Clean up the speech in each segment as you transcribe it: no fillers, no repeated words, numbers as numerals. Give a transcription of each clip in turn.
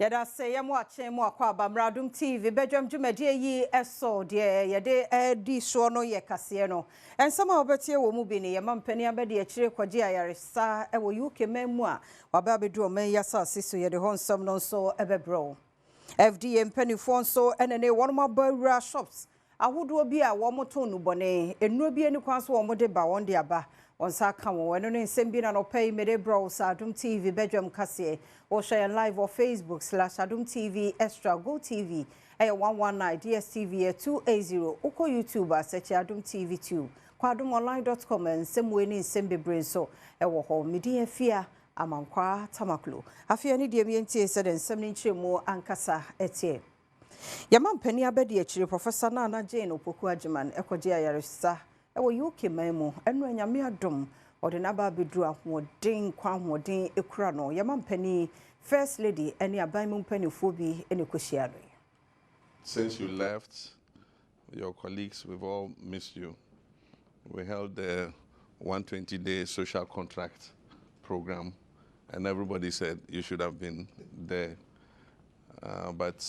Yada say yamo ache mo akwa Badwam TV Badwam dwumade yi eso de yede di so no ye kase no ensama obetie wo mu bi ne yema mpani abede ya kire kwaje ayaresa e wo UK memu a waba bedu o man yasa siso yede ho nsam no so ebebro FDA mpanifo nso enene wonoma bawura shops ahodo bi a wo moto nu bone enuro bi ani kwan so wo mode ba won de aba onsa ka wo no nsem bi na no pay mede bro sa Adom TV Badwam kase or share live on Facebook /Adom TV Extra Go TV 119 DSTV 280 Uko YouTuber search Adom TV 2 kwa adomonline.com and semwe ni sembe brain so ewo ho media fia amankwa tamaklo afia ni de mientie said ensem ni nchemu ankasa etie yama mpani abedi akire Professor Nana Jane Opoku Ajiman ekoje ayaresa ewo UK memo enu anyame adom Odinaba bedru ahoden kwa ahoden ekura no yama mpani First Lady eni abamu mpani fobi eni kwehia no. Since you left, your colleagues, we've all missed you. We held the 120-day social contract program, and everybody said you should have been there. But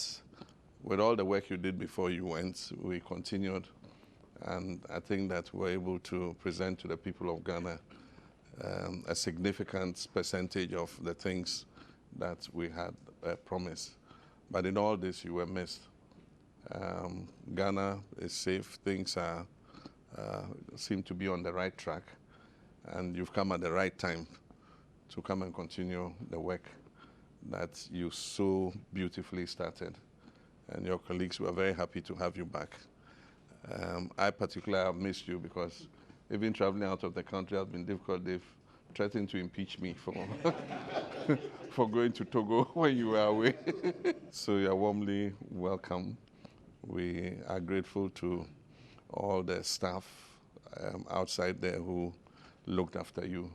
with all the work you did before you went, we continued, and I think that we're able to present to the people of Ghana a significant percentage of the things that we had promised. But in all this, you were missed. Ghana is safe. Things are seem to be on the right track, and you've come at the right time to come and continue the work that you so beautifully started. And your colleagues were very happy to have you back. I particularly have missed you because even traveling out of the country has been difficult. They've threatened to impeach me for for going to Togo when you were away. So you're warmly welcome. We are grateful to all the staff outside there who looked after you.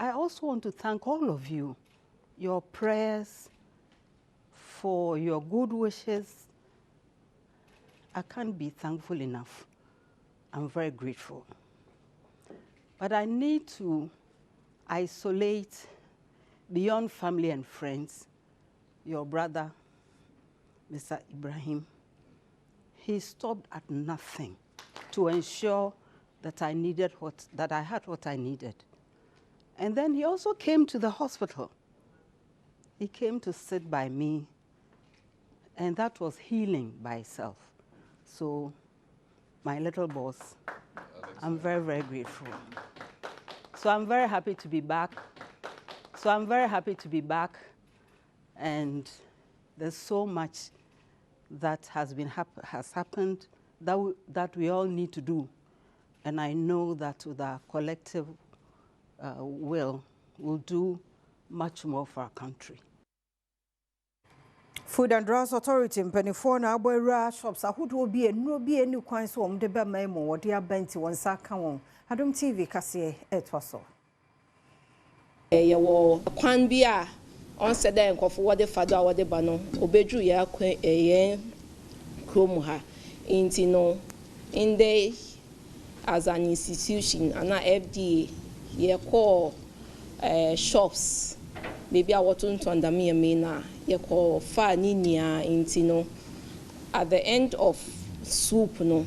I also want to thank all of you, your prayers, for your good wishes. I can't be thankful enough. I'm very grateful. But I need to isolate beyond family and friends, your brother, Mr. Ibrahim. He stopped at nothing to ensure that I had what I needed. And then he also came to the hospital. He came to sit by me, and that was healing by itself. So, my little boss, I'm very, very grateful. So I'm very happy to be back. And there's so much that has happened that we all need to do. And I know that with our collective will, we'll do much more for our country. Food and Drugs Authority mpanifo na abwera shops ahodo bi enu bi eni kwan so omde be memo wode abenti wonsa ka won Adom TV kase etwaso ye wo kwan bi a on said nkofo wode fado a wode ba no obedru ya kwan krom ha inti no in the as an institution ana FDA ye call shops maybe I want to understand me na ye call fa ni nia intino at the end of soup no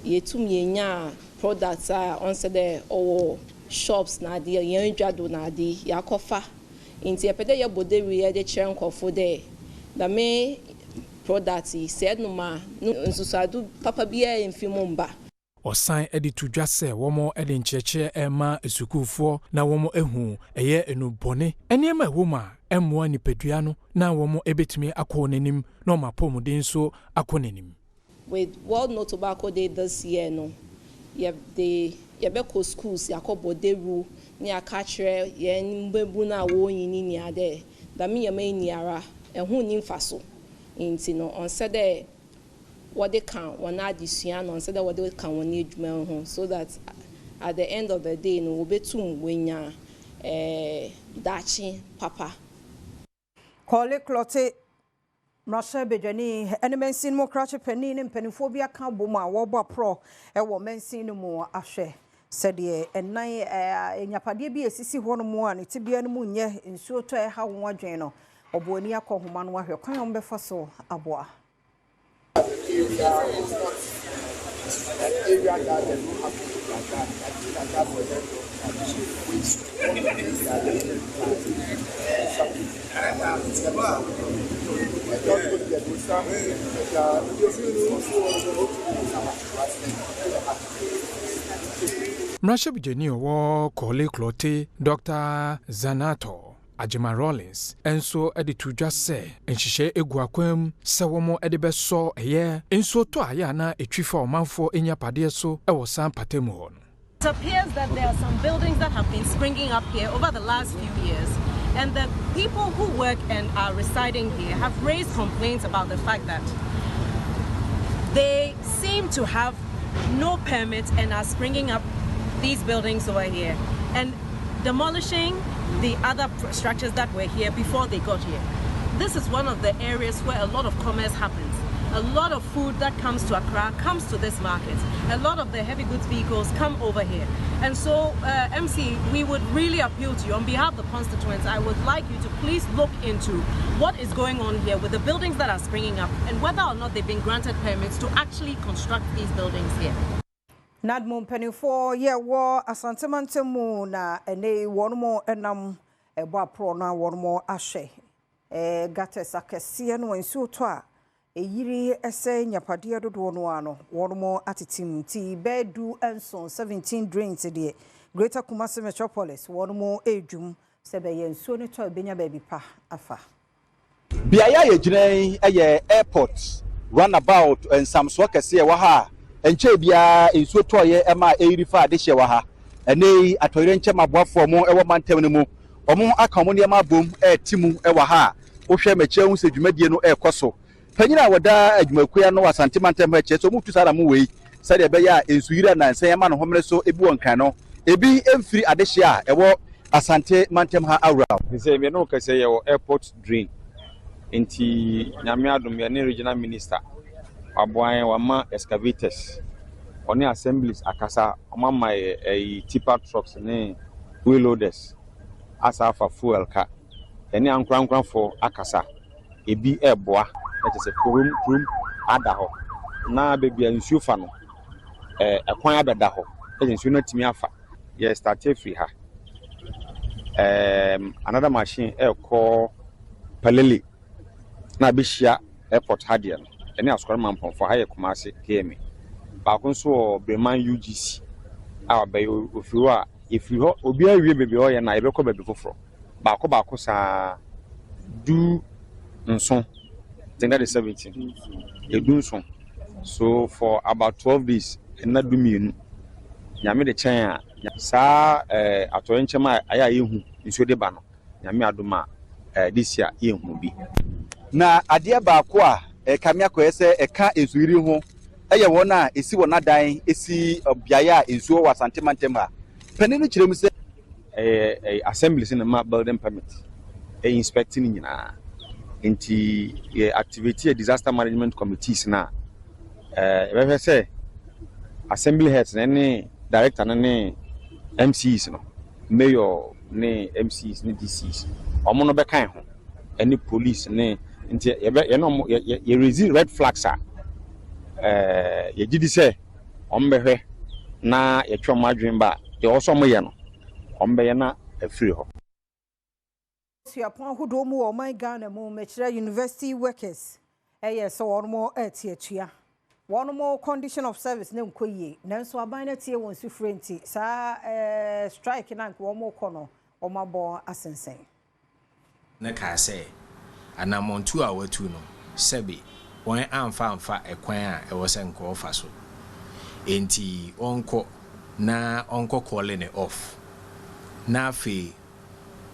ye tum ye nya products on say there or shops na de ye dwado na de yakofa inti ye pede ye bode wi de chenkofo there the me products said no ma nsusadu papa bia enfimumba Osan edi tudwa se womo edi ncheche ema esukufo na womo ehu eye enubone eniema woma emmoa nipedua no na womo ebetimi akonenim na omapomuden so akonenim. With World No Tobacco Day this year no ye be schools yakobode ru ni akachre ye mbebu na wo yini ni ade da me ye maniara ehu ni mfaso inti no on said there what they can one addition on said that what they can one need so that at the end of the day no be too when ya dachi papa Kole clote Masha Bejani enemensin mo krache penini mpenifo bi aka boma wo bo pro e wo mensin mu ahwe said ye enan enyapade bi esisi ho no mo a ne tibia no mu nye nsuo to ha wo adwen no oboani akohoma no ahwe kwan ombefa so aboa Mrasha Bijeni wo Kole Klote Dr. Zanato Ajima Rollins enso edi tudwa se enhihye egu akwam se womo edi beso eye enso to aya na etwifa omanfo enyapade so ewo san patemu ho. It appears that there are some buildings that have been springing up here over the last few years, and the people who work and are residing here have raised complaints about the fact that they seem to have no permits and are springing up these buildings over here and demolishing the other structures that were here before they got here. This is one of the areas where a lot of commerce happens. A lot of food that comes to Accra comes to this market. A lot of the heavy goods vehicles come over here. And so, MC, we would really appeal to you on behalf of the constituents. I would like you to please look into what is going on here with the buildings that are springing up and whether or not they've been granted permits to actually construct these buildings here. Nadmon penifo ye wo asantemantemu na ene wono enam ebo apro na wono ahwe gates akese no nsu to a eyiri ese nyapade dodo no ano wono atitim ti bedu enson 17 drains de Greater Kumasi Metropolis wono edwum sebe ye nsu ne to benya ba bi pa afa biaya ye gine eye airport runabout and some so kese wa ha enche bia ensuo toye ema erifa de hye wa ha ene atoyire nche maboafo mo ewo mantem ne mu omo aka mo ne ma bom timu ewa ha wo hwe meche hu se dwumadie no ekoso panyina woda adwumakuya no asante mantem eche so mutu sara mo wei sade be ya ensuira na nsen ma no homre so ebi wonkan no ebi emfiri ade hye a ewo asante mantem ha awra se me no kase ye airport drain enti nyame adom ye ne regional minister Badwam wama excavators oni assemblies akasa omama tipper trucks ne wheel loaders asa for fuel car eni ankran for akasa ebi eboa that is a room ada ho na baby nsuo fa no ekwan abeda ho nsuo no timi afa ye start free ha another machine call palele na bishia airport hadia eni asukar mampon for high Kumasi KM ba kun so Breman UGC a ba ofiru a ifiri ho obi awie bebe ho ye na ebekọ bebe foforo ba ko sa du nson then that is 17 edu nson so for about 12 days na du mienu nyame de chen a sa atoye nchema aya yehu nso de ba no nyame adoma this year yehu bi na ade ba ko a kamia ko ese eka ensuiri ho eye wona esi wona dan esi biaya ensuo wasante mantem ha paninu kirem se assemblies in ma building permit inspecting nyina enti activity a disaster management committees na we say assembly heads ne director ne MCs no mayor ne MCs ne DCs omo no be kan ho any police ne nti ye raise red flags ye gidi say ombehwe na ye twom adwen ba ye oso ye no ombe na afiri ho Siapon hudo mu o my Ghana mu mechira university workers so one more etiatua one more condition of service ne nkoyie nanso aban na tie won sufrenti sa strike na nko mo kono o mabo asensen na ka say anamontu a watu no sebe won amfa ekwan a ewo se nko ofa so enti onko call ne off na fe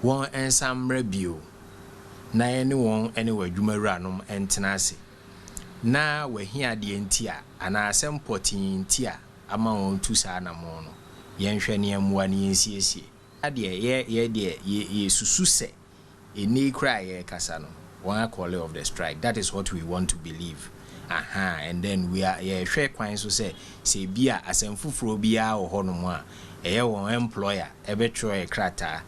won ensamre bio na ene won ene wadwumawura nom entena ase na wahia de enti a ana asempoti enti a ama won tu sa na mo no yenhwe ne amua ne yensiesie ade ye susu se eni kra ye kasa no one call of the strike. That is what we want to believe. And then we are hwe kwan so say bia asemfufuro bia o hono mo a ɛyɛ wɔn employer ɛbɛtwerɛ krata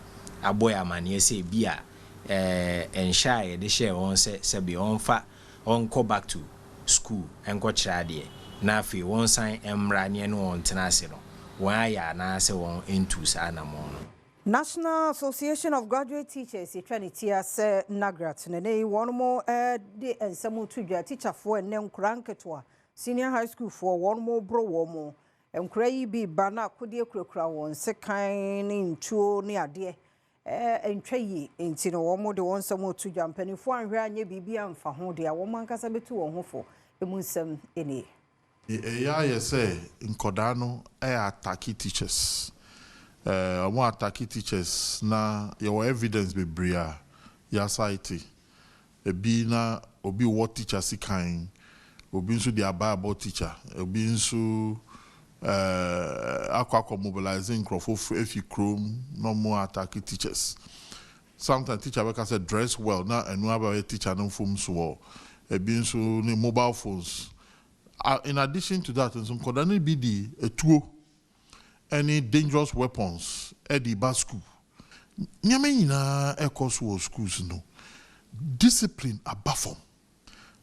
aboy amane sɛ bia ɛnhyɛ a yɛde hyɛ wɔn sɛ bi ɔnfa ɔnkɔ back to school ɛnkɔ kyerɛ adeɛ na afei wɔn san mmra ne wɔn tena ase no wɔn ayɛ anaasɛ wɔn ntu saa namɔ no. National Association of Graduate Teachers, Eternity, say Nagrat, Nene, one more day and some to your teacher for and then cranketwa, senior high school for one more bro more, and cray be banner could you crowd one second in two near dear, and tray in Tino, one more the one some more to jump and if one ran ye be and for home, dear woman casabetu or hopeful, the moon some any. Yeah, say in Cordano, attacky teachers. One attacky teachers na your evidence be bria ya site be na obi what teacher si kind obi nso the about teacher obi nso akwa mobilizing crofo if you chrome no more attacky teachers. Sometimes teacher we can say dress well na enu aba teacher no form so obi nso ni mobile phones. In addition to that, some could be the tool any dangerous weapons at the bas school. Nyamina Ecos schools no. Discipline are Badwam.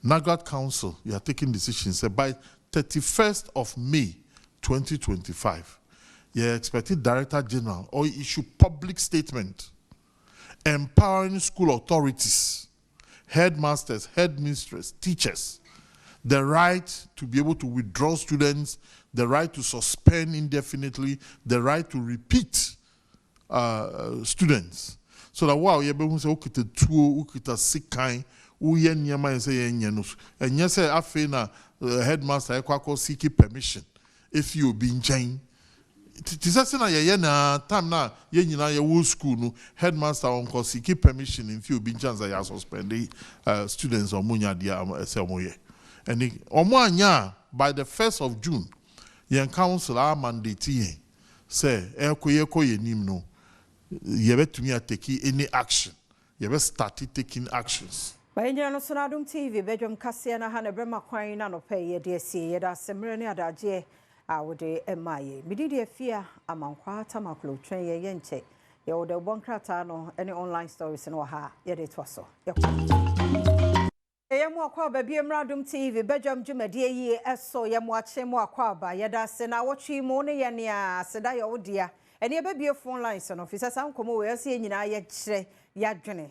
Nagrat Council, you are taking decisions by 31st of May 2025. You expected Director General or issue public statement empowering school authorities, headmasters, headmistresses, teachers, the right to be able to withdraw students, the right to suspend indefinitely, the right to repeat students. So that wow, you be say okay, two, okay, sick kind, uye nyama and say yenus, and yes, I feel na headmaster I seeking permission if you be in chain. Tisasi na ye na time na ye nyina ye wo school no headmaster on call seeking permission if you be in chance ya suspend the students or munya dia say moye. And omo by the 1st of June, yen council are mandating say ekoye nim no you bet to me take any action. You bet started taking actions. By Adom TV, Badwam Kasiana Hana Brema Quine and Opay, dear see, yet as Semirani Adaje, I would emaye. Mididia fear among quarter maclo train yente. You would have one cratano, any online stories in Oha, yet it was so. Yamwa kwa baby Adom TV Badwam Jumedie ye eso yamwache mwa kwa ba yada sena watchi mone yania seda ya odia ene baby phone lines no officer sam komo we ase nyina ye kire yadwene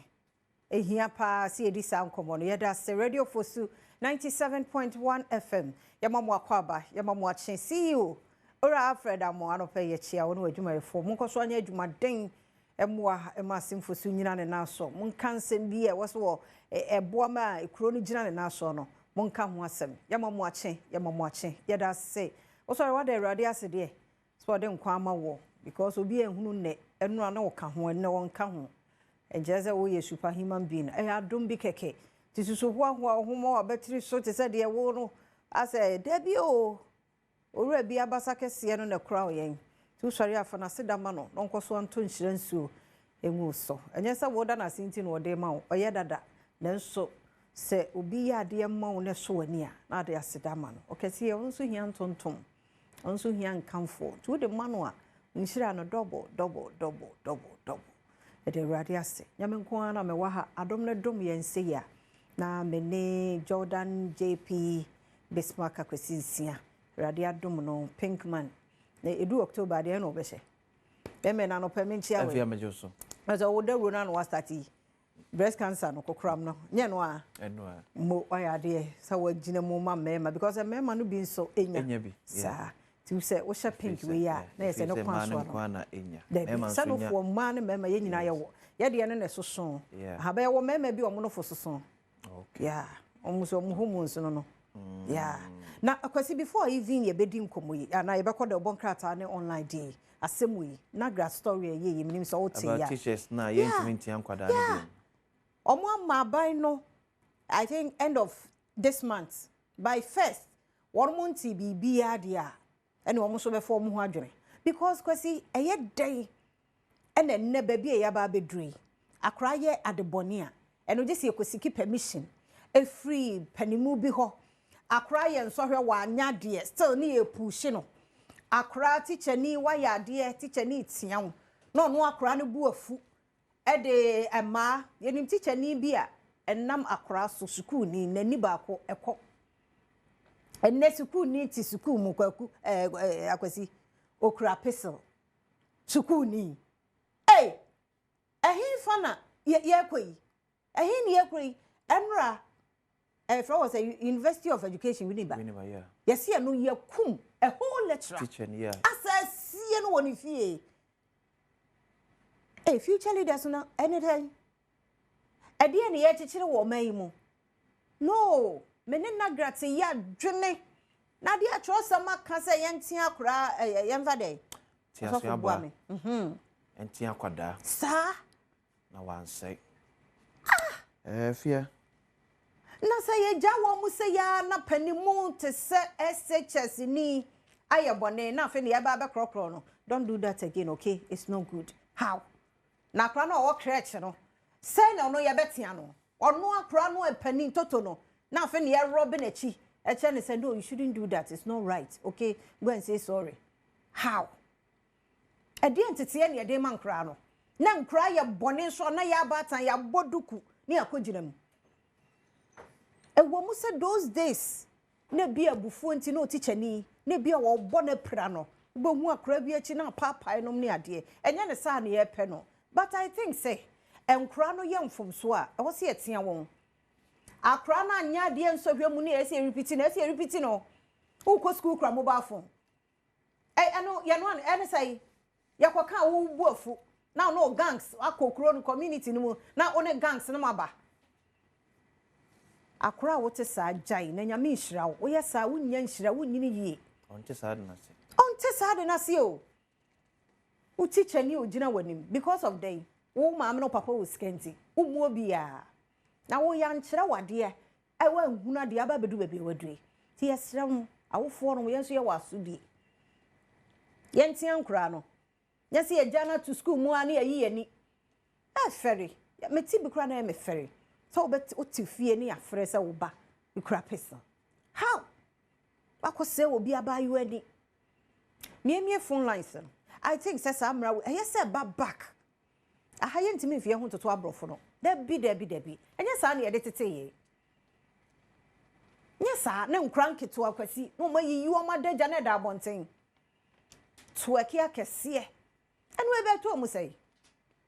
ehia pa se edi sam komo no yada se radio fosu 97.1 FM yamwa kwa ba yamwache CEO ora Alfred amo anope ye chia wonu adwuma efo munkoso anya adwuma den emwa emasim fosu nyina ne naso munkansem bi e woso Badwam ekuro no gina ne naso no monka ho asem yamamwache yada se osori wada awurade ase de so de nkwa ama wo because obi ehunu ne enu na wo ka ho ne wonka ho enjeze wo ye super human being Adom bi keke tisusu ho homo abetiri so te se de wo no ase debi o owura bi abasa kese no na kura oyen tu sori afa na sedama no nkoso anto nhyiransuo enwu so enyesa wo da na sinti no de ma oye dada nanso se obi ya de ma wo ne so ani a na de asedama no okese ye onso hia ntontom onso hia nkamfo tu de ma no a nhira no double e de awurade ase nyame nko ana me wa ha Adom ne dom ye nse ya na me ne Jordan JP Bismarck akwesinsia awurade adom no Pinkman na edu October de no obehye eme na no permit ya we afia mejoso aso wo da rona no wa start breast cancer no kokram no nye no a mo ayade sa wa gina mo ma mema because mema no bi nso enya bi sa tu se wo sha pink we ya na se no kwan so no enya mema sa no fo ma ne mema ye nyina ye wo ye de ne soso ha ba ye wo mema bi o mo no fo soso okay yeah omo so mo hormones no yeah na akwasi before even ye bedi nkomo yi na ye be ko de bon krata ne online day asem we na gra story ye ye minim so wote ya teachers na ye intimate yankwada ne bi no, I think end of this month. By 1st, one month be adia, and one so before muhadre. Because kwasi a day and then never be a yaba bedre. A cry at the bonia, and we just see a permission. A free penny movie ho. A cry and saw her one dear, still near pushino. akra teacher ni waya de teacher ni tia wo no no akra ne bu afu e de ema yenim teacher ni bi a enam akra so school ni nani ba ko ekọ enne school ni ti school mu kwaku akwasi okra pistol school ni ehin fana ye koi ehin ye koi enra from was a University of Education Winneba yeah. Yes here no ye kum a whole lecturer Teacher, yeah. Asa see no one fie future leaders no anything e de ne ye chichire wo man mu no mene na grate ya dwene na de atro sama ka se yenti akora yemfa dey tia so aba enti akwada sa na wan say fear na say ye jawo mu say ya na panimu te se SHS ni ayebone na fe ne ya ba be krokro no don't do that again okay it's no good how na kra no wo crèche no say na no ye betia no ono akra no epani toto no na fe ne ye robe na chi e che ne say no you shouldn't do that it's not right okay go and say sorry how ade entete ne de man kra no na nkra ye bone so na ya batan ya boduku ni akogina mu ewo mu se those days na bia bufu enti no teacher ni na bia wo bone pra no bo hu akra bi achi na papa no ne ade enye ne sa na ye pe no but I think say enkra no ye mfom so a e wo se etia won akra na anya ade enso hwe mu ne ese repeat no who go school kra mobile phone ano ye no an say yakoka wo bu afu now no gangs akokro no community no mu na one gangs no maba akora wote sa jai na nyame nhira wo ye sa wonya nhira wonyini yie onte sa de na se o u teacher ni ogina wanim because of day wo maame no papa wo skenti wo mu obia na wo ya nhira wade e wa nhuna de aba bedu bebe wadue ti yesra mu awofo no ye so ye wasodie ye ntia nkura no yes ye jana to school mu ani ayi ani ferry meti bi kura na me ferry so bet otifie ni afre se wo ba ikura pesa how akose obi abayo ani miemie phone lines I think say samra yes ba back ahaye ntimi fie ho toto abrofo no da bi enye sa na ye de teteye nya sa na nkura nketo akwasi no mayiyi o madaja na da abonten to akia kese anu ebe to mu say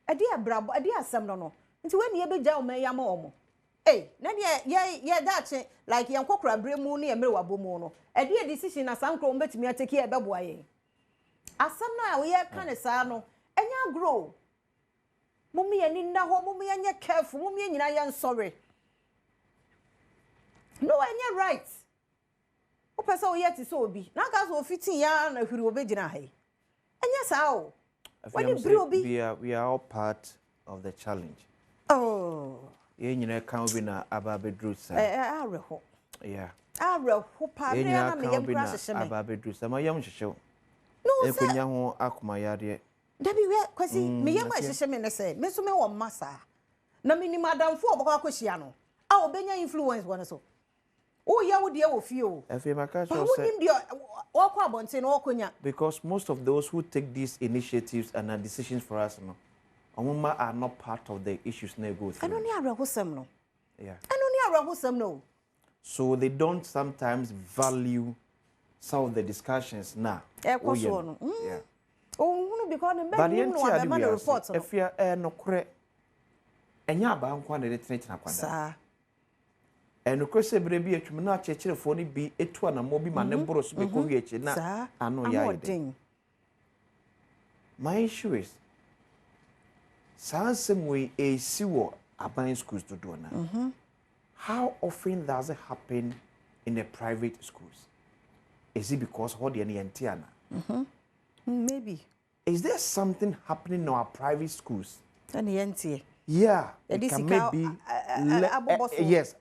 ade abrabo ade asem no nti when ye beja o man yama omo na ye dache like ye nkokora bremu ne emre wabomu no ade decision na sankro mbetimi ateki e beboa ye asem na we ye kan sa no enya grow mummy ye ni na ho mummy ye nye careful mummy ye nyina ye sorry no enya right o pesa o ye ti so obi na ka so fitin ya na huri obegina hai enya sa o we are all part of the challenge. Oh. You know, can't be na ababedru sa. Areho. Yeah. Areho pa na me yam crash sheme. Ababedru sa ma yam hwehwe. No, sir. Ekunya ho akoma yade. Dabi we kwasi me yam hwehwe me ne say. Me so me wo masa. Na me ni madam fo obakwa kwahia no. A obenya influence wona so. Oh yeah, wo de wo fie o. Efe maka show say. Wo nim de wo kwa bonte no wo konya. Because most of those who take these initiatives and are decisions for us no. Omuma are not part of the issues they go through. I don't hear rahosam no. Yeah. I don't hear rahosam no. So they don't sometimes value some of the discussions now. Yeah. Oh, because the report. If you are no correct, and you are bound to the train. Sir. And of course, every be a criminal church for be a two and a mobile man and bros because we are I know ya. My issue is. Some way a siwo abandon schools to do now. How often does it happen in the private schools? Is it because what the Antiana? Maybe. Is there something happening in our private schools? Yeah. It can maybe yes,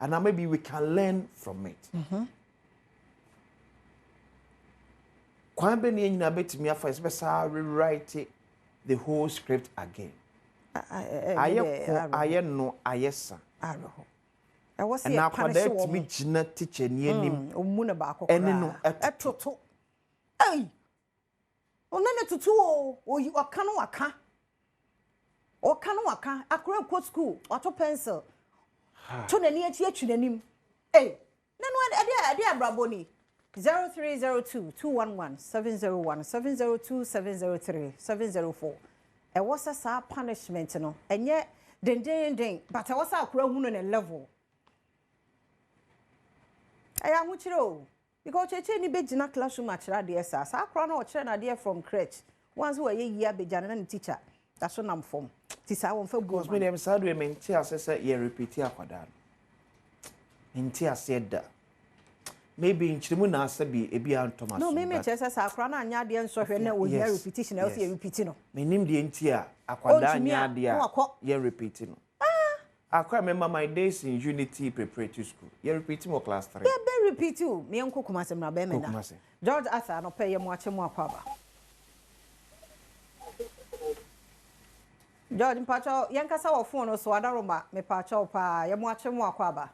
and maybe we can learn from it. Kwambe ni nyina betimi afa especially rewrite the whole script again. Ayesa. I was and now for that to be Gina teacher near him. Omuna bako. And no atoto. Hey, onene tutu o aka no aka akra ko school wato pencil to nani achi atwenanim nanu ade abraboni 0302-211-701-702-703-704 was a punishment no enye den but I was akra hu no level aya hu chiro because cheche ni bejina classroom achira de esa akra na o chire na de from crèche once we ye yi abejana na teacher that's what I'm from tisa won fa because me dem sa do me nti asese ye repeat akwada nti aseda maybe nchirimu na asabi ebi antomaso no me chese sa akra na anya de nsohwe na o hear repetition na o say repeat no menim de nti a akwada anya de a ye repeat no akra remember my days in Unity Preparatory School ye repeat mo class 3 ye be repeat you me enko kumasem na be me na George Asa no pay ye mo ache mo akwaba George mpacho yankasa wo phone no so adaroma me pacho pa ye mo ache mo akwaba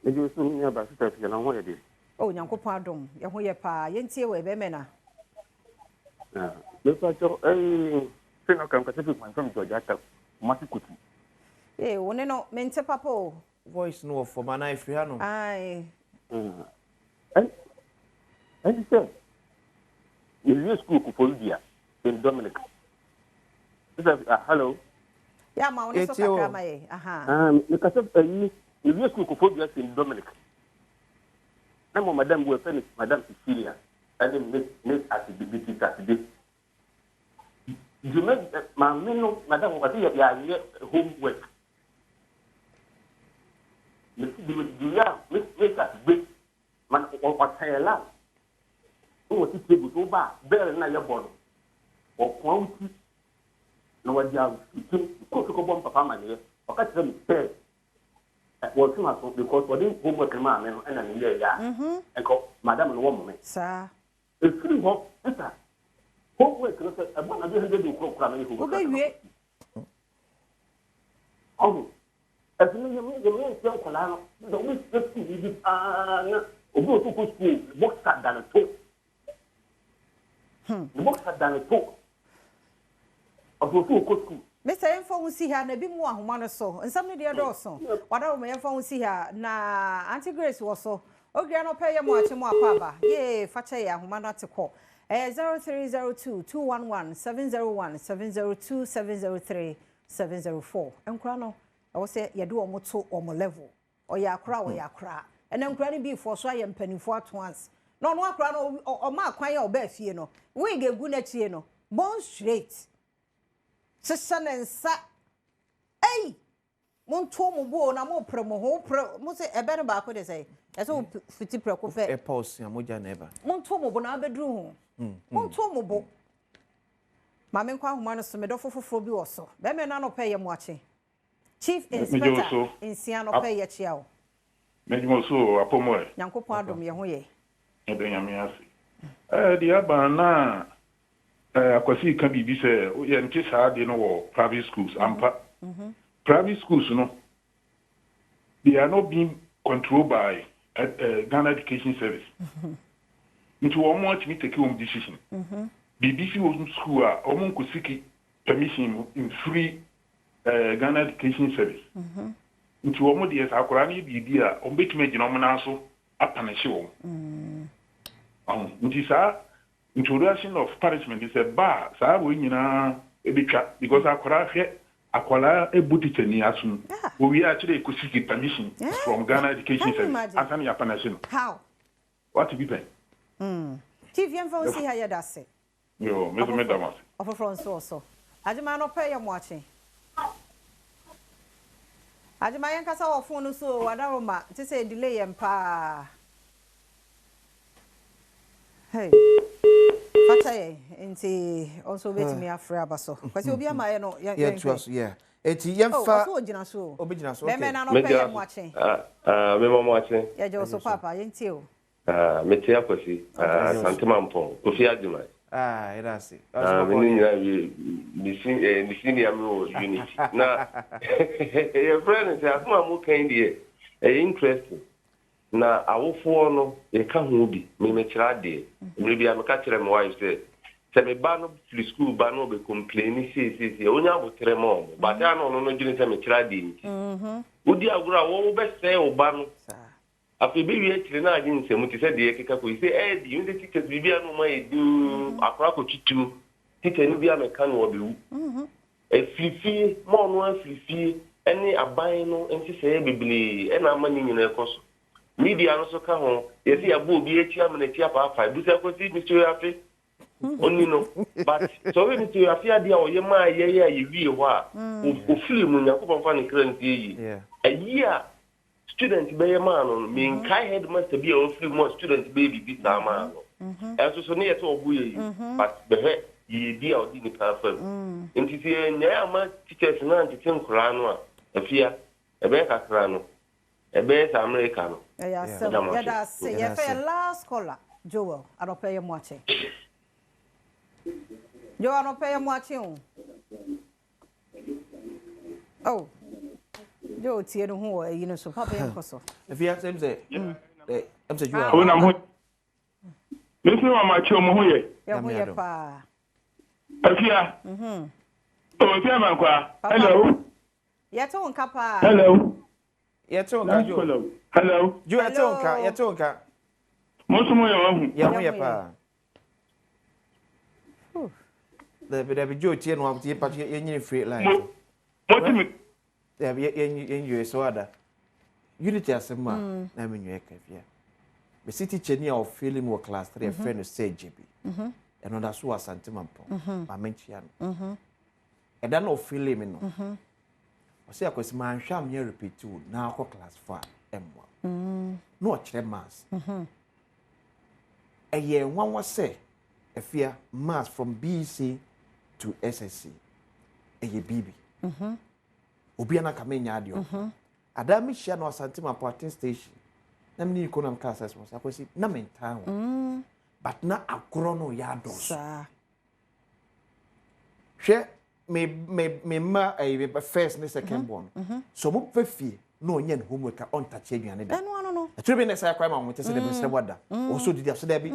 Ejo so nya ba sister fi na ho ye de oh nyankopon adom ye ho ye pa ye ntie we be me na me pacho se no kam ka se fi man from George Ata Matikutu one no mente papo voice no for mana ifri ha no ai and say you school ku Polidia in Dominic hello ya ma one so kakra mai me ka se you school ku Polidia in Dominic na mo madam we finish madam Cecilia and miss at the BT Saturday you make my no madam what you are homework me do ya make at big man o tayela o ti table to ba bell na ye bono o kwauti no wadia ko bom papa mane o ka tell me say what you have because what the homework ma me na me ya e ko madam no wo me sa e free ho eta homework no say aba na be 100 ko kra na ye homework obewie oh as me you say ko la no do we speak with na obo to ko school box than to the box than to obo to ko school me say enfo hu si ha na bi mu ahoma no so nsam ne de do so wada mo enfo hu si ha na Auntie Grace wo so ogia no pay mo ache mo akwaba ye fache ya ahoma no ateko 0302-211-702-703-704 enkura no I will say ye do omoto omo level o ya akra o ya akra ene nkura ni bi for so aye mpanifo at once no akra no o ma akwan ya oba afie no we ge gu na chie no born straight sisanensa monto mo bo na mo pre mo ho pre mo se ebe ne ba ko de say eso fiti pre ko pe e pause ya moja never monto mo bo na abedru ho monto mo bo ma me kwa homa no so me do fofofo bi wo so be me na no pe ye mo ache Chief Inspector Insiano pay ye chiao. Medimo so apomo e. Nyankopon adom ye ho ye. E de nyame ase. Di aba na akwasi ka bibi se ye nti saa de no wo private schools ampa. Private schools no they are not being controlled by Ghana Education Service. Nti wo mo atimi take home decision. BBC was school a o mo kusiki permission in free Ghana Education Service. Nti wo mo de akora na bibi a o betime gina mo na so apanish wo. Nti sa introduction of punishment is a bar sa wo nyina ebitwa because akora hwe akwala ebuti tani asun wo wi actually kusiki permission from Ghana Education Service asan ya punish no. How? What to be pen? Chief Yemfa see how you da say. Yo, me do me da mas. Of from so. Ajima no pay your watching. Ajima yankasa wo phone so wadaroma ti say delay empa. Hey. Fataye nti also bet me afra abaso. Kwasi obi ama ye no yeah eti yemfa so ogina so obigina so okay me na no pay your watching. Me mo watching. Ya jo so papa yenti o. Me tia kwasi santema mpon ofi adima. Era si. Ni senior me unity. Na your friend say akuma mo kind here. Interesting. na awofo no e ka ho bi me kira de me bia me ka kire me wife say me ba no free school ba no be complain see onya abotre mo ba ta no no gine say me kira de nti udi agura wo be say o ba no afi be wi etire na agin nsemu ti say de keka ko say di uni ticket bibia no ma edu akra ko tutu ticket ni bia me ka no obewu free mo no free any aban no nti say bibili e na amani nyina ekoso media no so ka ho yesi abo obi echi amana ti apa afa bu say ko si Mr. Afi oni no but so we Mr. Afi ade a oye ma ye wie ho a o film Yakobon fa ne kranti yi a year student be ye ma no me kai headmaster bi o film mo student baby bi ta ma no so ne yeto obu ye but be he ye dia o di ni pa fa nti se nya ama teachers na nti nkura no a afia e be kakra no e be sa America no that's your last caller Joel arope mo ache Joel arope mo ache oh Joel tie no ho you know so papa yen koso afia sem say em say Joel o na mo me se wa ma che mo ho ye ya ho ye pa afia o afia man kwa hello yeto nka pa hello yeto nka Joel hello Joel yeto nka mo so mo ye wa hu ya ho ye pa the Joel tie no am tie pa ye nyini free line mo ti mi ye so ada unity asema na me nwe ka fia be city cheni of feeling wo class 3 friend say JB and on so asante mampo ma menchia no e da no feeling me no o se akwesi ma nhwa me repeat na akọ class 4 emwa no o kire mass eye nwanwa se efia mass from BC to SSC eye BB obi ana kamenya adio adam hia no asante mampo atin station na me ni economic classes was akwesi na mentan but na agro no ya dos hwe me ma first ne second born so mo pefie no onye homework on touch aduane da no atube ne say kwa ma mo tese de be wada also did so there be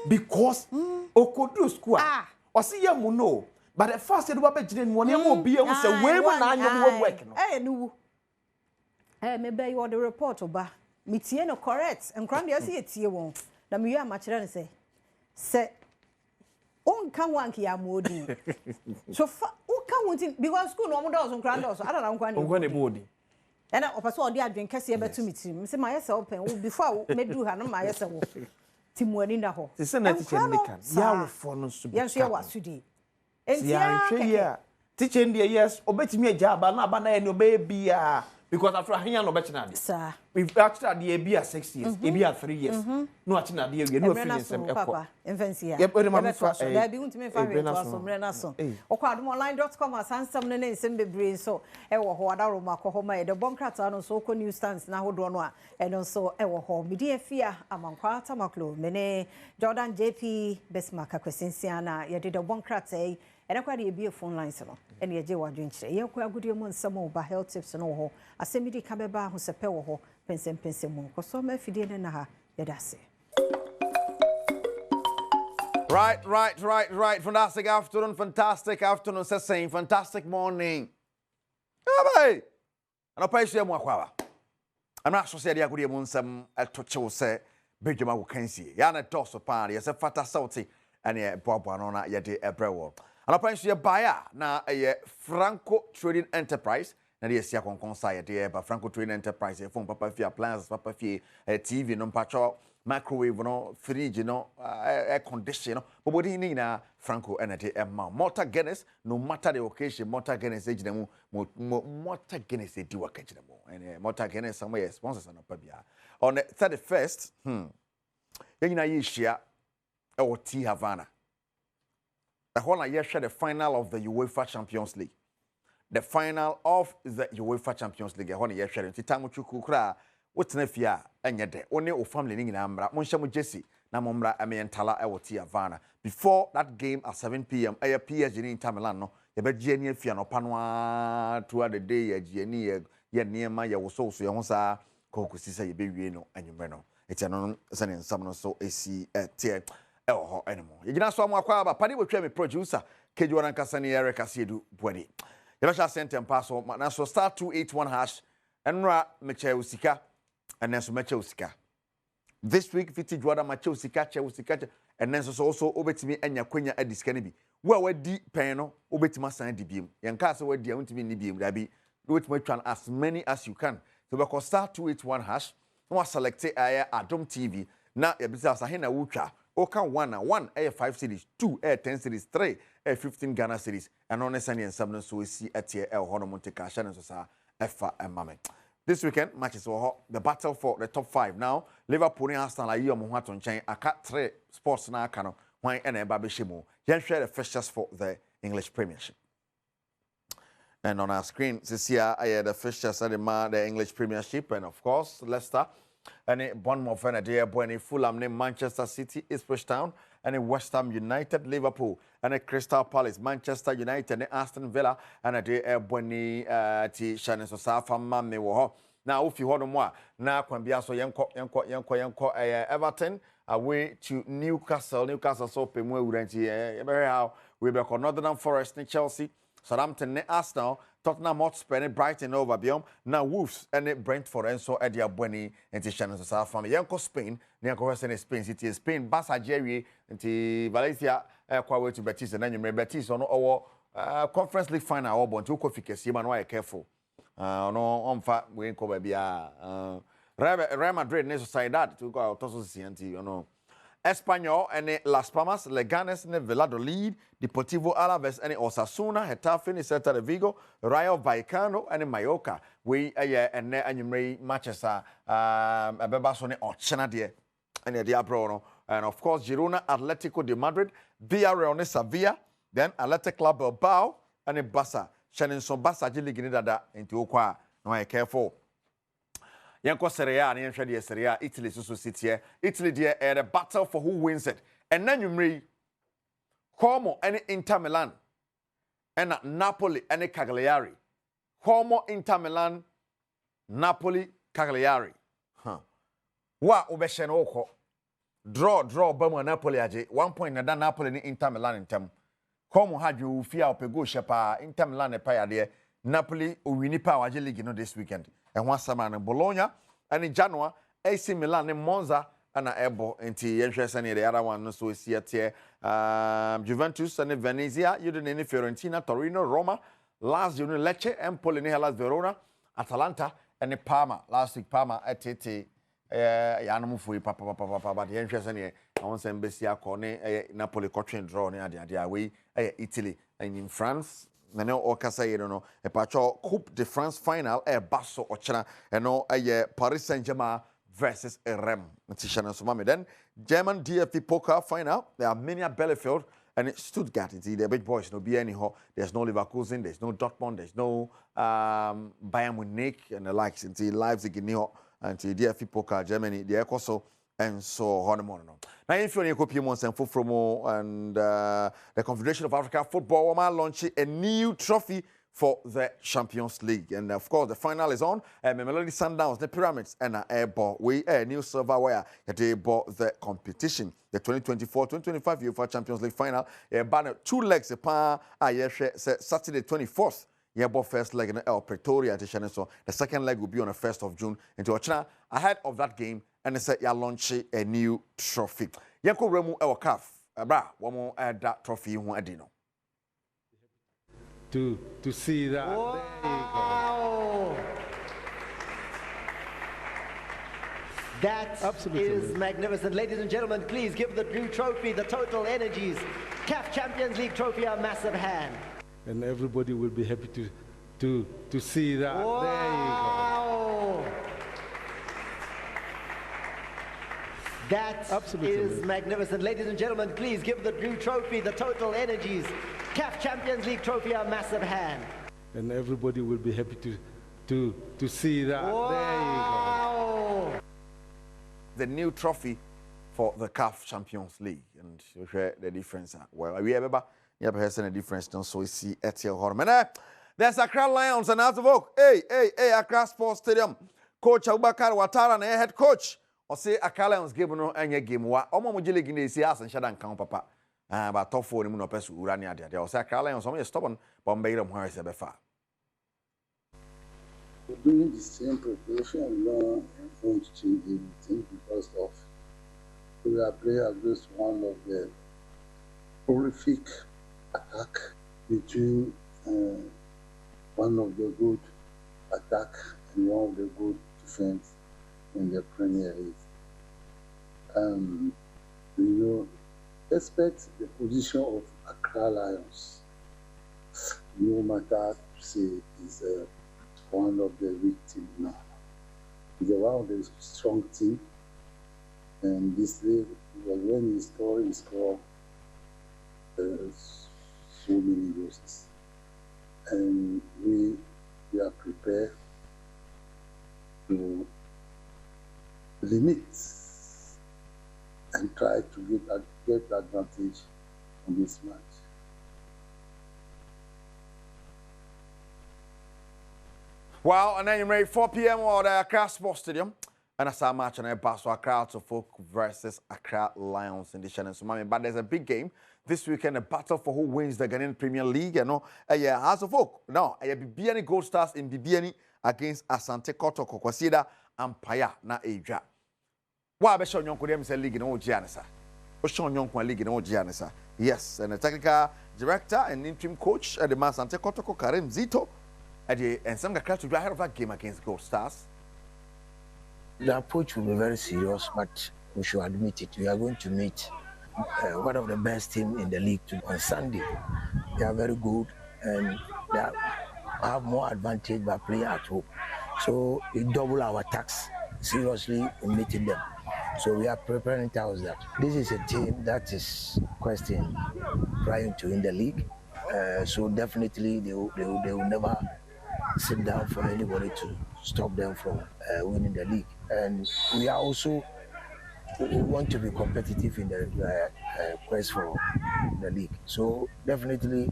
because okodu school o see ya mu no but the first they were begin no ne mo obi e hu say we mo na anyom homework no no me be you the report oba me tie no correct nkran de ase tie won na me yu amachire ne say on kan wank ya modi so o kan wontin because school no mo do so nkran do so ada na nkwan ne bodi ena opeso odi adwen kase betu mitim se ma yesa open before medu ha no ma yesa wo timuani na ho se na teacher ne kan ya wo fo no so bi ya wa sudi entia ya teacher ndi yes obetimi agya aba na aba na ye ne obebia because after hanya no bechina de sir we've actually the be 6 years e be 3 years no achina de we no feel sem papa infancy yep we ma fa da bi untime fa we to asomre na so okwa adomonline.com asansam ne nsem bebre so e wo ho adaro makoho ma e de bonkrata no so ko new stands na hodo no a e no so e wo ho medi afia amankwa tamaklo mene Jordan JP Besmaka kwesensia na ye de bonkrata e ena kwa de be phone lines no ene ye je wadwenkyere ye kwa agudie mu nsam oba health tips no ho asemidi ka beba ho sepe wo ho pensem mu ko so ma fidie ne na ha ye dase. Right. Fantastic afternoon. Saying fantastic morning. Hey, and I pay you more kwa. I'm not sure say the agudie mu nsam atoche say bedwuma wo kansie. Ya na toso pan ye say fata sauti ene boabo no na ye de ebrewo. And I pay you buyer na Franco Trading Enterprise. Na de sia konkon sa ye de ba Franco Trading Enterprise phone papa fi appliances papa fi TV no pacho microwave no fridge no air condition no bobodi ni na Franco energy emma Malta Guinness no matter the occasion Malta Guinness ejina mu Malta Guinness edi waka jina mu and Malta Guinness somewhere sponsors no pa bia on the 31st yenya ye hia e wo T Havana the whole year share the final of the UEFA Champions League. The final of the UEFA Champions League. Hone ye hwere nti tamu chuku kra wotena fia enye de one o family ni nyina mra monhye mo Jesse na mo mra amentala e woti Havana before that game at 7 p.m. PSG ni Inter Milan no ye be gye ni afia no panoa throughout the day ye gye ni ye niema ye woso ye ho sa kokusi say be wie no anwumre no eti no se ne nsam no so esi tie ho anymore yegina so amakwa aba pade wotwa me producer kejuwa nkasa ne Eric Asiedu Bwadi yebasha sentence pass na so star 281 hash enra meche usika enenso meche usika this week fiti juada meche usika che usika enenso so also obetimi anya kwanya adisika ne bi wo wadi pen no obetima san di biem yenka se wadi awuntimi ni biem da bi obetimi twan as many as you can so because star 281 hash no select Adom TV na yebisa sa hena wutwa oka 1 5 series 2 10 series 3 15 Ghana series and on Sunday and 7 so we see at here Honomonte Kasha and so sa efa mame this weekend matches were the battle for the top 5 now Liverpool and Arsenal are mo hato nchen aka 3 sports na aka no hwan and eba be shemu yen share the fixtures for the English Premiership and on our screen this here the fixtures at the English Premiership and of course Leicester and Bournemouth and a Bwenny Fulham named Manchester City, Ipswich Town, and West Ham United, Liverpool, and Crystal Palace, Manchester United, and Aston Villa, and a Bwenny T. Shannon so Safam me wo. Now, if you hold more, now Quambia so yanko Everton away to Newcastle so Pemwe Uranti, how we be Northern Forest and Chelsea, Southampton, Arsenal. Tottenham Hotspur and Brighton over beyond now Wolves and Brentford and so Eddie Abweni and Shannon so South from Yanko Spain, Yanko Western Spain City Spain, Barca Jerry and Valencia quite to Betis and then you may Betis on our Conference League final or born to Kofi man why careful. No on fat we ain't cover be Real Madrid needs to say that to go out to see you know. Espanyol and Las Palmas, Leganes and Valladolid, Deportivo Alaves and Osasuna, Getafe, Celta de Vigo, Rayo Vallecano and Mallorca. We and enumerate matches Bebasone or Chanadier and Diabrono. And of course, Girona, Atletico de Madrid, Villarreal, Sevilla, then Athletic Club Bilbao and Barca. Shannon so Barca Giligida into Okwa. No, I careful. Yanko Serie A and Yanko Serie A, Italy so sit here. Italy there the battle for who wins it. And then you may Como and Inter Milan and Napoli and Cagliari. Como Inter Milan, Napoli, Cagliari. Wa obeshen oko. Draw Bama Napoli aje. 1 point na Napoli ni Inter Milan in term. Como had you fear opego shepa Inter Milan e pa there. Napoli win pa waje league no this weekend. And one summer in Bologna and in January, AC Milan and Monza and Ebo into interest and the other one so we see it here. Juventus and Venezia, Udinese, Fiorentina, Torino, Roma, Lazio, Lecce, Empoli, Hellas Verona, Atalanta, and Parma. Last week Parma at Tete Yanamufu Papa but the interest and here I want to embassy Napoli coaching draw near the away Italy and in France. Nano Okasa, you know, a patcho Coupe de France final, Basso Ochana, and no, Paris Saint-Germain versus Rem. Then German DFB poker final, there are many at Bielefeld and Stuttgart. It's the big boys, no be anyhow. There's no Leverkusen, there's no Dortmund, there's no Bayern Munich and the likes. It's Leipzig, and DFB poker Germany, the Ecoso. And so on. Now, if you're copy and the Confederation of African Football will launch a new trophy for the Champions League. And of course, the final is on. Melody Sundowns, the Pyramids, and Airball. We a new silverware. They bought the competition. The 2024-2025 UEFA Champions League final. Banner 2 legs. Saturday 24th. Yebo first leg in El Pretoria. So the second leg will be on the 1st of June. Into Ochina ahead of that game. And they said, "You launch a new trophy." Yanko Remu Ewa Calf, bra, one more add that trophy you want to see that. Wow. That is magnificent. Ladies and gentlemen, please give the new trophy, the Total Energies CAF Champions League trophy, a massive hand. And everybody will be happy to see that. Wow. There you go. That is magnificent. Ladies and gentlemen, please give the new trophy, the Total Energies CAF Champions League trophy, a massive hand. And everybody will be happy to see that. Wow. There you go. The new trophy for the CAF Champions League. And you hear the difference. Well, we have a difference. So we see Etiel Horman. There's Accra Lions and out of Oak. Hey, Accra Sports Stadium. Coach Abubakar Watara na head coach. O say Accra Lions game no enye game wa. Omo mo league na esi as nhyada nkan papa. Ba top 4 ni mu no pesu ura ne ade ade. O say Accra Lions omo stubborn, but mbeyire mo hare se befa. Doing the same preparation, I'm not going to change anything because of we are playing against one of the horrific attack between one of the good attack and one of the good defense in the Premier League. Expect the position of Accra Lions, no matter to say is one of the weak teams now. It's one of the strong team, and this league was when he scored so many goals, and we are prepared to limit and try to get advantage on this match. Well, and then you made 4 p.m. or the Accra Sports Stadium. And that's our match, and I pass to Accra to Folk versus Accra Lions in the Shannon Sumami. But there's a big game this weekend, a battle for who wins the Ghanaian Premier League. You know, House of Folk. No, BBN Gold Stars in BBN against Asante Kotoko Kwasida and Paya na Asia. Why be show nyonko dem say league no Gianisa? O show nyonko league no Gianisa. Yes, and the technical director and interim coach at the Asante Kotoko Karim Zito. And some guys to ahead of that game against Gold Stars. The approach will be very serious, but we should admit it. We are going to meet one of the best teams in the league on Sunday. They are very good and they have more advantage by playing at home. So we double our tax seriously in meeting them. So we are preparing ourselves that this is a team that is questioning trying to win the league. So definitely they will never sit down for anybody to stop them from winning the league. And we are also we want to be competitive in the quest for the league. So definitely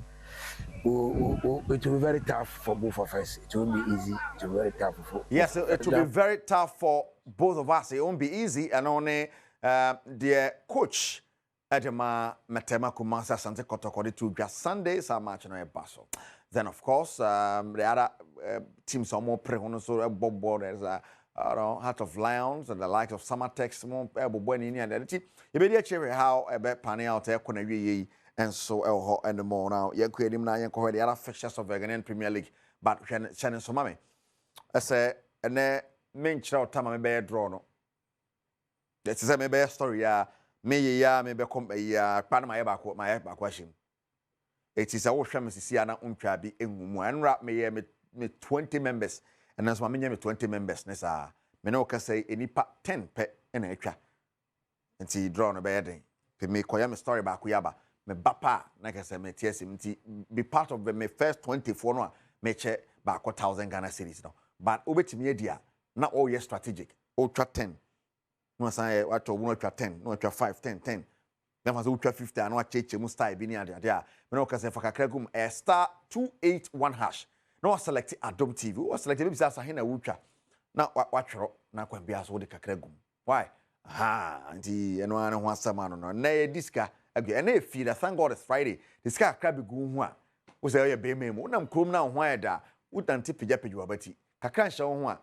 it will be very tough for both of us. It won't be easy. It will be very tough for yes, it will be very tough for both of us. It won't be easy. And only the coach Edema Metema Kumasa Asante Kotoko to just Sunday, some match in Basel. Then of course the other teams are more pre so Bob there's Heart of Lions and the likes of Summertex more Bobweni and the you be cheer how about panning out there and so and the more now you create him now you the other fixtures of the Ghanaian Premier League but Shannon Somami I say and then main child time I be draw no that is maybe a story me maybe come pan my back question. It is a Osham Sisiana Untrabi in one rap me 20 members, and as my me 20 members, Nessa. Menoka say any part 10 pet in a tra. And see drawn a bed. To me, Koyam story about Kuyaba, me bapa, like I said, me TSMT, be part of the me first 24 no, me check back 1,000 Ghana cities no. But over to me, dear, not all year strategic, ultra 10. No, say what to 1 10, no, 5, 10, 10. Then was ultra 50 and what change mu style bi ni ade ade a me no ka say for kakra gum star 281 hash no select Adom TV o select bi bisa he na ultra na watwero na kwan bia so de kakra gum why anti eno an ho asama no na e diska agbe na e fi da thank God it's Friday diska kakra bi gu hu a wo say ye be memu na krom na ho ayeda utanti pija pija wabati kakra nhyɛ ho a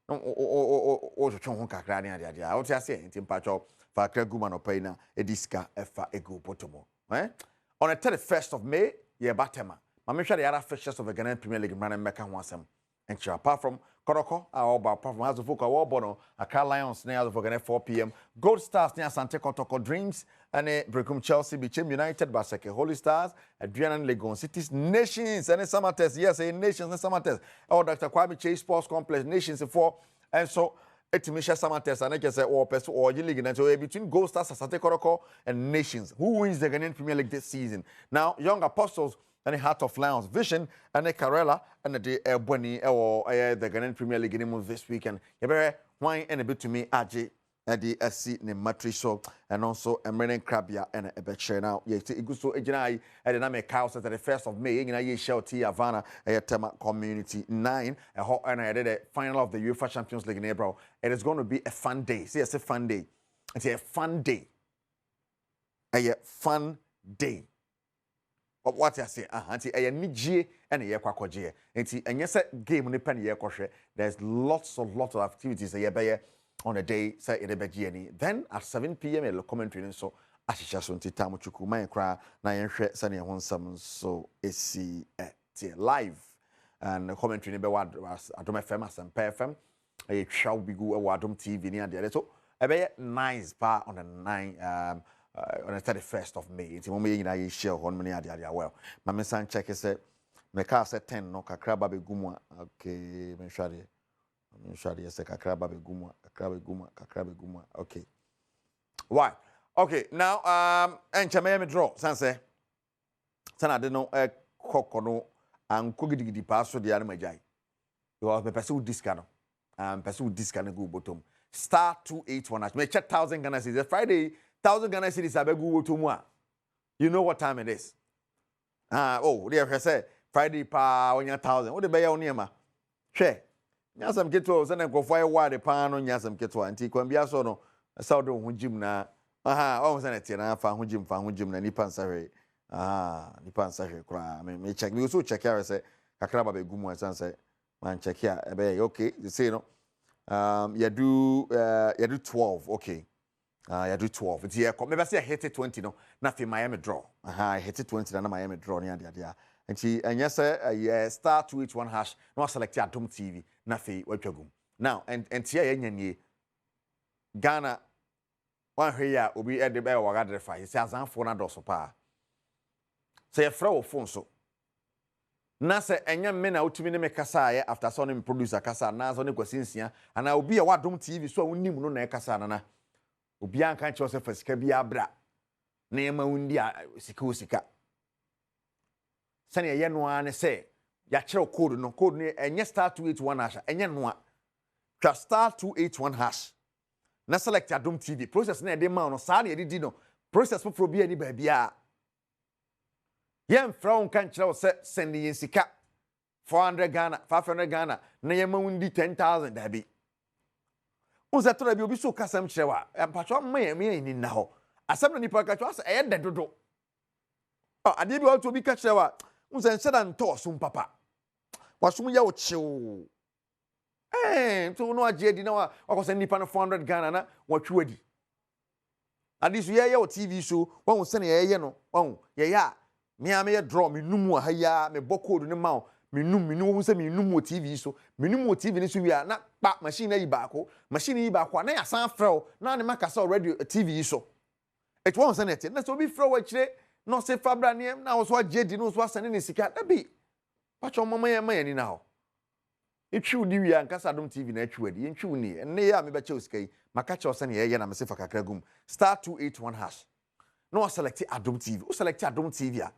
o twetwe ho kakra ni ade ade a wo ti ase nti mpacho for Gumano Paina, Ediska, Efa, Ego, Potomo. On the 31st of May, yeah, Batema. I'm sure the other fixtures of the Ghanaian Premier League run and make one some. And apart from Koroko, apart from House of Fuka, Warbono, Accra Lions, near the Ghana 4 p.m. Gold Stars near Sante Kotoko Dreams, and Brecum Chelsea, Bichim United, Baseke Holy Stars, Adrian Legon Cities, Nations, and Summer Test. Yes, Nations and Summer Test. Oh, Dr. Kwame Chase Sports Complex, Nations 4. And so, Etimisha Samates and I can say or person or league and so between Gold Stars, Asante Kotoko and Nations. Who wins the Ghanaian Premier League this season? Now, Young Apostles and the Heart of Lions Vision and the Karela and the Boni or the Ghanaian Premier League in this weekend. You better wine and a bit to me, Aji Edi asi ne matriso and also emerald crabia and a betche now. Yes, it goes to Ejinai at the name Cows at the 1st of May. In a shell T Havana, a Tema Community 9, a hot and I did a final of the UEFA Champions League in April. It is going to be a fun day. See, it's a fun day. It's a fun day. A fun day. But what I say, auntie, a niji and a yakwakoje. And yes, game on the penny yakoshe. There's lots of activities on a day, say in the then at 7 p.m. a commentary and so Ashisha Sunti Tamuchuku, my cry, Nayan Sunny and 1 so it's live and the commentary in Bewad was Adom FM and PFM. It shall be good Adom TV near the so a very nice bar on the 9 on the 31st of May. It's one way I share one many idea well. My son check is my car said 10 no kakraba be gumwa. Okay, me shari. I'm sure yes, kakraba be gumwa. Okay. Why? Okay, now and Chamaya draw, Sanse. Sana de no kokono and kugidi pass the animal jai. Because me pursue discount. Pursue discount go bottom. Star 281 hash. Me check 1,000 Ghana cedis. Friday 1,000 Ghana cedis abe go to moi. You know what time it is? Oh, there say Friday pa 1,000. What the buy on ma? Share. Nyasam keto se na nkofo ayi wade pa no nyasam keto anti kwambia so no saudo ho gym na o se na tie na fa ho gym na nipa nsahwe nipa nsahwe kura me check me so check here say kakra ba begum ansan say man check here e be okay you say no you do 12 okay you do 12 it's here me be say hit 20 no na fi Miami draw hit 20 na Miami draw ni ade and yes, star 281 hash. No select Adom TV. Na fe watchagum. Now and tia yenye Ghana. One here obi at the bear or rather fire. Say as phone na doso pa. Say a fraud phone so. Na say enya men na utimi ne me kasa after son producer kasa na so ne kwasinsia and I obi a Adom TV so unim no na kasa na. Obi an kan che se fasika bi abra. Na ema undi a sika. Sani ye noa ne say ya kire code no enye star 281 hash enye noa twa star 281 hash na select Adom TV process na e dey ma no sa na e di no process for bi ani ba bia yem fra on kan kire o say send yin sika 400 Ghana 500 Ghana na ye ma wundi 10,000 da bi unza to da bi obi so kasam kire wa empatwa ma ni na ho asem na nipa ka twa say e de dodo ade bi o to bi ka kire wa unza nshada nto so papa wasum ya o chiw to no agye di na wa send nipa no 400 Ghana na watwe adi adisu ye o TV show won se na ye no won ye ya me am ye draw me numu ha ya me bokode ne ma me num se me numu TV so me numu TV ni so wi na pa machine yi baako na ya san frɛ na ne maka sa radio TV so it won se na te na so bi frɛ wa kire no se fabra ne na wo so agye di no so asane ne sika da bi pacho mama ye ma ye ni na ho etwi di wi ankasa Adom TV na etwi adi entwi ni enne ya me be che osika yi maka che osane ye na me se fa kakra gum star 281 hash no select Adom TV o select Adom TV a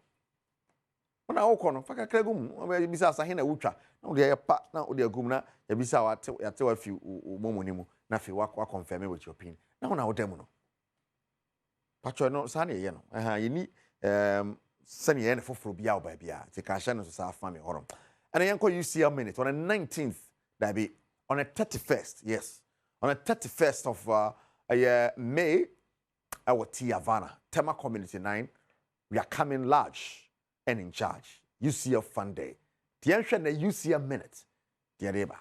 ona wo kono fa kakra gum o be bisa asahe na wutwa na wo de pa na wo de gum na ya bisa wa ya te wa fi momoni mu na fi wa confirm with your pin na wo na wo dem no pacho no sa na ye no ye ni sani ye na foforo bia oba bia ti ka hye no so sa afa me horom and yen call UCL minute on the 19th that be on the 31st yes on the 31st of May our T Havana Tema Community 9 we are coming large and in charge UCL Fun Day the enhwe na UCL minute the reba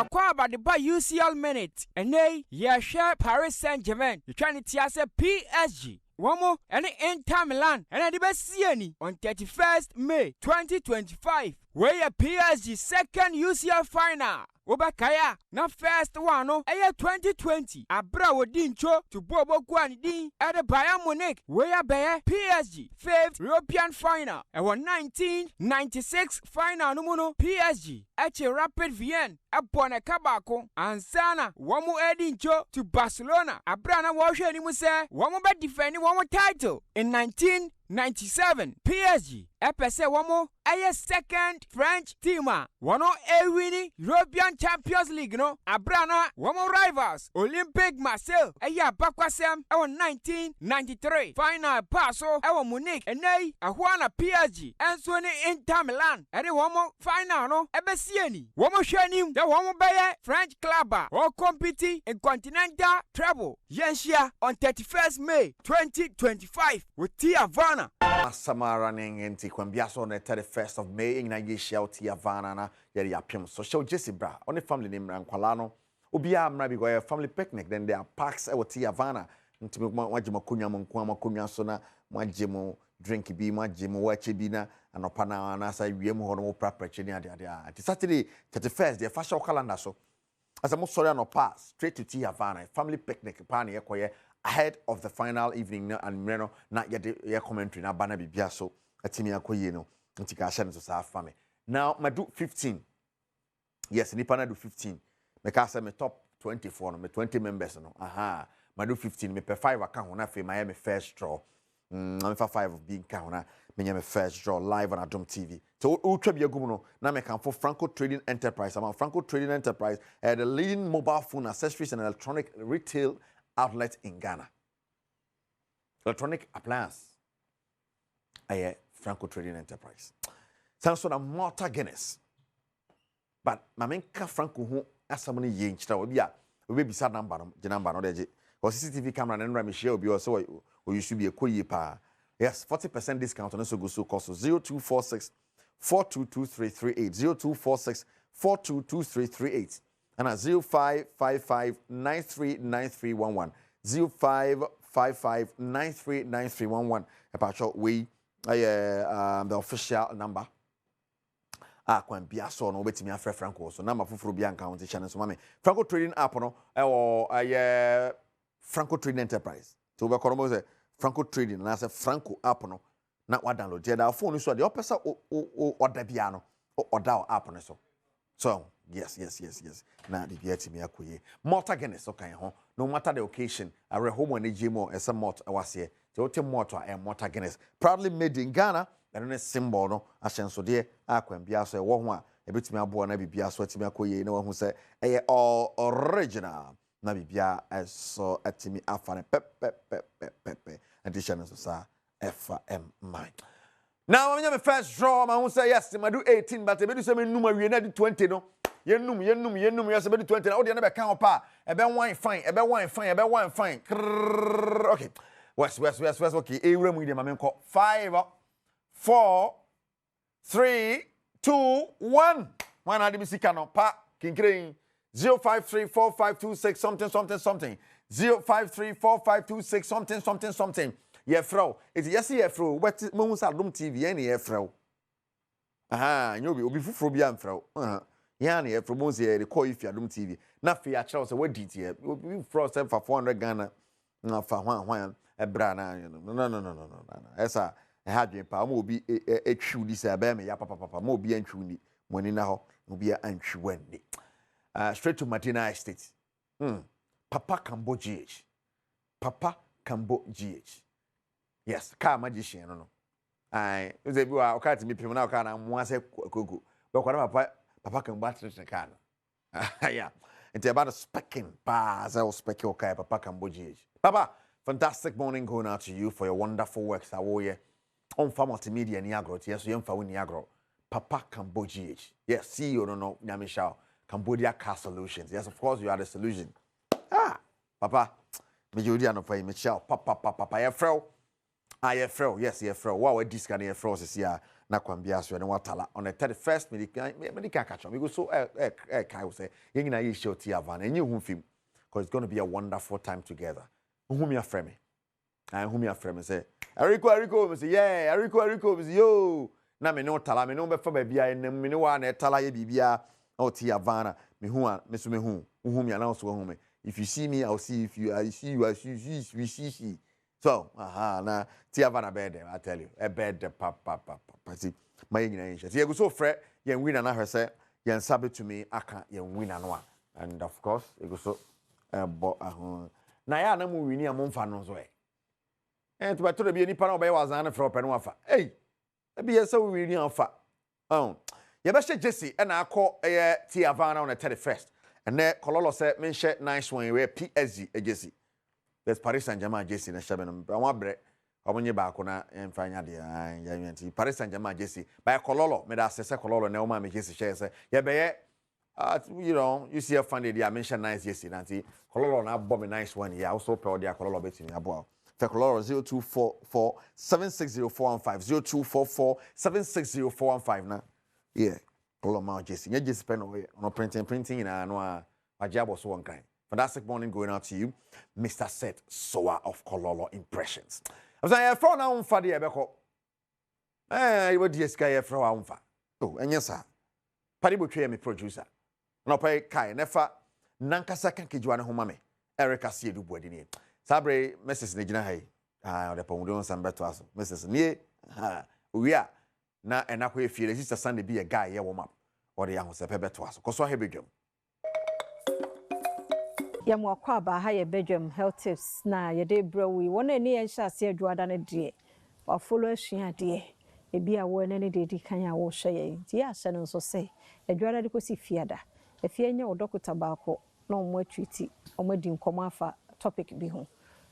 Kwa about the by UCL minute and they share Paris Saint-Germain you trying to say PSG one more and Inter Milan and the best on 31st May 2025 where PSG second UCL final Obakaya na first one no 2020 abra wodincho to bobo kwani din at the Bayern Munich where be PSG fifth European final and 1996 final no PSG at Rapid Vienna upon a kabako and sana one more edincho to Barcelona abra na wo hwe ni mu say one more defending one more title in 19 97 PSG epese womo aye second French team wono ewini European Champions League no abrana womo rivals Olympique Marseille aye abakwasem ewo 1993 final passo ewo Munich enei ahwana PSG enso ni Inter Milan ere womo final no ebesieni womo hwanim de womo beye French club or compete in continental treble yenshia on 31st May 2025 with Tiavana Samara Ningenti Kwambiaso on the 31st of May in Nigeria Tiavana na yeri apim social Jesse Bra on the family name Rankwalano Ubia Mrabi go family picnic then there are parks at Tiavana ntimi wajima kunya monkwama kunya so na wajimo drink bi wajimo wache bi na anopana na sa wiem ho no prapreche ni ade ade Saturday 31st the fashion calendar so as a sorry no pass straight to Tiavana family picnic pa na yekoye ahead of the final evening and Mreno na ye commentary na bana bibia so atimi akoye no ntika hye no so sa fa me now my do 15 yes nipa na do 15 me ka say me top 24 no me 20 members no aha my do 15 me per 5 aka ho na fe my me first draw me fa 5 of being ka ho na me me first draw live on Adom TV so ultra bi agum no na me kan for Franco Trading Enterprise am Franco Trading Enterprise the leading mobile phone accessories and electronic retail outlet in Ghana. Electronic appliance. Aye, Franco Trading Enterprise. Sounds na Malta Guinness. But mamenka Franco who asamani ye nchira we be sad number no deje. Because CCTV camera na nra me share obi so we used to be a koyi pa. Yes, 40% discount on so go so cost 0246 422338 0246 422338. And at 0555939311 0555939311 about we the official number kwan bia so no betimi afre Franco so number fufuru bia account channel so mame Franco Trading app no Franco Trading Enterprise so we call say Franco Trading na say Franco app no na wa download the phone so the opesa order bia no order app no so yes. Na the beati me akoye. Malta Guinness okay ho. No matter the occasion, I home when ejimo esa malt awase. The ote moto e Malta Guinness. Proudly made in Ghana. And a symbol no ashenso de akwambia so e wo ho a e betimi abo na bibia so atimi akoye na wo hu se e all original. Na bibia so atimi afane pe. Addition so sa FM mine. Now I'm first draw my say yes, I do 18 but I do say me numa we na do 20 no. Yenum yes be 20 na o de na be kan pa e be wine fine okay west okay e wura mu de ma me nko 5 4 3 2 1 one ade bi sika no pa kinkren 053452 something 053452 something ye fro it yes ye fro what mo sa Adom TV any ye fro aha nyobi obi fufuro bi am fro ya na ye fro mo se re call if Adom TV na fe ya kire so what did ye obi fro say for 400 Ghana na fa hwan e bra na no esa e ha dwen pa mo obi etwu di se ba me ya papa mo obi antwu ni mo ni na ho obi antwu wande straight to Madina Estate Papa Kambo GH yes, car magician no. I was a boy okay to me pim na car na mo ase kogo. But papa can battery the car. Yeah. It's about specking pa as I was specking okay Papa Kambo GH. Papa, fantastic morning going out to you for your wonderful works awoye. On multimedia ni agro yes you mfa woni agro. Papa Kambo GH. Yes, CEO no Nyamisha Cambodia Car Solutions. Yes, of course you are the solution. Papa, me jodi anofa me chow papa ya frel. Yes, yeah, fro. Wow, this kind of fro is here. Na kwambia so ne watala on the 31st medical catch. We go so kai say yin na ye show Tiavan and you film because it's going to be a wonderful time together. Whom you frame me? Whom you frame say Eriko me say yeah, Eriko me say yo. Na me no tala me no be fa ba bia en me no wa na tala ye bibia o Tiavana me hu a me so me hu. Whom you announce whom me. If you see me I'll see if you I see you I see. So, na Tiavana bed, I tell you, a bed, papa. See, my English. You go so fret, you win and I say, you sabi to me, I can't, you win and one. And of course, you go so, but, na ya na mu wini among fanos way. and to better be any part of was an for Penuafa. Hey, be so we really fa. Oh, you best Jesse and I call a Tiavana on the 31st. And there, Cololo said, men share nice one where PSG a Jesse. There's Paris Saint-Germain Jesse and Shaban. I want bread. I want you back on and find out the Paris Saint-Germain Jesse. By Cololo, made us say Cololo, no man, Jesse shares. Yeah, but you know, you see a funny idea. I mentioned nice Jesse, Nancy. Cololo now bomb a nice one. Yeah, also proud of Cololo betting about. For Cololo 0244 760 0244 760 now. Yeah, Cololo Jesse. You just spend on printing in a job or so one kind. Fantastic morning going out to you, Mr. Seth Soa of Cololo Impressions. I was like, for now, for the Ebeko. You would just get for our own. Oh, and yes, sir. Paddy will me producer. No pay Kai Nefa Nankasa can Kijuana Homame. Erica see you wedding. Sabre, Mrs. Nijina Hay. The Pomodon San Bertas, Mrs. Nie. We are now and up with you. Sister Sunday be a guy, yeah, warm up. Or the young was a pebble to us. Because I have a Yamwa kwaba ha ye Badwam health tips na ye de bro we wona ni en sha se adwada ne de wa follow ahua de e bia wo ne de di kan ya wo hwe ye ti ya hye no so se adwada de ko si fiada e fie nya wo dokota ba ko na omo atwiti omo di nkomo afa topic bi ho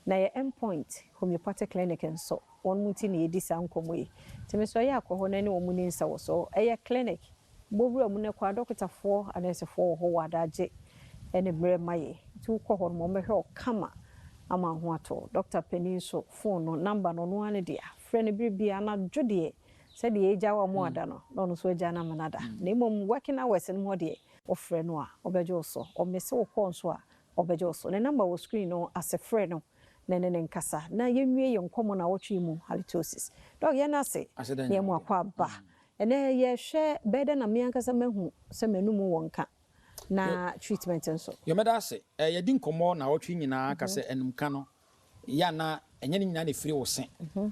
na ye endpoint homeopathic clinic enso won muti na ye di sa nkomo yi ti me so ye akoho na ne wo mu ni nsa wo so e ye clinic bobura mu ne kwa dokota fo anesefo ho wadaje ene bre maye tu ko hon mo mehwe kama ama ho ato Dr. Peninso phone no number no no ane dia friend bibia na dwode se de eja wa mo ada no no so eja na manada na mom working hours no mo de o friend no a obejo so o mese wo kon so a obejo so ne number wo screen no as a friend no ne nkasa na yenwie ye nkomo na wotwe mu halitosis dog ye na se ye mo akwa ba ene ye hwe bede na me ankasa mahu se menumu wonka na treatment nso yo meda ase ye di nkomo na wotwe nyina ka se enumka no ya na enye ni nyina na firi wo se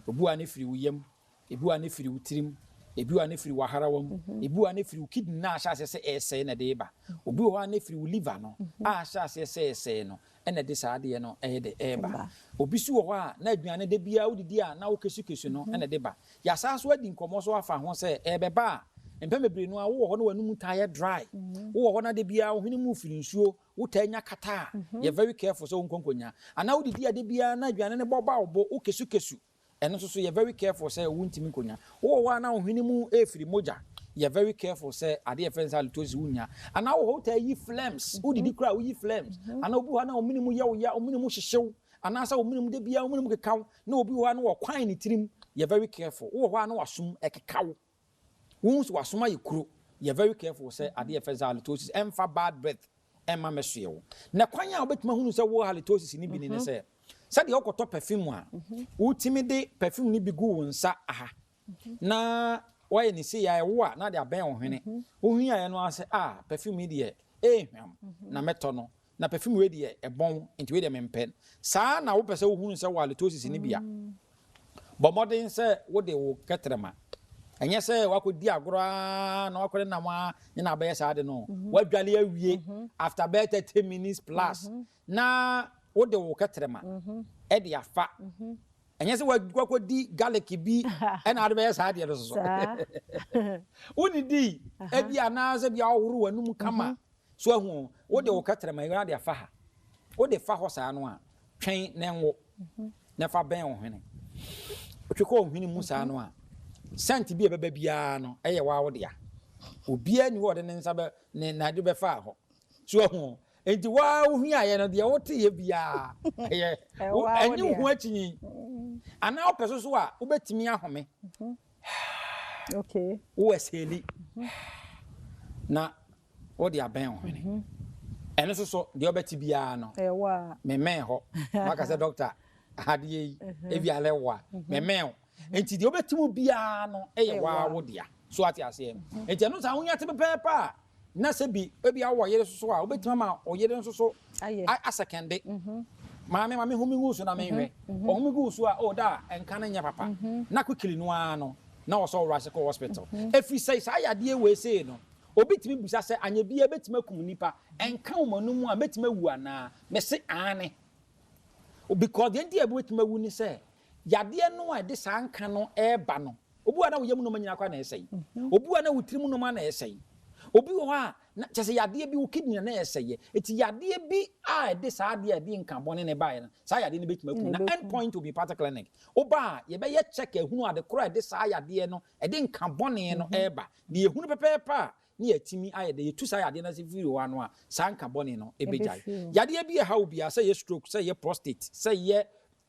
obuwa na firi wo yam ebuwa na firi wo tirim ebuwa na firi wo harawam ebuwa na firi wo kidney na ahya se ese na de ba obuwa na firi wo liver no ahya se ese no ene de saade no de eba obisu wo a na aduane de bia wodidi a na wo kesu no ene de ba ya sa so adi nkomo so afa ho se ebeba Mpemebere no a wo ho no wanum tire dry wo ho na de bia wo hini mu firi nsuo wo tanya kata you very careful so nkonkonya ana wo didi ade bia na aduane ne boba obo wo kesu eno so you very careful say wo ntimi nkonya wo ho na wo hini mu efiri moja you very careful say ade efensa halitosis wunya ana wo ho ta yi flames wo didi kra wo yi flames ana obu ha na wo minimu ye wo ya wo minimu hyehyew ana sa wo minimu de bia wo minimu kekaw na obi ho na wo kwan ni tirim you very careful wo ho na wasum ekekaw Once wasoma yekuro, you're very careful say ade efensa halitosis emfa bad breath emma mesuewo. Na kwanya obetuma hunu say wo halitosis ni bi ni say. Say de okoto perfume a, ultimi de perfume ni bi gu wonsa aha. Na why ni say ya wo a na de aben wo hwene. Wo hwia ya no ase perfume de na meto no. Na perfume we de ebon enti we de mempen. Sa na wo pese wo hunu say wo halitosis ni bia. But modern say wo de wo ketrema. Enye se wakodi agora na wakode na ma ni na be sa de no wadwale awie after about 30 minutes plus na wo de wo ketrema e de afa enye se wakodi garlic bi e na de be sa de so woni di e bia na se bia woro wanum kama so ahu wo de wo ketrema e de afa ha wo de fa ho sa no a twen na enwo na fa ben wo hwene otweko wo hwene mu sa no a sent bi ebeba bia no eye wa wo dia obia ni wo de nsa be na de be fa ho so hu enti wa wo hia ye no de wo te ye bia eye enyi hu achi ana opeso so a wo betimi ahome okay wo eseli na wo de aben ho ne eno so de obeti bia no ewa me ho maka se doctor adie e bia lewa me enti de obetimu bia no eye wa wo dia so ati ase enti no sa wonya te pepepa na se bi e bia wo yere so a obetima ma o yere so a second mame humi gusu na menhwe o humi gusu a o da enka na nya papa na kwikili no ano na wo so rush ko hospital efi say sa yade we say no obetimi busa se anya bia betima kum nipa enka umanum a betima wu ana me se ane because the ndie betima wu ni say Yadeɛ no a de sanka no eba no. Obu ana wo yam no manyina kwa na esɛyi. Obu ana wo tirim no ma na esɛyi. Obi wo ha na kyese yadeɛ bi wo kidney na esɛye. Eti yadeɛ bi a de saa de adi nka bɔne ne bae no. Saa yadeɛ no betuma ku na end point will be part clinic. Oba ye be ye check ehunu ade kora de saa yadeɛ no de nka bɔne no eba. De ehunu pepepa ni yatimi aye de yetu saa yadeɛ na se firi wo ano a saa nka bɔne no ebejai. Yadeɛ bi ha obi a say ye stroke, say ye prostate, say ye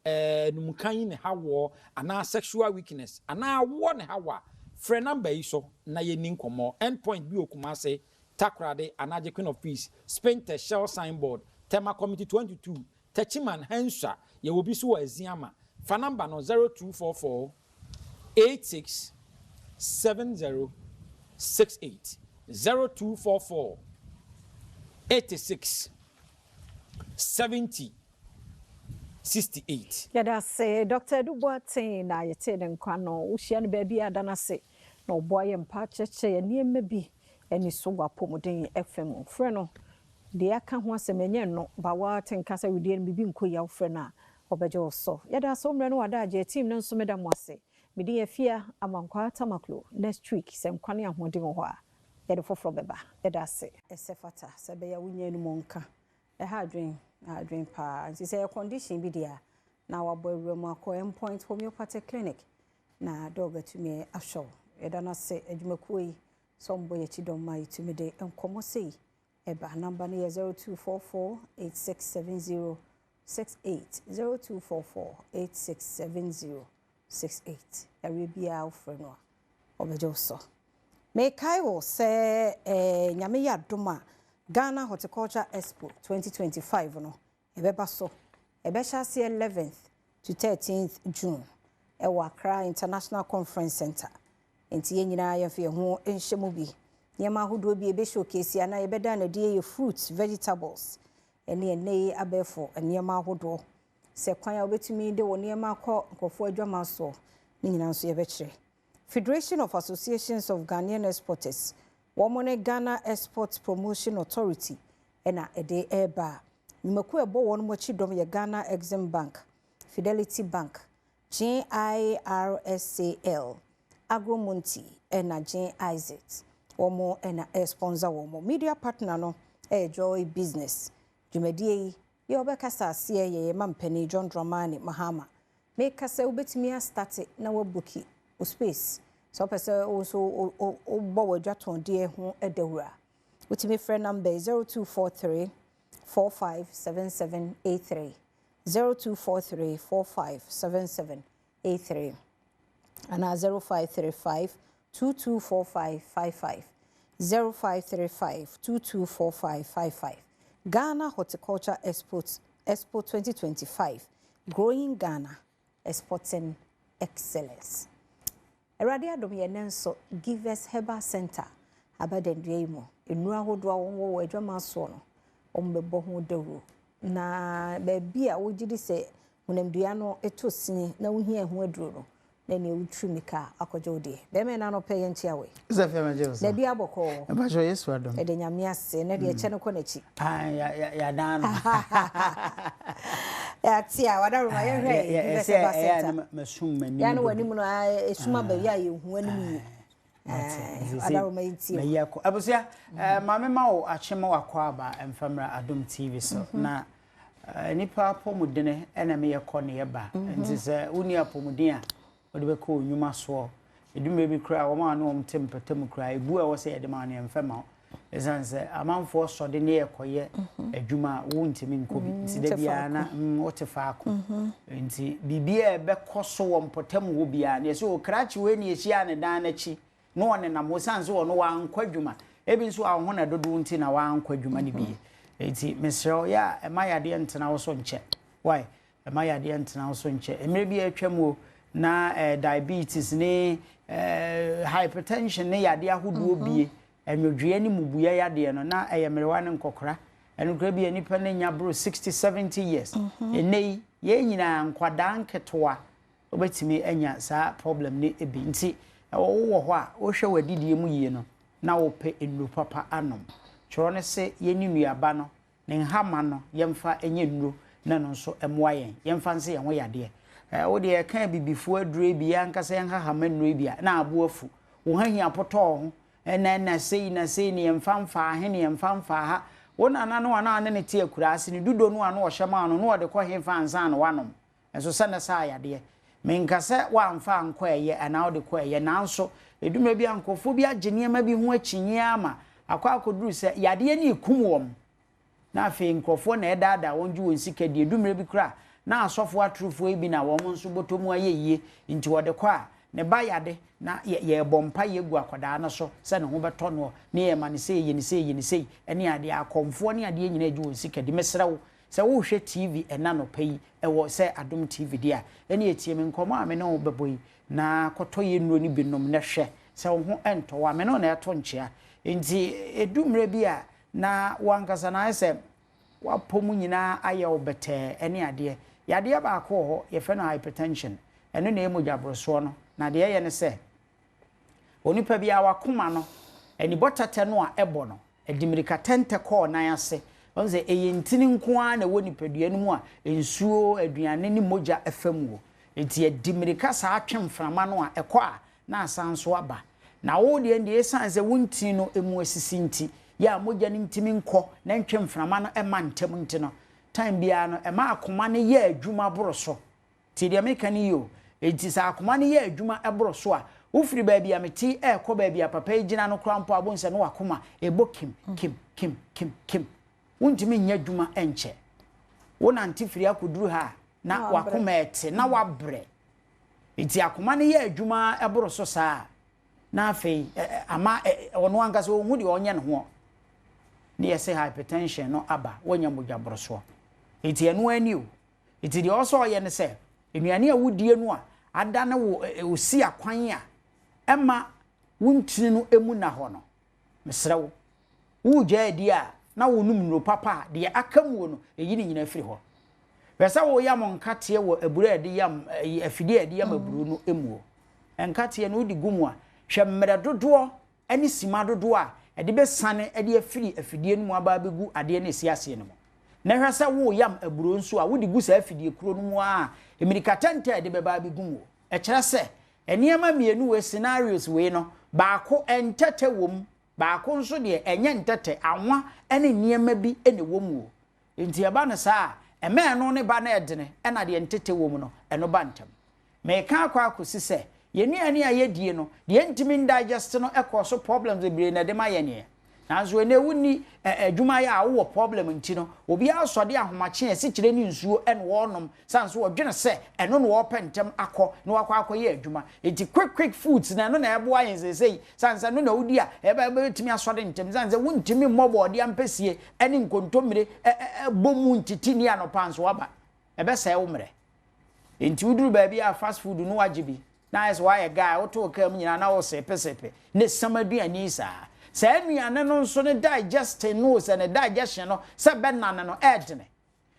numukan ne hawo ana sexual weakness ana wo ne hawa frɛ number yi so na ye nin komo endpoint bi okuma say takrade anaje Queen of Peace Spinter Shell signboard Tema Committee 22 Techiman Hensha ye will be so aziama fa number no 0244 86 7068 0244 86 70 68. Yada say Dr. Duboate na yete den kwano ushia ne baby adana se na oboye mpa cheche niema bi eni so wapomuden FM frɛ no de aka ho asemenye no ba wa tenka sa widie no bibi nko ya frɛ na obeje oso yada so mre no wada age team no nso meda mo ase medi afia amankwa tamaklo next week sem kwane ahoden ho a yade foforo beba yada se esefata se be ya wunya nu monka ha adwen pa nti say condition bi dia na wabo awurama akọ endpoint homeopathic clinic na dog atumi asho eda na se adwumakuo yi sombo ye chidom ma itumi de enkomo sei eba number no 0244 867068 0244 867068 arabia ofreno obejo so me kai wo se nyame ya doma Ghana Horticulture Expo 2025 no ebeba so ebesha se 11th to 13th June ewa Accra International Conference Center enti yenyina ya fe ho enhyemu bi nyema ahodo bi ebe showcase ana ebeda na die fruits vegetables ene abefo nyema ahodo se kwan ya obetumi de wo nyema akọ nkofo adwama so ni nyina nso yebekire Federation of Associations of Ghanaian Exporters Womone Ghana Export Promotion Authority ena ede eba nimaku ebo won mo chidom ye Ghana Exim Bank Fidelity Bank GIRSCL Agromonti ena GIZ womo ena sponsor womo media partner no Joy Business dwumadie ye obekasa ase ye mampani John Dramani Mahama make kasa obetimi start na wabuki o space so person also obo wadwaton de ho edawura utimi friend number 0243 457783 0243 457783 and 0535 224555 0535 224555 Ghana Horticulture Expo 2025 Growing Ghana Exporting Excellence. Eradi Adom yenenso Givers Herbal Center abadendwe mu enura hodo wonwo adwama so no ombebo ho dawo na baabi a wogidi se munamdua no etosini na wohia ho aduro no na ne wutrumika akojode be me na no peye ntia we Zafia majeso na bia aboko e ba jo Yesu adom e de nyame ase na de eche no konachi ya dan ya tia wadaruma ye hwe Givers Herbal Center masum mani ya no wani mu no esuma ba ya ye hu anim adaruma ntia me yako abusia mame ma wo achema wakwa aba emfamra Adom TV so na nipa apomudene ena me yeko ne yeba nti se uni apomuden a odi be ko nyuma so edume bi kra wo ma no omtempetem kra ebu a wo se yede ma ne emfama esanse amanfo so de ne yekoye adwuma wo ntimi nkobi nti de bia na wote faako nti bibia be koso wo mpotem wo bia ne se o krachi we ne ehia ne dan na chi no one na mo sanse wo no wa nkwadwuma ebi nso ahụ na dodo nti na wa nkwadwuma ne bi enti mesrɛ ya emayade ntena wo so nche why emayade ntena wo so nche emre bi atwam o na diabetes ne hypertension ne yade ahodo bie enwodwe ne mubuya yade no na eyemrewa ne nkokora enukra bi anipa ne nya bro 60-70 years enei ye nyina nkwada nketoa obetimi anya saa problem ne ebi nti wo ho a wo hwe wadidie mu yie no na wo pe enu papa anom choro ne se yeni nuaba no ne nhama no yemfa enye nuro na no so emoa yen yemfa nse yen ho yade wo de ka bibifu adure bi ankasa yan hahama nnure bi na aboafu wo hahia potɔ ho na sei ne mfamfa ahe ne mfamfa ha wo nana no ana ne te akurase ne dudo no ana wo hyema no no wo de kɔ he fa ansa na wanom enso sɛ na sa ayade menkasa wa amfa ankɔ eye ana wo de kɔ eye nanso eduma bi ankofo bi agye ma bi ho akyinye ama akɔ akoduru sɛ yade ne ikum wom na afi nkofo na edada wonju won sika die eduma bi kra na asofo atrufo bi na wo nso botomu ayeye nti wo de kɔ a ne ba yade na ye bompa ye gu akoda na so se ne ho beto no ne ye ma ne sei ene ade akomfo ne ade nyina agi won sika di mesrewo se wo hwe TV ena no pai ewo se Adom TV dia ene etie me nkomo ame ne wo beboyi na koto ye nuro ni binom ne hwe se wo ho ento wa me no na eto nchea nti edumre bi a na wankasa na ese wapomu nyina aye obete ene ade yade ba akọ ho ye fe no hypertension eno na emogya broso no na de ye ne se onipa bia wakoma no eni botata no a ebo no edimirika tente call nan ase onze eyentini nko a na woni padua no mu a ensuo aduane ni mogya afam wo enti edimirika sa atwemframa no a ekọ a na asanso aba na wo de ndi esanze wontin no emu asisi nti ya mogya ni ntimi nkọ na ntwemframa no ema ntem nti no time bia no ema akoma ne ye adwuma boroso ti de meka ni yo enti sa akoma ne ye adwuma eboroso a ufiri baabi ameti ekọ baabi apapa egina no krampo abonse no wakoma ebo kim wontimi nya adwuma enche wona antifiri akuduru ha na wakoma ete na wabre enti akoma ne ye adwuma eboroso saa na afei ama ono ankasa ohu de onye ne ho ne yese hypertension no aba wonya mogya boroso enti eno ani o enti de oso ye ne se enuane a wudie no a ada ne wo si akwan a ema wuntini no emu na ho no mesrewo wugya di a na wonum no papa de akamu no eyi ni nyina firi ho pesa wo yam nkate wo aburu ade yam afide ade yam aburu no emu nkate no di gumu a hwe mmere dodo ani sima dodo a ede be sane ade afiri afide no mu aba begu ade na siase no na hwe sa wo yam aburu nso a wodi gu sa afide kuro no mu a emirika tente ade be ba begu e kire se eniema mienu we scenarios we no baako entete wom baako nso de enye ntete anwa ene niema bi ene wom wo enti eba no saa eme no ne ba na edene ena de ntete wom no eno ba ntam me ka akwa akosi se yenuane a yedie no de ntimi digest no ekoso problems ebre na de ma yene nanzo ene wuni adwuma ya awo problem nti no obi asode ahomache esi kire ni nsuo ene wonom sanso wodwene se eno no wo pentem akọ no akọ ye adwuma enti quick foods na no na ebo ayen sesei sansa no na wudi a eba betimi asode ntem sansa wuntimi mmobo de ampesie ene nkontomire bomu ntiti ni anopanso aba ebe se wo mre enti wuduru ba bia fast food no wajibi na is why a guy oto kam nyina na wo sepesepe ne samaduani saa sa anuane no nso ne digestion no se ne digestion no se benane no edene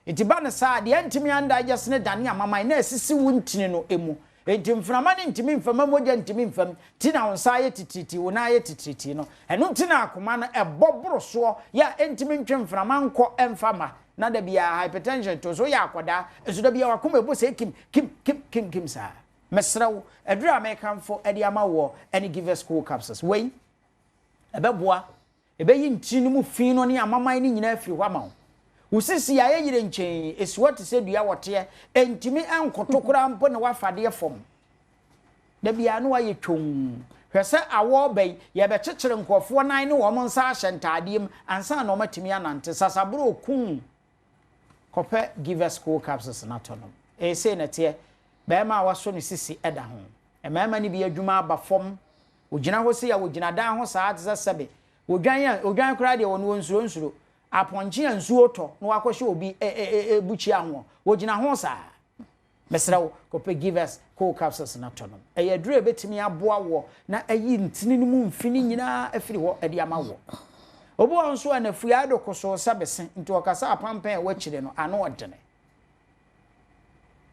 enti ba ne sa de antimi an digest ne dane amama na asisi wuntini no emu enti mframa ne ntimi mfama moja ntimi mfam ti na wonsa ye tititi wona ye tititi no eno ti na akoma no eboboroso ya ntimi ntwe mframa nko emfama na da bia hypertension to so ya akoda eso da bia wakoma ebo se kim sa mesrawo adura american for edi amawo any give school capsules wey ebeboa ebeyi ntinu mu fin no ne amaman ni nyina afiri hwa ma usisi ya yire nchen esiwo te se dua wote entimi enkotokora mpo ne wafade fom da bia no waye twom hwese awo bai ye be kyekyere nkofo nan ne wo nsa ahyentadiem ansa na o matimi anante sasabro okun kope give school capsules na tonom say na te be ma waso ne sisi eda ho e ma ni bi adwuma aba fom ogina ho se ya ogina dan ho saa tse sebe odwan kra de wono nsuro aponche ansuo to no akɔhye obi buchi aho ogina ho saa mesrawo kope give us cool capsules na tonom eyadure betimi aboa wo na ayi ntini no mu mfini nyina afiri ho ade ama wo obo nso anafu ado koso sabese nti okasa apampan wa kire no ano odene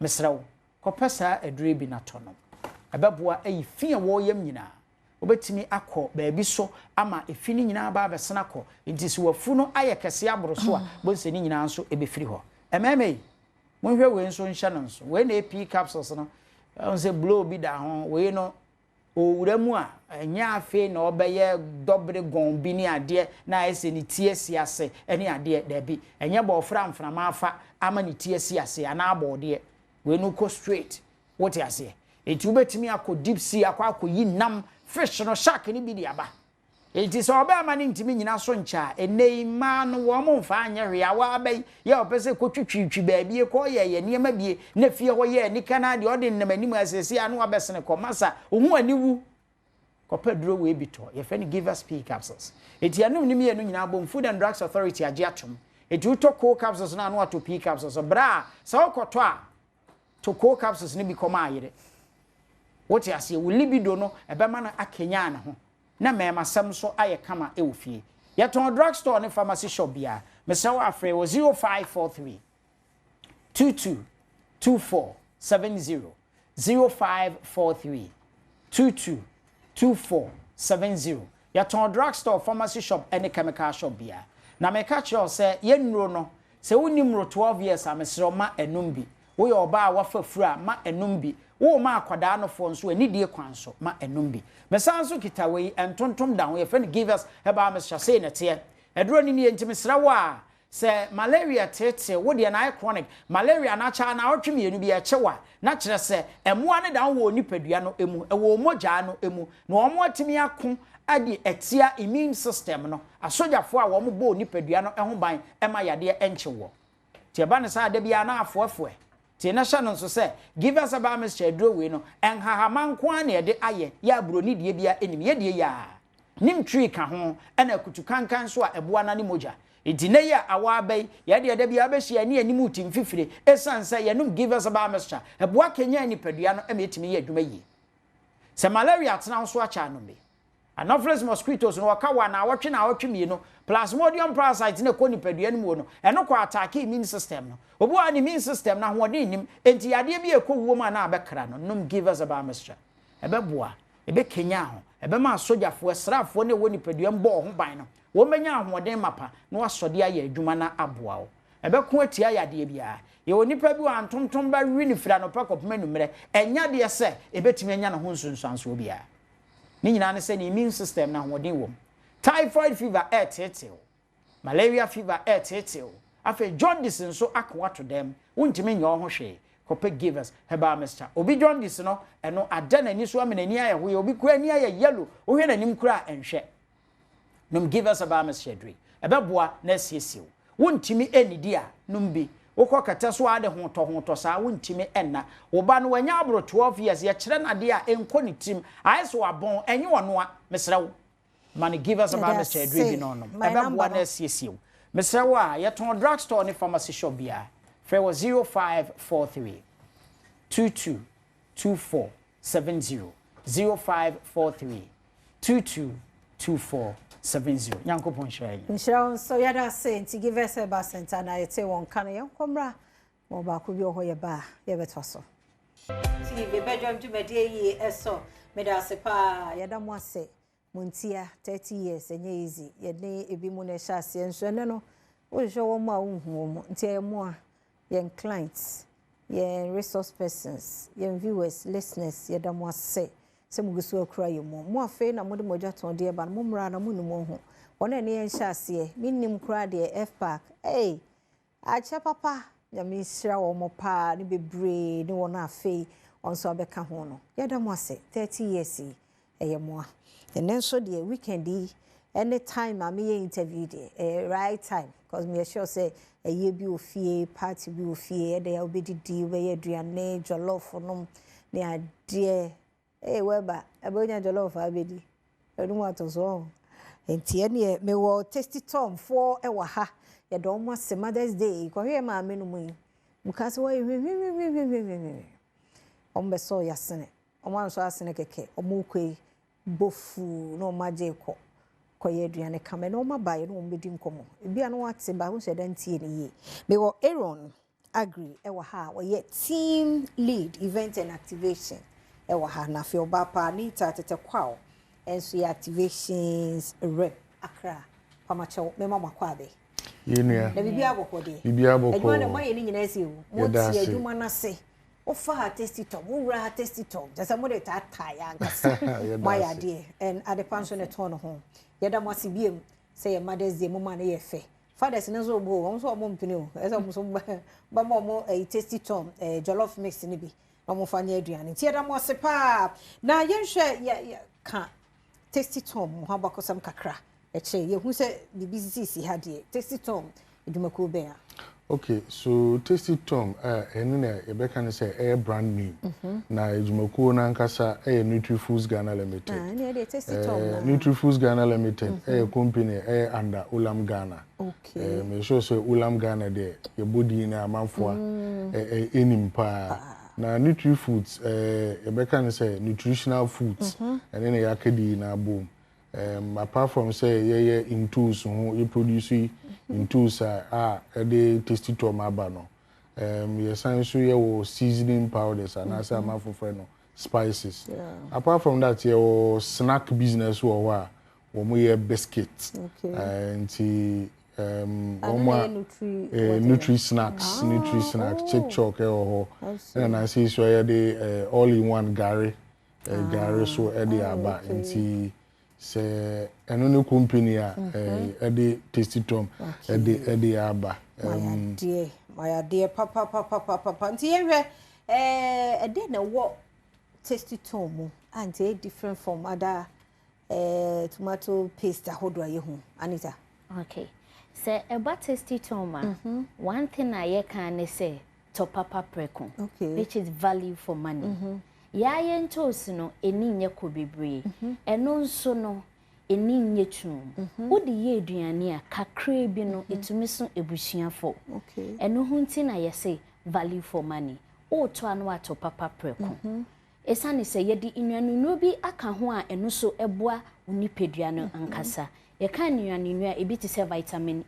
mesrawo kope saa adure bi na tonom ababoa ayi fia wo yam nyina obetimi akọ baabi so ama efini nyina ba besena kọ nti si wafu no aye kese aboro so a bonse ni nyina nso ebefiri ho ememe monhwɛ we nso nhye no nso we na AP capsules no on say blow bi da ho we no owura mu a nya afi na obeye dobre gon bi ni ade na ese ni tie siase ene ade da bi enye bo fra ma afa ama ni tie siase ana abode we no go straight what you say enti ubetimi akọ deep sea akọ yi nam fish no shark ni bi di aba enti so oba ama ni ntimi nyina so ncha enei ma no wo mo mfa anya hwe wa abai ye opese ko twitwitwi ba bi ko ye niema bi na fie ho ye ni kana de ode nnamanim asesi anu abesene ko masa ohu aniwu ko pedro we bi to ye fe ni give us P capsules enti anum ni me no nyina bom Food and Drugs Authority agi atom enti uto co capsules na anu ato P capsules bra sa okoto a to co capsules ni bi koma ayire what you say we libido no ebema na akenya na ho na mema sam so aye kama e wo fie ye ton drug store ne pharmacy shop bia me say wa afre wo 0543 22 24 70 0543 22 24 70 ye ton drug store pharmacy shop any chemical shop bia na me catch you say ye nuro no se woni muro 12 years amesro ma enum bi wo ye oba wa fafura ma enum bi wo ma akwada no fo nso ani die kwan so ma enum bi me sanso kitawei entontom dan we friend give us heba me say na te edro ni ne ntimi srawa se malaria tete wo de na chronic malaria na cha na otwemi enu bi e chewa na kire se emoa ne dan wo nipadua no emu wo moja no emu na omo atimi ako adi etia immune system no asojafo a wo mo bo nipadua no ho ban ema yade enchewo tie ba ne sa da bia na afoafo tie na sha no so se give us about Mr. Edrowe no enhahaman ko an ye de aye ya buro ni die bia enim ye die ya nim tree ka ho ena kutu kankan so a eboa na ni moja edine ya awa bai ye de da bia behia ni anim utim fifire esanse ye num give us about Mr. eboa kenya ni padua no emetimi ye adwuma yi se malaria tena so acha no be anopheles mosquitoes no waka wa na awotwe mi no plasmodium parasites na ko nipadua no mu no eno ko attack immune system no obu an immune system na hoɔden nim enti yade bi ekɔwuo ma na abɛkra no num give us about mixture ɛbɛboa ɛbɛkenya ho ɛbɛma sojafo esrafo ne wɔ nipadua mbɔ ho ban no wo menya hoɔden mapa na wasɔde ayɛ adwuma na aboa wo ɛbɛko atia yade bia ye wɔ nipa bi wa antontom ba wi ni fira no pakɔpema numere ɛnya de sɛ ɛbɛtimi anya no ho nsunsuanso bia ni nyina ne sɛ ni immune system na hoɔden wɔ typhoid fever etetew malaria fever etetew afa jaundice nso akwa to dem wontimi nya ho hwe kope give us heba mixture obi jaundice no eno ada na ni so amenani aye ho obi kura ni aye yellow wo hwe na nim kura enhwe num give us heba mixture dri ebeboa na siesie wontimi enidi a num bi wokɔ kata so ade ho saa wontimi enna wo ba no wanya abro 12 years ye kyerɛ na de a enko ni tim aye so abon enye wono a mesrew man give us about Mr. Edwin no no ebeboa na siesie Mr. Wa, yeton drugstore ni pharmacy shop bia. Free was 0543 22 24 70 0543 22 24 70. Yankopon share. Nshira so yada say nti give us a ba center na yete won kan yankomra mo ba ko bi ho ye ba ye beto so. Ti be Badwam dwumade yi eso me da se pa yada mo ase Muntia 30 years enye easy ye ne ebi mu na sha ase enso ne no wo hwe wo ma wo hu wo nti e mo a ye clients ye resource persons ye viewers listeners ye da mo ase se mugusu akura ye mo afi na mo de moja ton de ba mo mra na mo nu mo hu wona ne ye sha ase minnim kura de F park acha papa ya mi sira wo mo pa ni bebre ni wona afi onso abeka ho no ye da mo ase 30 years ye mo a and then so the weekend anytime I me interview the right time because me sure say a year be ofie party be ofie there will be the deal where aduane jollof no ne ade weba abonya jollof abedi edu wato so enti ene me wo tasty tom for ewa ha ye do mo se Mother's Day ko hwe ma me no mu because why ombe so yasene omo so asene keke omo kwei bofu no maje ko ye aduane kame no mabaye no mbedi nkomo ebia no wate ba ho hweda ntie ne ye me wo Aaron agree ewa ha wo ye team lead event and activation ewa ha na fe oba pa ni tatete kwao enso ye activations rep Accra pamacho me mama kwabe na bibi abokode adwuma na moye ni nyina si wo mo ti adwuma na se o fa tasty tom wo ra tasty tom just mo de tata ya ngasa my idea and at the pension e ton ho yeda mo si biem say mothers day mo ma na ye fe fathers na so bo won so mo mpini o e so mo so ba mo tasty tom jollof mix ni bi mo fa nya aduane ti yeda mo se pa na yenhwe ya ka tasty tom ho abakosam kakra e che ye hu se bibi si ha de tasty tom edumako ben a. Okay, so Tasty Tom, Rebecca say brand name. Na edumako na nkasa Nutri-Foods Ghana Limited. Tasty Tom. Nutri-Foods Ghana Limited, company under Ulam Ghana. Okay. Me sure say Ulam Ghana there, your body na amanfoa enimpa. Na Nutri-Foods, Rebecca say nutritional foods, and then yakedi na boom. Apart from say in tools you produce in tools the Tasty Tom abano. So your seasoning powders and as a for spices. Apart from that, your snack business or biscuits and nutri snacks, chick chalk and I see so the all-in-one Gary so aba and say eno company the Tasty Tom the aba my dear papa nti yenhwe dey na wo Tasty Tom and different from other tomato paste ahodo ayehu Anita. Okay, say about Tasty Tom one thing I can say to papa preko, which is value for money. Ya yentos no eni nye ko bebre eno nso no eni nye twum wodi ye aduane a kakra bi no etumi so ebusuafo eno ho nti na yese value for money o to anu ato papa preko esane se yedi inwanunu bi aka ho a eno so eboa unipedua no ankasa ye kan inwanunu a ebi ti se vitamin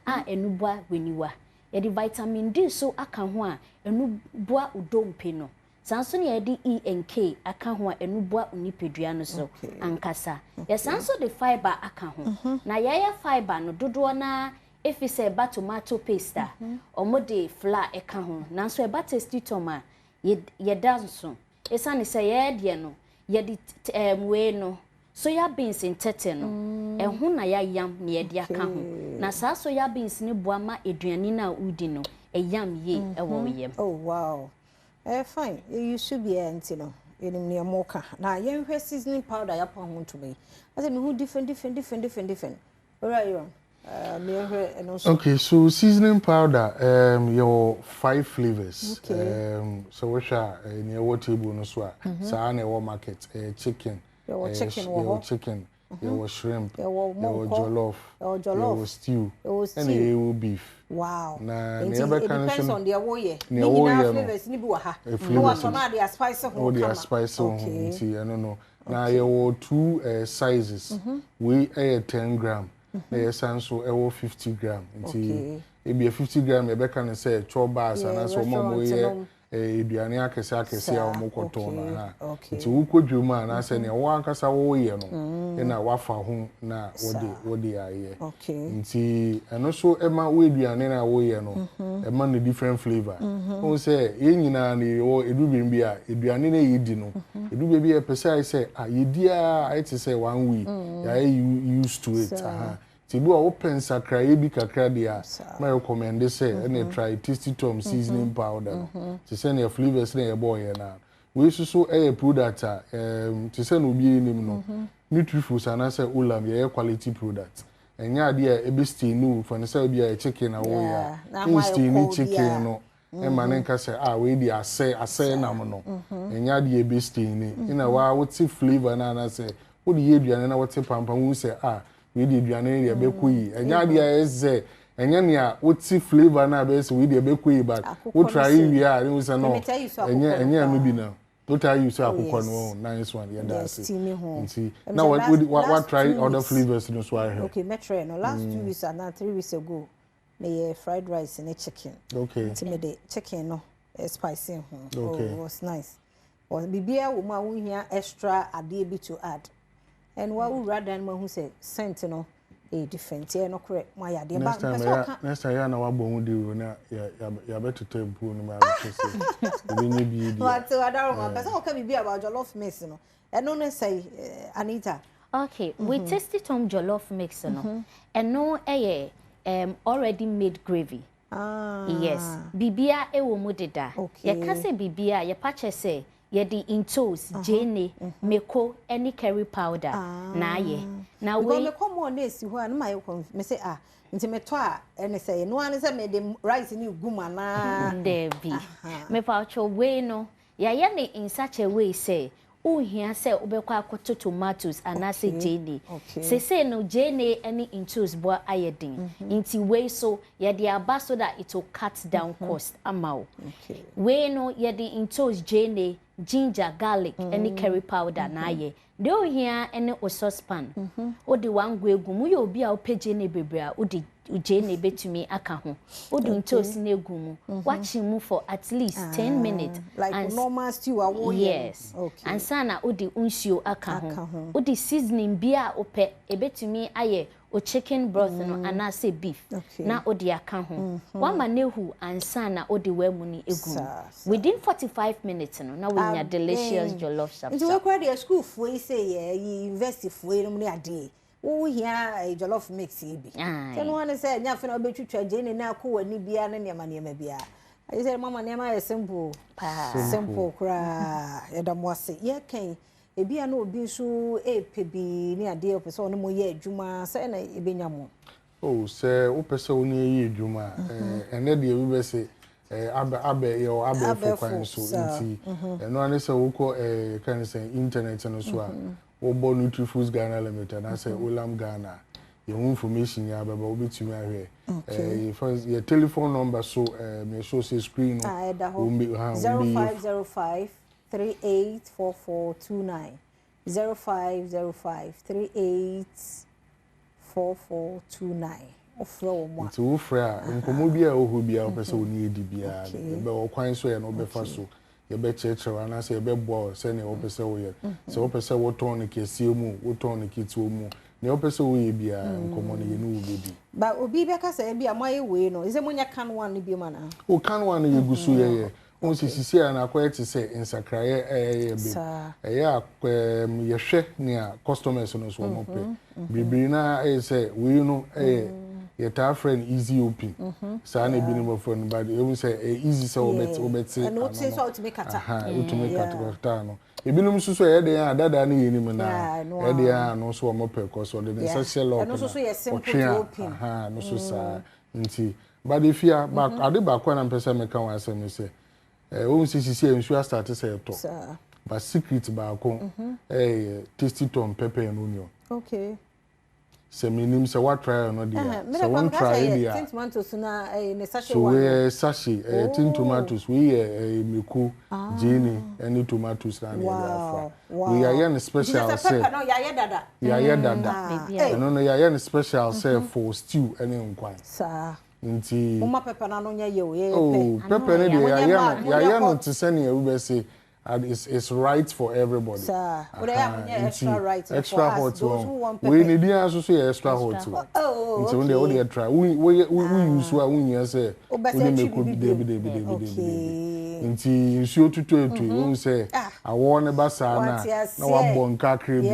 A enu boa weniwa yedi vitamin D so aka ho a enu boa udompe no sanso ne yedi E and K aka ho a enu boa unipedua no so ankasa ye sanso de fiber aka ho na yaya fiber no dodo na efi se ba tomato paste omode flour eka ho nanso e ba Tasty Tom a ye danso esane se ye de no ye di we no soya beans intete no ehu na ya yam ne ye de aka ho na sa soya beans ne boa ma eduane na udi no yam ye ewo yem. Oh wow. Fine. You should be no. Near mocha. Now, young seasoning powder, you put on to me. I said, who different. Where are you? Okay, so seasoning powder, your 5 flavors. Okay. So which are near what table no swat. Sahane market, chicken. Your chicken. Your shrimp. Your jollof. Your stew. And your beef. Wow. It depends on their way. Flavors ni buha. No one their spice oh their spice I don't know. Now you 2 sizes. We 10 gram. Na so 50 gram. It be a 50 gram you can say chobas and as one eduane akese a omokoto na ha nti wo kodwuma na se ne wo ankasa wo ye no na wafa ho na wode aye nti eno so ema wo eduane na wo ye no ema no different flavor won say ye nyina na wo edubim bi a eduane na yedi no edube bi e pese ai say yedi a it say 1 week ya used to it Tibu open sakra ebi kakra dia my recommend say and try Tasty Tom seasoning powder to send your flavors na your boy na we so product to send obi enim no Nutri-Foods and say ulam ye quality product enya dia ebi stay no for say obi a chicken na wo ya stay ni chicken no e manenka say we di ase na mo no enya dia ebi stay ni ina wa what flavor na say wo di eduane na what pampa wo say we di aduane ya bekuyi enya dia eze enya nia woti flavor na be so we di bekuyi but we try we are we say no enya no bi na we try use akukọ no nice one yeah that's it now what try other flavors no so I okay metro no last 2 weeks and 3 weeks ago me fried rice and chicken the chicken no spicy okay it was nice was bibia wo ma wo hia extra ade bi to add and what would rather than who say scent no different here no correct my idea next time ya na wabɔ hu de na ya better tempo no ma say we need be what I don't remember so can be about jollof mix no and no say Anita okay we tasted some jollof mix no and no already made gravy yes bibia ewo mu deda ye ka say bibia ye pache say ye di intos jene meko any curry powder na ye na we me come on esi ho na my me say nti me to a ene say no an say me the rice ni guma na debi me pa cho we no ye ne in such a way say uhia say obekwa akoto tomatoes anase jene say no jene any intos bo ayedin nti we so ye the aba so that it will cut down cost amao we no ye the intos jene ginger garlic any curry powder na ye de ohia any o saucepan o de wan go egum ye obi a o peje ne bebre a o de jene betumi aka ho o de intos na egum watch mu for at least 10 minutes like and normal stew awo yes and sana o de unsio aka ho o de seasoning bia o pe ebetumi aye o chicken broth no anase beef na o de aka ho wa manehu ansana o de wemu ni egum within 45 minutes no na we nya delicious jollof sap. Nti we kwa de school fo say ye university fo no ni ade wo hia jollof mix e bi so no one say nya fe na obetwitwa je ne na akọ wani bia na nema bia I say mama nema ye simple simple kra ye da mo ase ye kan ebia na obi nso epebi ni ade opese ono mo ye adwuma say na ebenya mo oh say opese oni ye adwuma ene de we be say abe for kwan so nti eno ane say wo ko kan say internet no so a wo bo Nutrifoods Ghana Limited na say Olam Ghana your information ya baba obetumi ahwe first your telephone number so me show say screen no 0505 384429 0505384429 ofro mo nti wo fra nkomo bia oho bia opese oni edi bia be wo kwan so ye no be fa so ye be chechewa na se ye be bo se ne opese wo ye se opese wo ton ne kese mu wo ton ne kituo mu ne opese wo ye bia nkomo ne ye no wo bi ba obi be ka se bia mo ye we no ise mo nya kan one ne bi ma na o kan one ye gusu ye on sisi na akwete se nsakraye be ye hwe ne a customers no so mo pe bibiri na say we no your ta friend easy open sa na bi ni mo friend but you say easy so obeti and what say so to make kata to make kata no ebinum suso ye dey dada na yenim na ye dey no so mo pe ko so dey social law no so ye simple to open no so sa nti but if you back ade ba kwa na mpesa me kan wa asem say o sisi ensu start say to but secret ba ko tasty tom pepper and onion okay se minim se what try no dia se one try dia tin tomatoes na ne sachet so we sachet tin tomatoes we meku jini any tomatoes na dia we are yan special say no ya dada no ya special say for stew any nkwan sa nti uma pepper na no nya ye o ye pepper na dia ya no tsene e we be say and it's right for everybody. Sir, but I have extra right extra hot one. We need also say extra hot one. Oh, okay. So when they try, we use what we say. We make good baby. Nti nsuo tutu we say I want basa na wa bon kakra bi.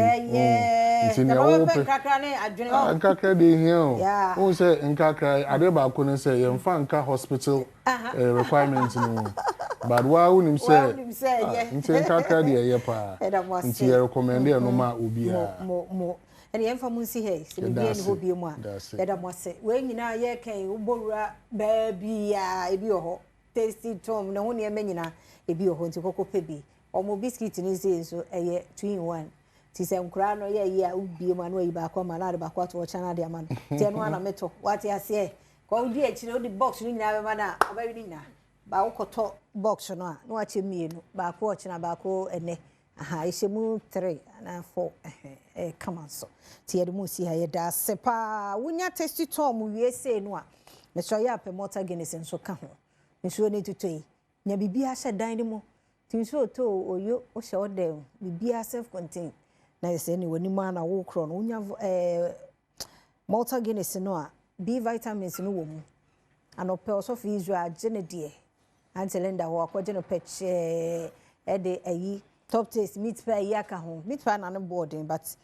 Nti na wo pe kakra ne adwene. Kakra dey here. We say nkakra ade ba ko ne say ye mfa nka hospital requirements no. But why unim say nti nkakra dey ye pa. Nti ye recommend e no ma obi a. Mo and yem famu si he se bi en ho bi mu a. Eda mo se we nyina ye kan ubowura baby a ebi ho. Tasty tom na ho ne nyina ebi ho nti kokope bi. Omo biscuit ni se so eye 2 in 1. Ti se nkura no ye a ubie mu anu yi ba ko ma na de ba ko to chana de ama no. Ti eno ana meto. What ya say? Ko udi e chire odi box ni nyina be ma na obayi ni nyina. Ba ukoto box no a no ache mienu ba ko ochina ba ko ene aha ishemu 3 na 4 come on so ti yede mu si ha ye da sepa wunya tasty tom wie sei no a me so ya pe mota guinness nso ka ho nso ne tutoi nya bibia hye dan ni mu ti nso to oyo o hye odem bibia self contained na yese ni wani ma na wo kro no wunya Malta Guinness no a B vitamins no wo mu. Anope also for Israel genedie. Antelenda ho akwaje no patch e de ayi top taste meat pie yaka ho. Meat pie na no boarding but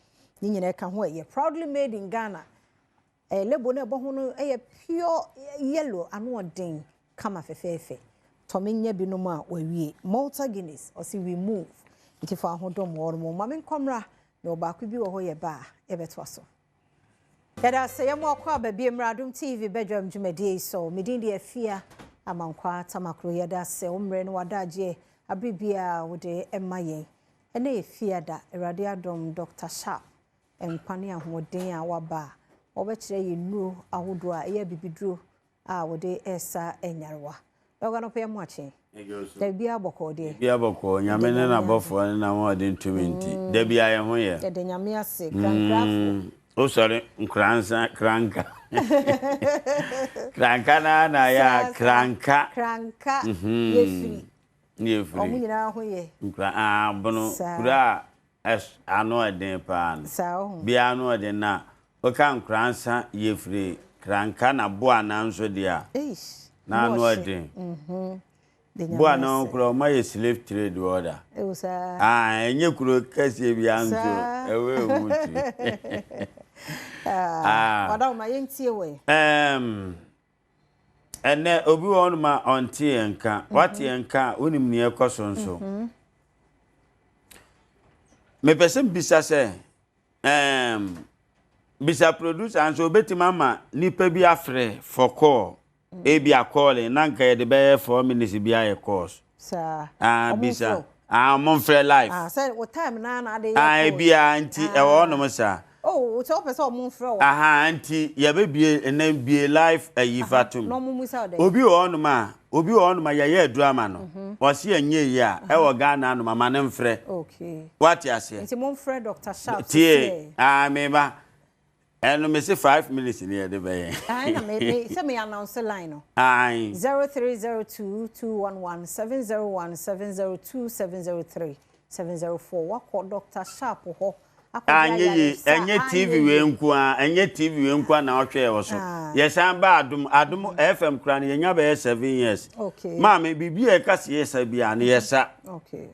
ni nyina ka ho e proudly made in Ghana. Lebo na ebo ho no e pure yellow ano odin kama fefefe. Tominya binom a wawie. Malta Guinness or see we move. Nti fa ahodom wo no mame nkomra na obaako bi wo ho ye ba e beto so. Yada se yemo akwa ba bi Adom TV Badwam dwumadie so medin de afia amankwa tamakro yada se omre no wadaje abribia wo de emaye ene efia da Awurade Adom Dr. Sharp empane ahoden a waba obekire ye nuro ahodo a eya bibiduro a wo de esa enyarewa ogano pe amuache da bia boko de bia boko nyame ne na bofo na wo de ntuminti da bia ye ho ye de nyame ase krankrafo o sorry nkransa kranka kranka na ya kranka yefiri o munyina ho ye nkra bono kura ano eden pa bia ano eden na o kan kransa yefiri kranka na boa na nso dia na ano eden boa na kura ma ye slave trade order enye kuro kase bia nso ewe muti wada ma yentie we ene obi won ma onti enka wati enka onim ne ekoso nso me person bisa se bisa producer anso betima ma nipa bi afre for call e bi call na nka ye de be 4 minutes bi aye course bisa mon free life say what time na de bia anti e wono mo sa oh so person mon free wo anti ye be bie ena bie life ayifatum no mu sa de obi wono ma ye adurama no wo se anye yi a e wo Ghana no mama ne mfre okay what you say nti mon free Dr. Sharp tie meba eno me say 5 minutes ni de be na me say me announce line no 0302211701702703 704 wako Dr. Sharp ho enye TV we nkwa na ohwe wo so yesan ba adum FM kra na yenya be 7 years okay mama bibia e kase yesa bia na yesa okay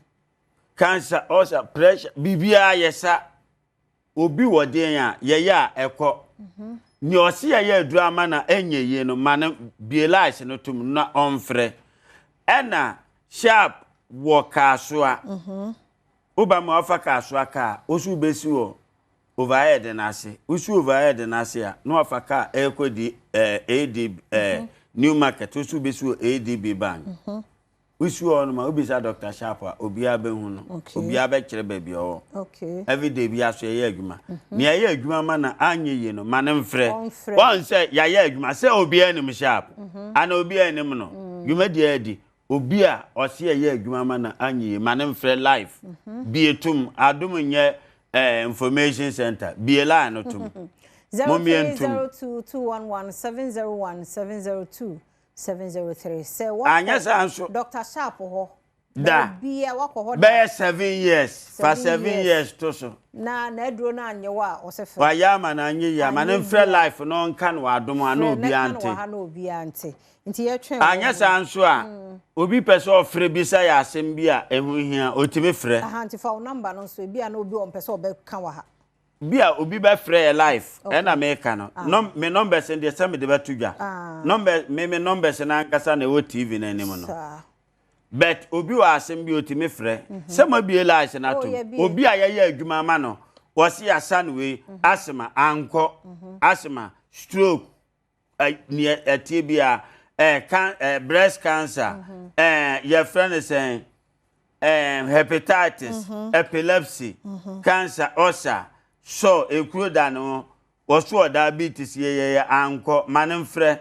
cancer also pressure bibia yesa obi wodin a yeya ekọ ni osi ya adurama na enye no man bielise no tum na onfre ena Sharp wo kasoa oba ma ofa kasoa ka osu besi wo overhead na ase osu overhead na ase a no ofa ka ekodi AD new market osu besi wo ADB bank osu on ma obisa Dr. Sharp obi abehu no obi abekire ba bi o okay every day bi aso ye adwuma ne ye adwuma ma na anye no ma ne mfre won say ya ye adwuma say obi anim Sharp ana obi anim no dwuma di adi obi a ose ye adwuma ma na anye ma ne mfre life bi etum adum nye information center bi line no tum 0302211701702703 say what Dr. Sharp ho da bia wako ho be 7 years for 7 years to so na edro na anye wa osefe wa ya ma na anye ya ma ne mfre life no nka no adum ana obi ante nti ye twen anya sanso a obi pese ofre bi sa ya asem bi a ehu hia otimi frɛ nti fa number no so bi a na obi on pese obeka wa ha bia obi be frɛ life na me ka no me numbers and the same de betudwa number me numbers na nkasa na wo TV na anim no but obi wa asem bi otimi frɛ sama bi life na to obi a ye adwuma ma no wo se asan we asema anko asema stroke ni atie bia breast cancer your friend is saying hepatitis epilepsy cancer ulcer so ekuro no woso diabetes ye anko manemfre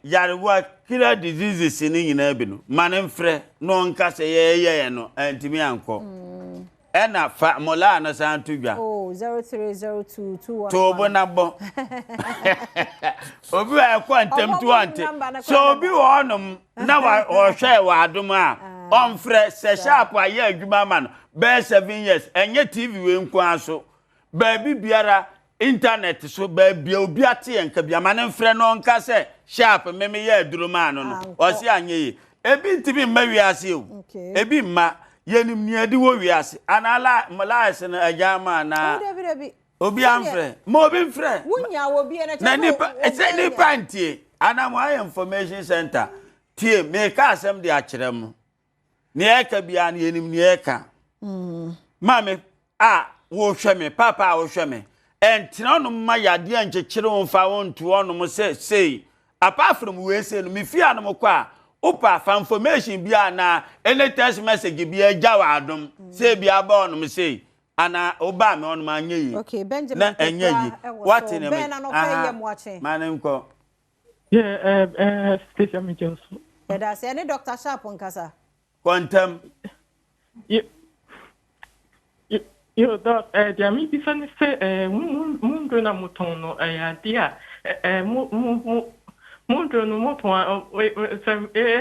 yarewa killer diseases ni nyina bi no manemfre no nka se ye no antimi anko ena formula na santudwa 030221 to bonabo obi akwa ntem 20 so obi wonum na wa ohwe wa adom a onfre se Sharp aye adwuma ma no be 7 years enye TV we nkwa so baabi biara internet so ba bia obi ate enka bia ma ne mfrɛ no nka sɛ sharp meme ye aduruma no o si anye ebi ntimi mma wiase o ebi mma yenim ni adi wo wiase anala mlaase no ajama na obi amfrɛ mo obi mfrɛ wunya obi na nipa ntie ana mo information center tie me ka asɛm de akyerɛ mo ne eka bia ne yenim ne eka mame wo hwɛ me papa wo hwɛ me entina no ma yade ankyekere wo mfa wo nto no mo sei apart from we say no me fia no mo kwa opa fa information bia na any text message bia agya wa adom say bia ba no mo sei ana oba me on ma anye yi okay Benjamin na enye yi what in Ben na no pay yam watching manem ko Station Mitchell. Eda say any Dr. Sharp nkasa quantum Yo doc dia mi bisa ni se mundo na muton no ya dia mundo no muton se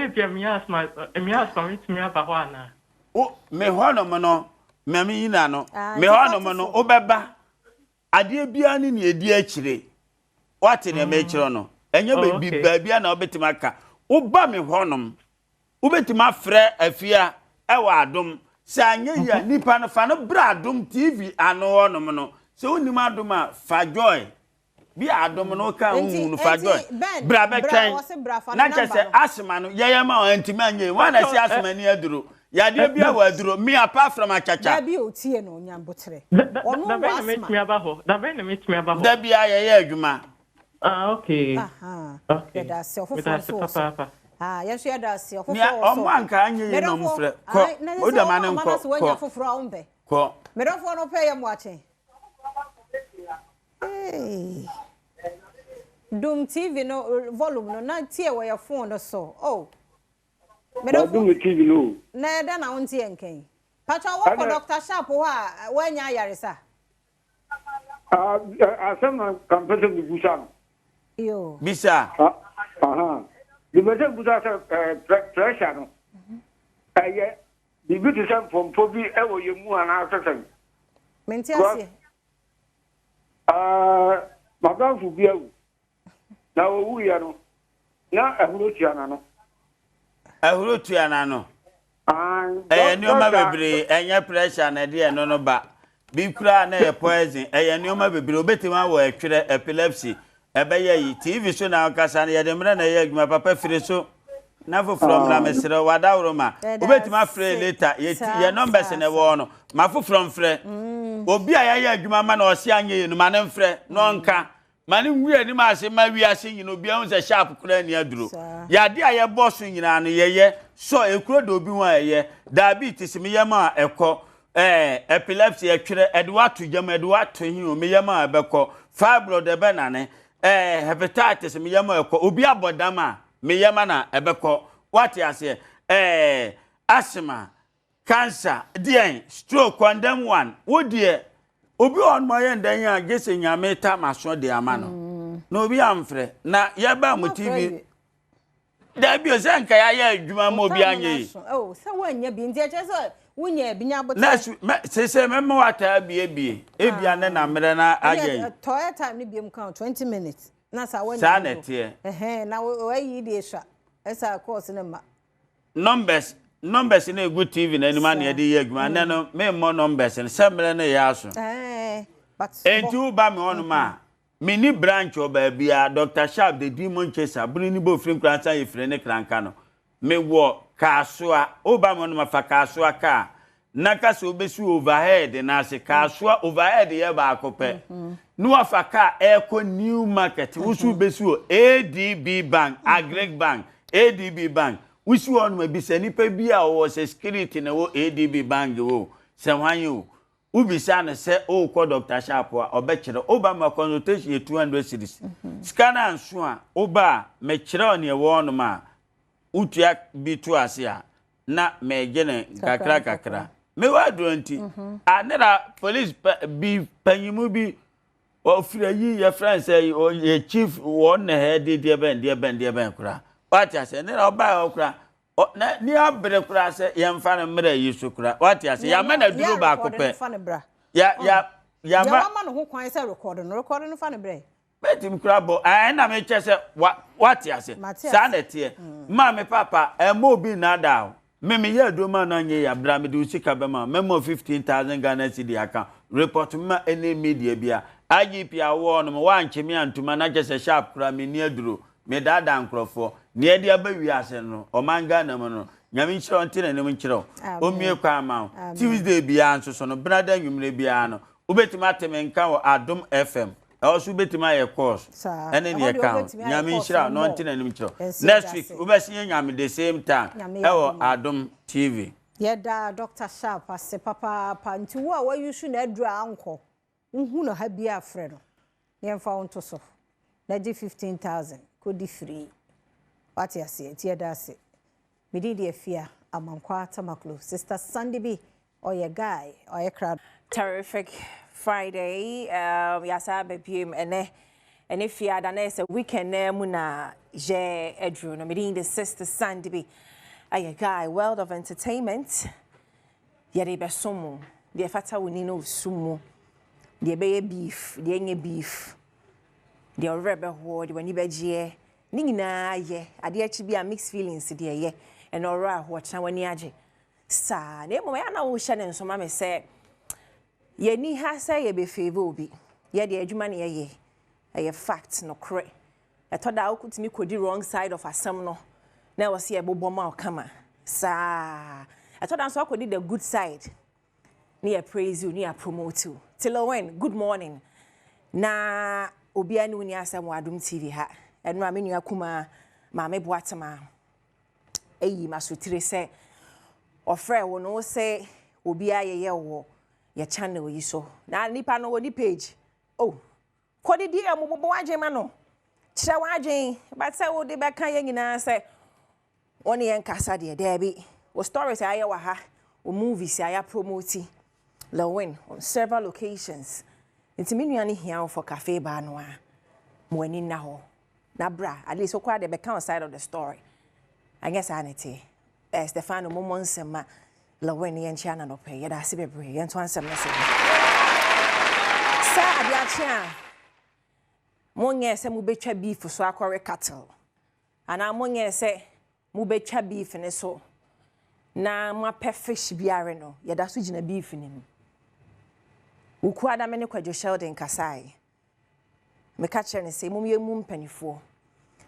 bia mi asma mit mi aba ho ana o me ho no mo no me mi ina no me ho no mo no obeba ade bia ni ne edi akire wate ne me akire no enye ba bia na obetima ka oba me ho no obetima frɛ afia ewa adom Sanya ya nipa no fa no bra Adom TV ano onom no se onim Adom a fa joy bi Adom no ka hu no fa joy bra be kan na kese asema no ye ma antima anye wana si asema ni aduro ya de bia wa aduro me apart from achacha da bi otie no nyambotre ono wa asema da be na metimi aba ho da bia ye adwuma okay okay da se ofofo yes ya da se ofofo ni omo anka anye ye no mfre ko o da mane nko ko ofofo a ombe ko medofo no pay yam wache Adom TV no volume no na tie we your phone no so medofo Adom TV no na da na wontie enken pacha wo ko Dr. Sharp ho a wanya ayaresa asema kampese bubusa yo bisa the better busa pressure no the beauty sam from pobi ewo yemu ana asese menti asie madam fu biawu na owu ya no na ehuro tuana no nioma bebre enye pressure na de no no ba bi kura na e poison nioma bebre obetima wo etwere epilepsy ebeye yi TV so na kasa na yede mra na ye adwuma papa fire so na fo from na mesere wada woroma obetima free later ye numbers na wo no ma fo from free obi a ye adwuma ma na o se anye no ma ne mfre no nka ma ne nwi ani ma se ma wi ase yin obi a se sharp kura ni aduro ya de a ye boss nyina no ye so ekuro do obi wa ye diabetes me ye ma ekọ epilepsy etwere edwato jam edwato hin o me ye ma ebekọ fibroid ebe na ne hepatitis me ye ma ekọ obi abodama me ye ma na ebekọ what ase asthma cancer dien stroke condemn one wo die obi on mo ye ndan ya gese nyame ta maso de ama no na obi amfre na ye ba mu TV da bi o se nka ya adwuma mo bi anye se wanya bi ndi eche so wunya binya bote na se memo wata bie ebia ne na mere na aye toya time ni biem kan 20 minutes na sa wanya sa na tie na we di esha esa course ne ma numbers na egu TV na anima na de ye adwuma na no me mo numbers ne se mere na ya so but entu ba me onu ma mini branch oba bia Dr. Sharp the demon chaser buni ni bo free kransa ye free ne kranka no me wo kasoa oba mo no mafa kasoa ka naka so besu overhead na se kasoa overhead ye ba akope no afa ka eco new market wusu besu ADB bank Agreg bank ADB bank wusu on ma bi se nipa bia wo se security na wo ADB bank wo se hwanyo ubisa na se o ko Dr. Sharp a obekire oba ma consultation ye 200 cedis scanner nso a oba me kire on ye wo no ma utua bitu ase a na megene kakra me wa duanti anera police bi panyimu bi ofira yi ya france ye chief won na head de ben kura what ase nera oba okura na ni abre kura se ye mfa na mra yi so kura what ase ya mena duro ba kope Yama no ho kwan say record no fa no bre. Betim krabo na me chese what yase. Sa na tie. Ma me papa mo bi na da. Me ye adoma na nye ya bra me de usika be ma. Me mo 15,000 Ghana cedi account. Report ma any media bia. IGP awo no wa nchemi antuma na chese sharp kra me ni aduro. Me dada nkrofo. Ne ade abawi ase no. O manga na mo no. Nyame nchiro ntine ne mo nchiro. O mie kwa ama. Tuesday bia nso so no brada nwumre bia no. Ubetima temenka wo Adom FM. Also betima ye course. Ene ne account. Nyame nchira no ntine ne nchiro. Next week ubesiye nyame the same time. Ewo Adom TV. Yeda Dr. Sharp ase papa nti wo a wa yusu na adura anko. Nhu no ha bia afre no. Yemfa wonto so. Na di 15,000 kodi free. What you say? Yeda ase. Midi de afia amankwa tamaklo. Sister Sandy B or your guy or your crowd. Terrific Friday. Yasa bepiem ene if you had say weekend muna je edru no meeting the Sister Sandy be a guy world of entertainment. Yere be somo. The fata we no sumo. The be beef, the enye beef. The rebe ho, the wani beje. Ni nyina ye. Ade achi bi a mixed feelings the ye. And ora ho cha wani age. Sa na emo ya na wo hye ne nso ma me say ye ni ha say ye be favor obi ye de adwuma ne ye ye fact no kre etoda okutimi kodi wrong side of asem no na wo se ye bobom ma okama sa etoda so akodi the good side ni ye praise you ni ye promote you till when good morning na obi anu ni asem wa Adom TV ha enu amenu akuma ma me boatema eyi masotire se ofre wo no se obi ayeye wo your channel yi so na nipa no woni page oh kodi di amubobo waje ma no kire waje but say wo de be kan ye nyina say woni yen kasa de bi wo stories aye wa ha wo movies aye promote Lewin on several locations intimi nuane hia for cafe ba no a mo ani na ho na bra at least okwa de be kan side of the story I guess anity Stefano Momonsema Lewin yen chana no pay yeda se bebre yen to ansem no so sa abiachia monye se mu betwa beef so akore cattle ana monye se mu betwa beef ne so na ma fish biare no yeda so gina beef ne mu uku ada me ne kwadwo sheldon kasai me ka kire ne se mu ye mu mpanifo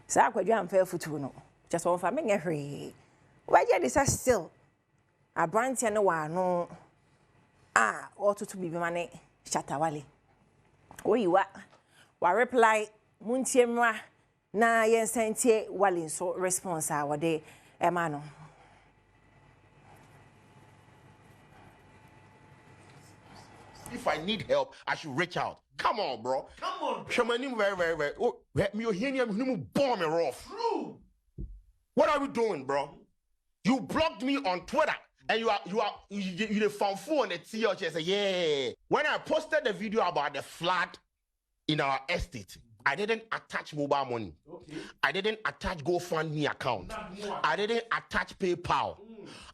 sa kwadwo amfa futu no just one fa me nye hwe waje this still Abrantia no wa no otutu bibi mane Shatawale oyiwa wa reply muntiemra na yensentie wale so response a wode emano If I need help, I should reach out. Come on, bro. Come on. Shamanim very. Oh, me bomb me rough. What are we doing, bro? You blocked me on Twitter. And you found phone on the TLC. Say, yeah. When I posted the video about the flood in our estate, I didn't attach mobile money. Okay. I didn't attach GoFundMe account. I didn't attach PayPal.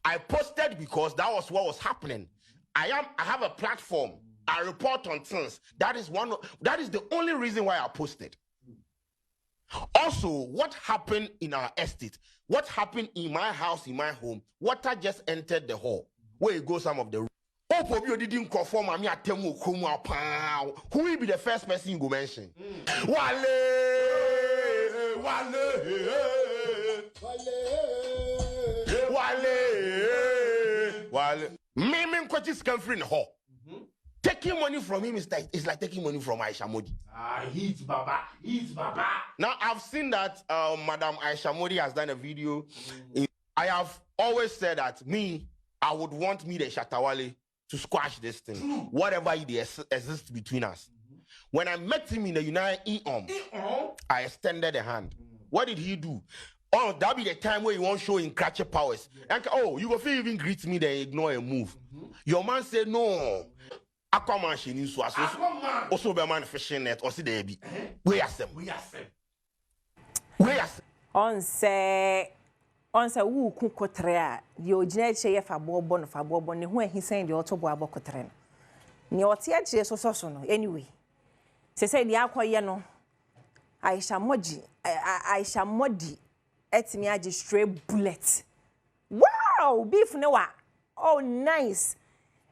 I posted because that was what was happening. I have a platform. I report on things. That is the only reason why I posted. Also, what happened in our estate? What happened in my house, in my home? Water just entered the hall. Where it goes some of the oh, you didn't conform. Who will be the first person you go mention? Wale. Miming coaches come free in the hall. Taking money from him is like taking money from Aisha Modi. He's Baba. Now, I've seen that Madam Aisha Modi has done a video. I have always said that I would want the Shatawale to squash this thing. Whatever it exists between us. When I met him in the United I extended a hand. What did he do? Oh, that'll be the time where you won't show in Cratchet powers. And you go feel even greet me, then ignore and move. Your man said no. Aquaman she needs to also be man fishing net or see the baby. We are them. On say who kukotre the original che fa bobo ne ho he send the auto bo abokotre Ni oti akyire so no anyway. Say ni akoye no. Aisha Modi etimi agi stray bullet. Wow, beef ne wa. Oh nice.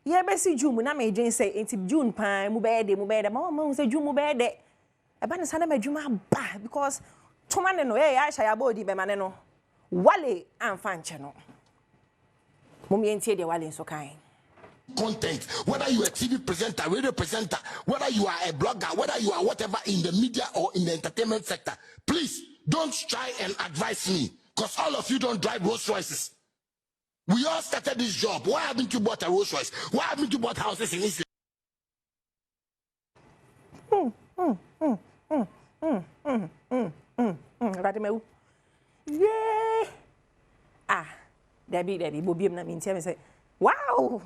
Ye be si June na me dwen say enti June pan mu be de ma say June mu be de. E ba ne sa na madwuma ba because toma ne no Aisha ya bodi be ma ne no. Wale amfa nche no. Mum ye ntie de wale so kan. Content, whether you are a TV presenter, radio presenter, whether you are a blogger, whether you are whatever in the media or in the entertainment sector, please don't try and advise me because all of you don't drive Rolls Royces. We all started this job. Why haven't you bought a Rolls Royce? Why haven't you bought houses in Israel? Radimeu. Yeah. Ah, Debbie, Bobby, na me say, wow.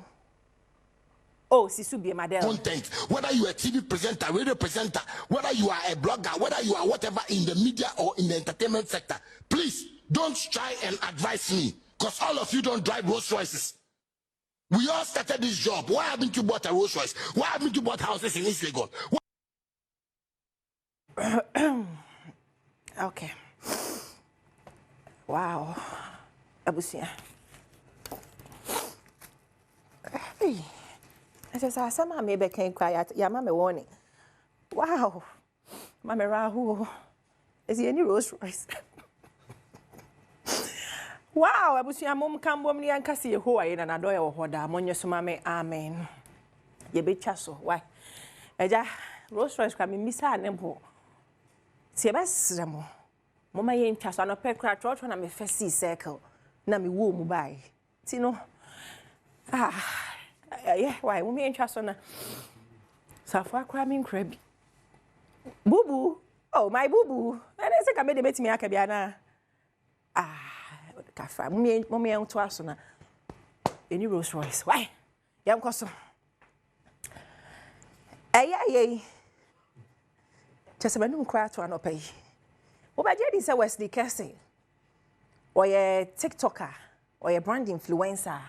Oh, Sisu be madam. Content, whether you are a TV presenter, radio presenter, whether you are a blogger, whether you are whatever in the media or in the entertainment sector, please don't try and advise me because all of you don't drive Rolls Royces. We all started this job. Why haven't you bought a Rolls Royce? Why haven't you bought houses in East Legon? Okay. Wow. Abusia. Hey. I said, "Sama maybe can quiet. Ya mama warning. Wow, mama Rahu, is he any Rolls Royce? Wow, abusia mum kambom ni ankasi ho aye na do ye wo hoda monye so mame amen. Ye betwa so why? Eja Rolls Royce kwa me misa ne bo. Se besre mo. Mama ye ntwa so no pe kra trotro na me fesi circle na me wo mu bai. Ti no. Yeah, why? We ain't trust on. Safwa cramming crabby. Boo boo. Oh, my boo boo. And I say, I made a meeting me. Akabiana. Cafa. Mummy, I'm trust on. Any Rolls Royce. Why? Young custom. Ay. Just a man cry to an pay. What by Jenny say Wesley Cassie? Or a TikToker or a brand influencer.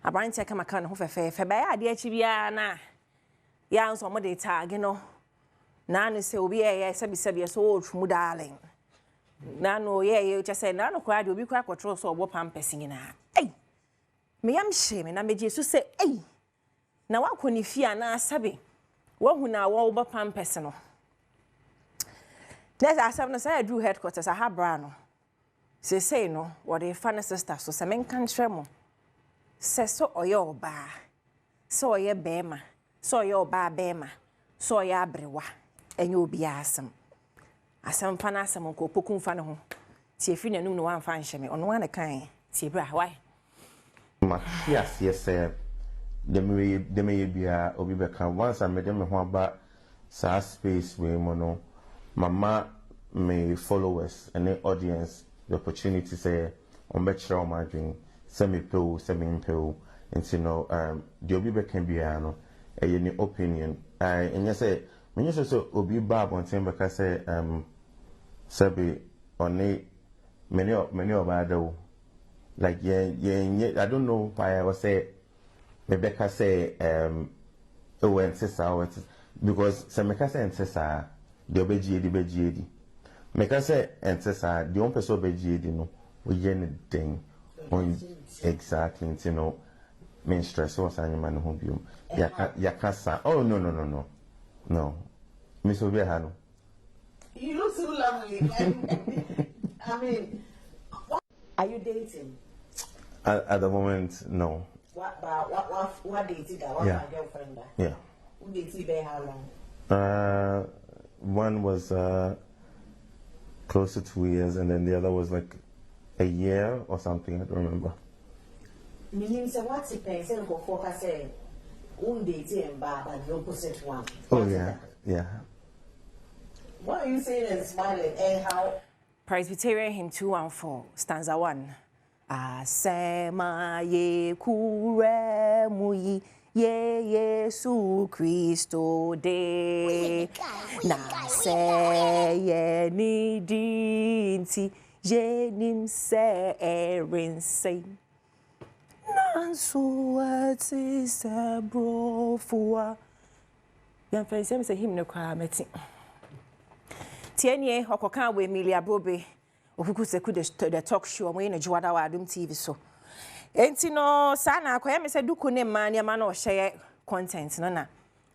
A brand take my can of a fair by idea chibiana. Yan so mode tag, you know. Nano say, we are sabi so old, darling. Nano, you just say, Nano cried, will be crack or tross or what pamping in her. Hey, me am shame, and I made you say, hey. Now, what can you fear na sabi? What who now over pampesino? There's a 7 say I drew headquarters, I have brano. Say no, what a funny sister, so some men can tremble. Say so or your bar, so your bema, so your bar bema, so your brewa, and you'll be awesome. As some fanasam ko pokun fano. See if you know no one fan shame on one kind. See, bra, why? Yes, sir. The may be a Obibeka. Once I made them about space where mono. Mama may followers and the audience the opportunity say on better my dream. Semi-pill, semi-pill, and you know, the Obibe can be ano, any opinion. And you say, when you say Obi Bab on time, because say, Sabi, on many of other, like, I don't know why I was say, Rebecca say, oh, and sister, because Sameka say, and sister, the OBGD, Meka say, and sister, the own person OBGD, no, we get anything. Exactly, you know, main stress was animal home. Yakasa. Oh, no. Miss Obiahano. You look so lovely. I mean, are you dating? At the moment, no. What dating? What my girlfriend? Yeah. Who dated by how long? One was close to 2 years, and then the other was like a year or something, I don't remember. Meaning, so what's it paying? Say, go focus saying, who dating but the opposite one. Oh, yeah. What are you saying and smiling? And how? Presbyterian hymn 214, stanza 1. Asema ye kure muyi ye Yesu Christo de na se ye ni dinti ye nim se erin say. Nanso what is a bro for? Yan fancy say him no kwa meti. Tienye okoka we Emilia Brobe. Okuku seku the talk show mo yin Adwada wa Adom TV so. Enti no sana akoya me se duku ne ma ne ma na o share content no na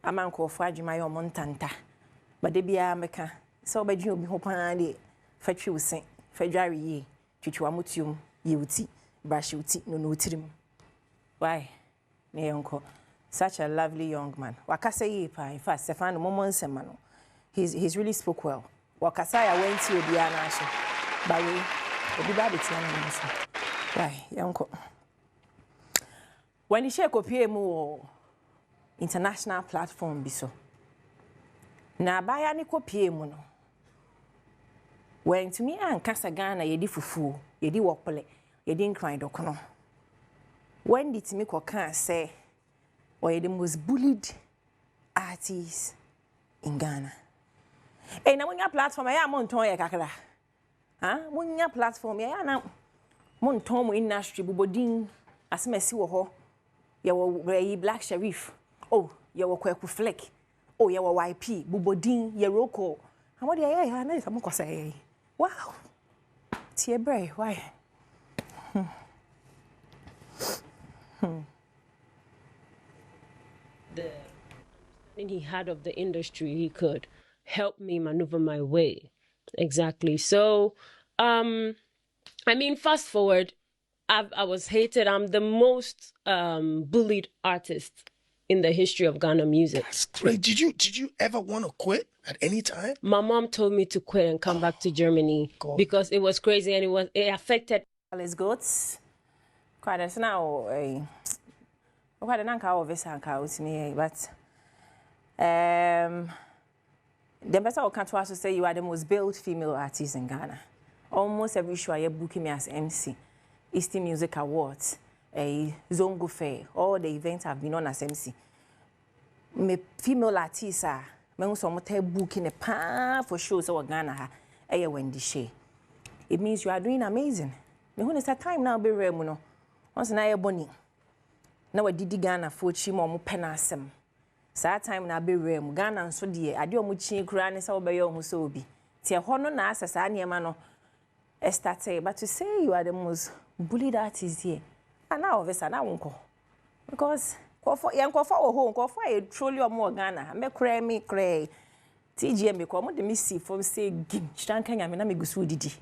amanko fo adwuma ye o montanta. Ba de bia meka se obadwu obi ho pan de fatwi usen fadware yi twitwa motium ye uti brush uti no no utirim. Why? Ne yonko. Such a lovely young man. Wakasa yi pa in fact Stefano Momon Semano. He's really spoke well. Wakasa ya went to obi ana so. Ba we obi ba be tia na so. Why? Yonko. When you share kopie mu international platform bi so. Na baya ni kopie mu no. When to me an kasa Ghana yedi fufu, yedi wokpele, yedi nkran dokono. When did me can say or the most bullied artists in Ghana? Eh, na munya platform ya monton ya kakra. Ha? Munya platform ya na monton mo industry bubodin asemesi wo ho. Ya wo Black Sharif. Oh, ya wo Kwaku Fleck. Oh, ya wo YP bubodin ya Roko. Amodi ya na isa mo kwasa. Wow. Tie bre, why? The understanding he had of the industry, he could help me maneuver my way. Exactly. So, I mean, fast forward, I was hated. I'm the most bullied artist in the history of Ghana music. That's great. Did you ever want to quit at any time? My mom told me to quit and come back to Germany because it was crazy and it affected. Let's go. Quite as now, quite an anchor of this anchor with me, but the best I can to us to say you are the most built female artist in Ghana. Almost every show I booking me as MC, Eastern Music Awards, a Zongo Fair, all the events have been on as MC. Me female artists are me so much booking a pan for shows over Ghana. Wendy Shea. It means you are doing amazing. Me when it's a time now be rare no. Once na bonny. Na we didi Ghana for chi mo penasem. Sa time na be rare mu Ghana nso de ade o mu chi kura ne sa obeyo hu so obi. Tie ho no na asesa niema no started, but to say you are the most bullied artist here. And now of na wonko. Because for home, for a truly or more Ghana. Me cry me cry. TGM ko mo de me see from say gim. Chanka nya me na me gusu didi.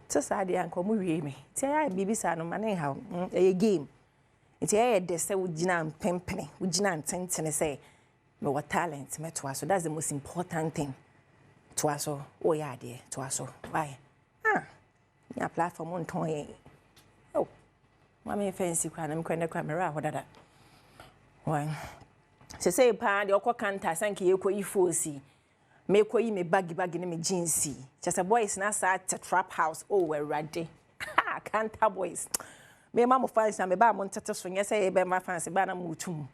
So sad ya nko mu wie me. Ti ya bibi sa no mane ha e game. Ti ya de se ugina mpempene, ugina ntentene say me what talent me to so that's the most important thing. To aso oh yeah there to aso. Why? Ya platform on ton. Oh. Mama fancy kwa na mkwenda kwa mera hodada. Why? Se say pa de okwa kanta sanke ye ko ifosi. Me ko yi me bagi ne me jeansi. Just boys na sa trap house oh we ready. Ha kanta boys. Me mama fans na me ba mo ntete so nya say be ma fans ba na mutum.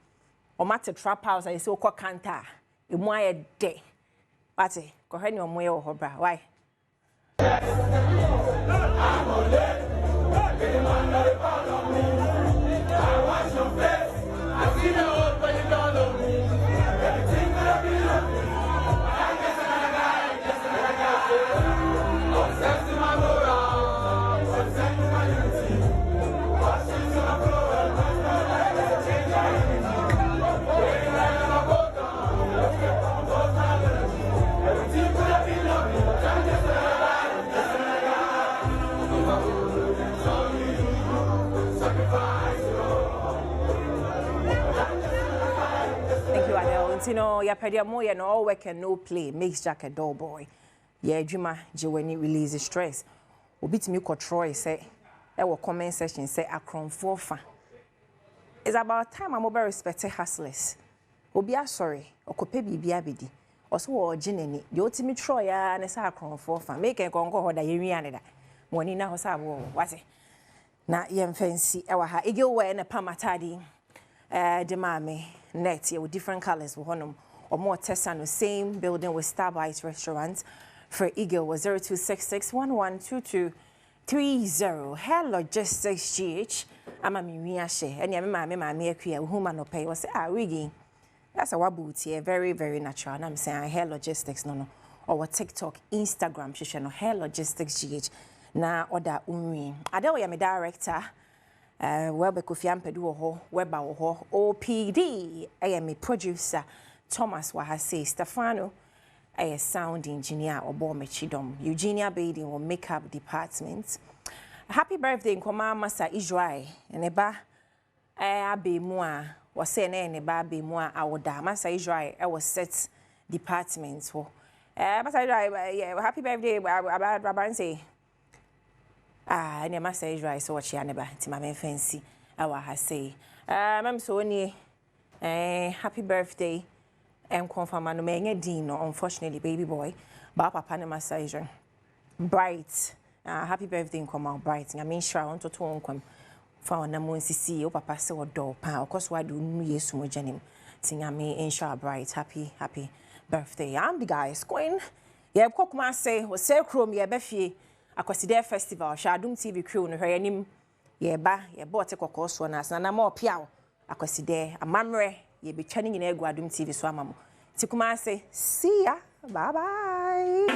O mate trap house I say okwa kanta. E mu aye de. Ate ko hwe ni omo ye ho bra. Why? You know, ya pedia mo ya no all work and no play makes Jack a dull boy. Yeah, Juma Jewani release stress. Obi to me Troy say, there were comment section say Akron Forfa. It's about time I'm over respected hustlers. Obi sorry, or cope be abidi. Also, or Jenny, the ultimate Troy and a Akron Forfa. Make a gongo or the Yerianida. Money now was what's it? Na yem fancy our ha igil wear and a pamatadi. The mammy. Net here with different colors with one or more tests on the same building with Starbites restaurants. For Eagle was 0266112230. Hair Logistics GH ama me wi ahye ene me maame akua wo ma no pay wo say wigi that's a wabuti very very natural and I'm saying hair logistics no or TikTok Instagram hwehwe no hair logistics gh na order unwi ade wo ya me director webe Kofi Ampedu wo ho weba wo ho OPD me producer Thomas Wahase Stefano sound engineer obo mechidom Eugenia Baden wo makeup department. Happy birthday nkoma masa Israel eneba abe mu a wo say na eneba abe mu a awoda masa Israel was set department ho masa Israel happy birthday about say ene masa Israel so wachi aneba ti ma me fancy awa ha say mam so ni happy birthday and confirm no me nye din no unfortunately baby boy ba papa ne masa Israel bright happy birthday nkoma bright I mean sure on to nkom fa na mo nsisi o papa se odo pa okoso wa do nu yesu mo janim tinga me insha bright happy birthday. I'm the guys going yeah kokuma say we say krom ye befie akwaside festival Adom TV crew no hwe anim ye ba ye bote kokoso na asana ma opia akwaside amamre ye betwa ni nyina egu Adom TV so amamo tikuma say see ya bye bye.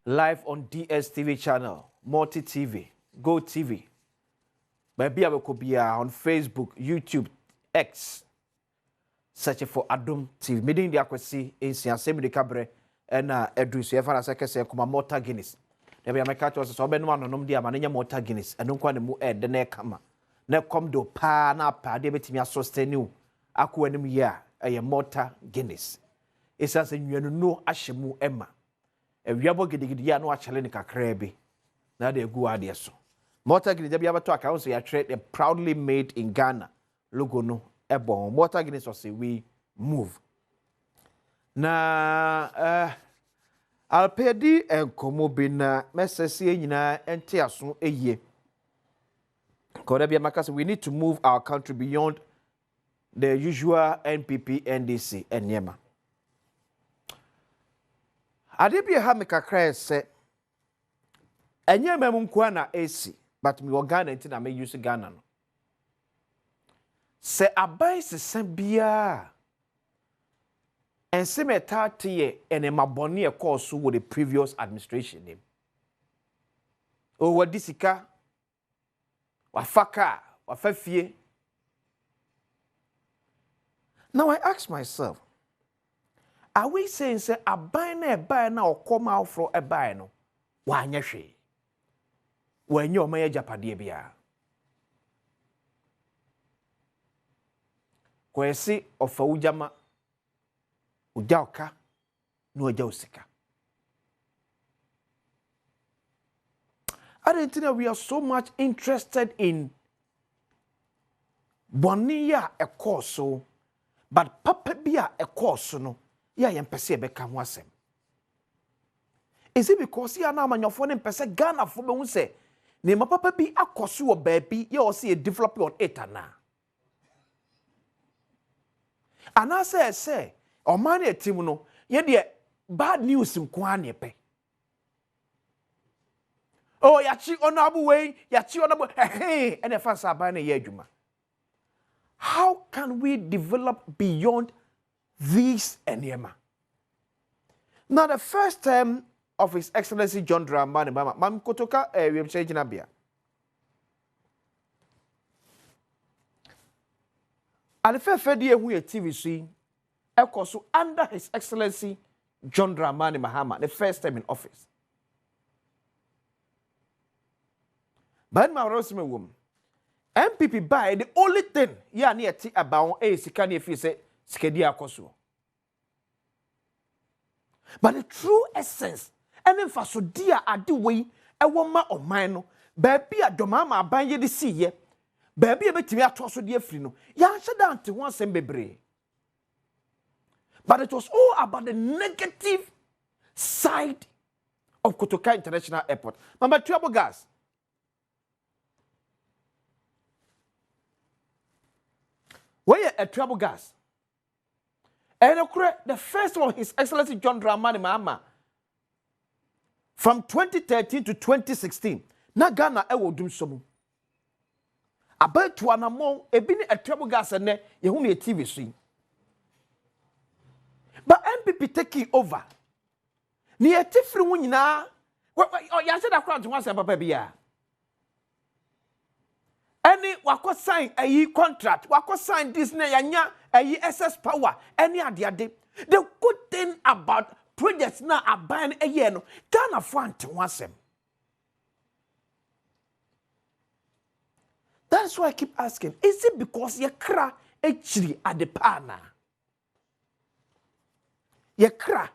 Live on DSTV channel, Multi TV, Go TV. Maybe I will be on Facebook, YouTube, X. Search for Adom TV. Meeting the akwasi in Siansemi de Cabre and Edris. If I say come Morta Guinness. There be a catch us so ben one nom dia mananya Morta Guinness. And don't kwa mu the ne kama. Ne come do pa na pa de betimi sustain you. Aku anim ya a Morta Guinness. It's as you no ashemu Emma. Ewiabo gidigidi ya no achale ne kakra bi na de gu ade so Morta Guinness bia beto account so ya trade the proudly made in Ghana logo no ebon Morta Guinness so say we move na alpedi enkomo bi na mesese nyina ente aso eyie koda bia makase we need to move our country beyond the usual NPP NDC enyema Adebia ha me kakra se enye mem nko na AC but me Ghana nti na me use Ghana no se abai se bia ense metate ye ene mabone e course with the previous administration name o wadisika wafaka wafafie. Now I ask myself, are we saying say aban na eba na okoma out from eba no wa anya hwe wa anya o ma japade bia kwesi ofa ujama ujaoka no aja usika. I don't think we are so much interested in bonia a course but papa bia a course no ya yempese be ka ho asem. Is it because ya na amanyofo ne mpese Ghana fo be hu se ne ma papa bi akoso wo baabi ya o se develop on it ana say o man e team no ye de bad news nko anepe. Oh yachi onabu way yachi onabu ene fansa aban na ye adwuma. How can we develop beyond these enema? Now, the first term of His Excellency John Dramani Mahama, Mam Kotoka, we have changed Nabia. And the first year we at TVC, of course, under His Excellency John Dramani Mahama, the first time in office. But my Rosemary woman, MPP by the only thing ya near tea about a sikani if you say skedia koso. But the true essence, and then for so dear at the way a woman of mine, baby at domama ban ye the sea ye, baby a bit me at also dear frino, ya shut down to one same baby. But it was all about the negative side of Kotoka International Airport. Mama trouble gas. Where a trouble gas. And the first one, His Excellency John Dramani Mahama, from 2013 to 2016, na Ghana ewo dum so mu abatu anamon ebi ne etrebo gas ne ye hu ne TV so yi but MPP taking over ni etifri hu nyina ya se da crowd hu asem papa bia any wako sign ayi contract wako sign this na yanya ayi SS power any ade the good thing about projects na aban eye no Ghana fo ante hu asem. That's why I keep asking, is it because you cry echiri at the pana? You cry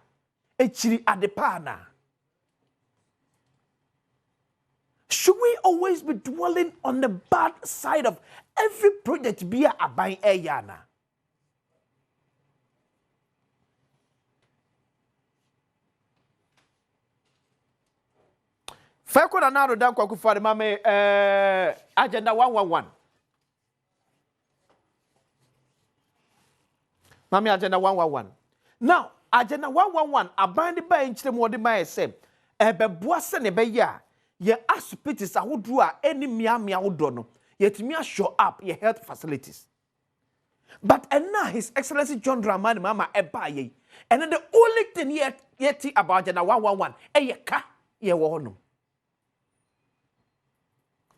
echiri at the pana. Should we always be dwelling on the bad side of every project be a buying eyana? Feko na naro dan kwa kufari mame agenda 111. Mame agenda 111. Now, agenda 111 abandi ba enchire mo de ma ese ebeboa se ne be ya ye hospitals ahodo a eni miamia ahodo no yetimi show up ye health facilities. But now His Excellency John Dramani mama eba ye. And the only thing yeti about agenda 111 ye ka ye wo no.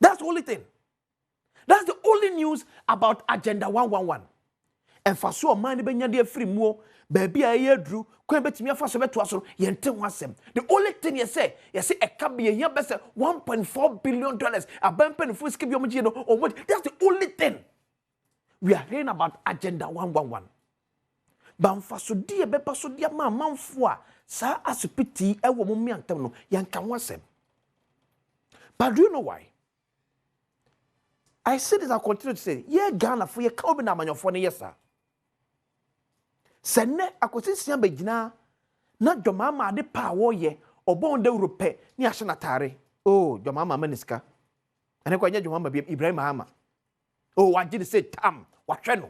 That's the only thing. That's the only news about Agenda 111. And for so man be nya free mo baby aye dru kwan betimi afa so beto aso yente ho asem. The only thing you say e ka be here be say $1.4 billion abampen fu ski bi omji no omo. That's the only thing we are hearing about Agenda 111. Bamfa so die be pa so dia ma manfo a sa asupiti e wo mo miantem no yanka ho asem. But do you know why? I said this, I continue to say, yeah, Ghana for your come na manyo for yes, sir. Sene akosi sian begina na jomama de power ye obon de Europe ni ahye natare. Oh, jomama meniska. Ane kwa nya jomama bi Ibrahim Mahama. Oh, wagye say tam, wahwe no.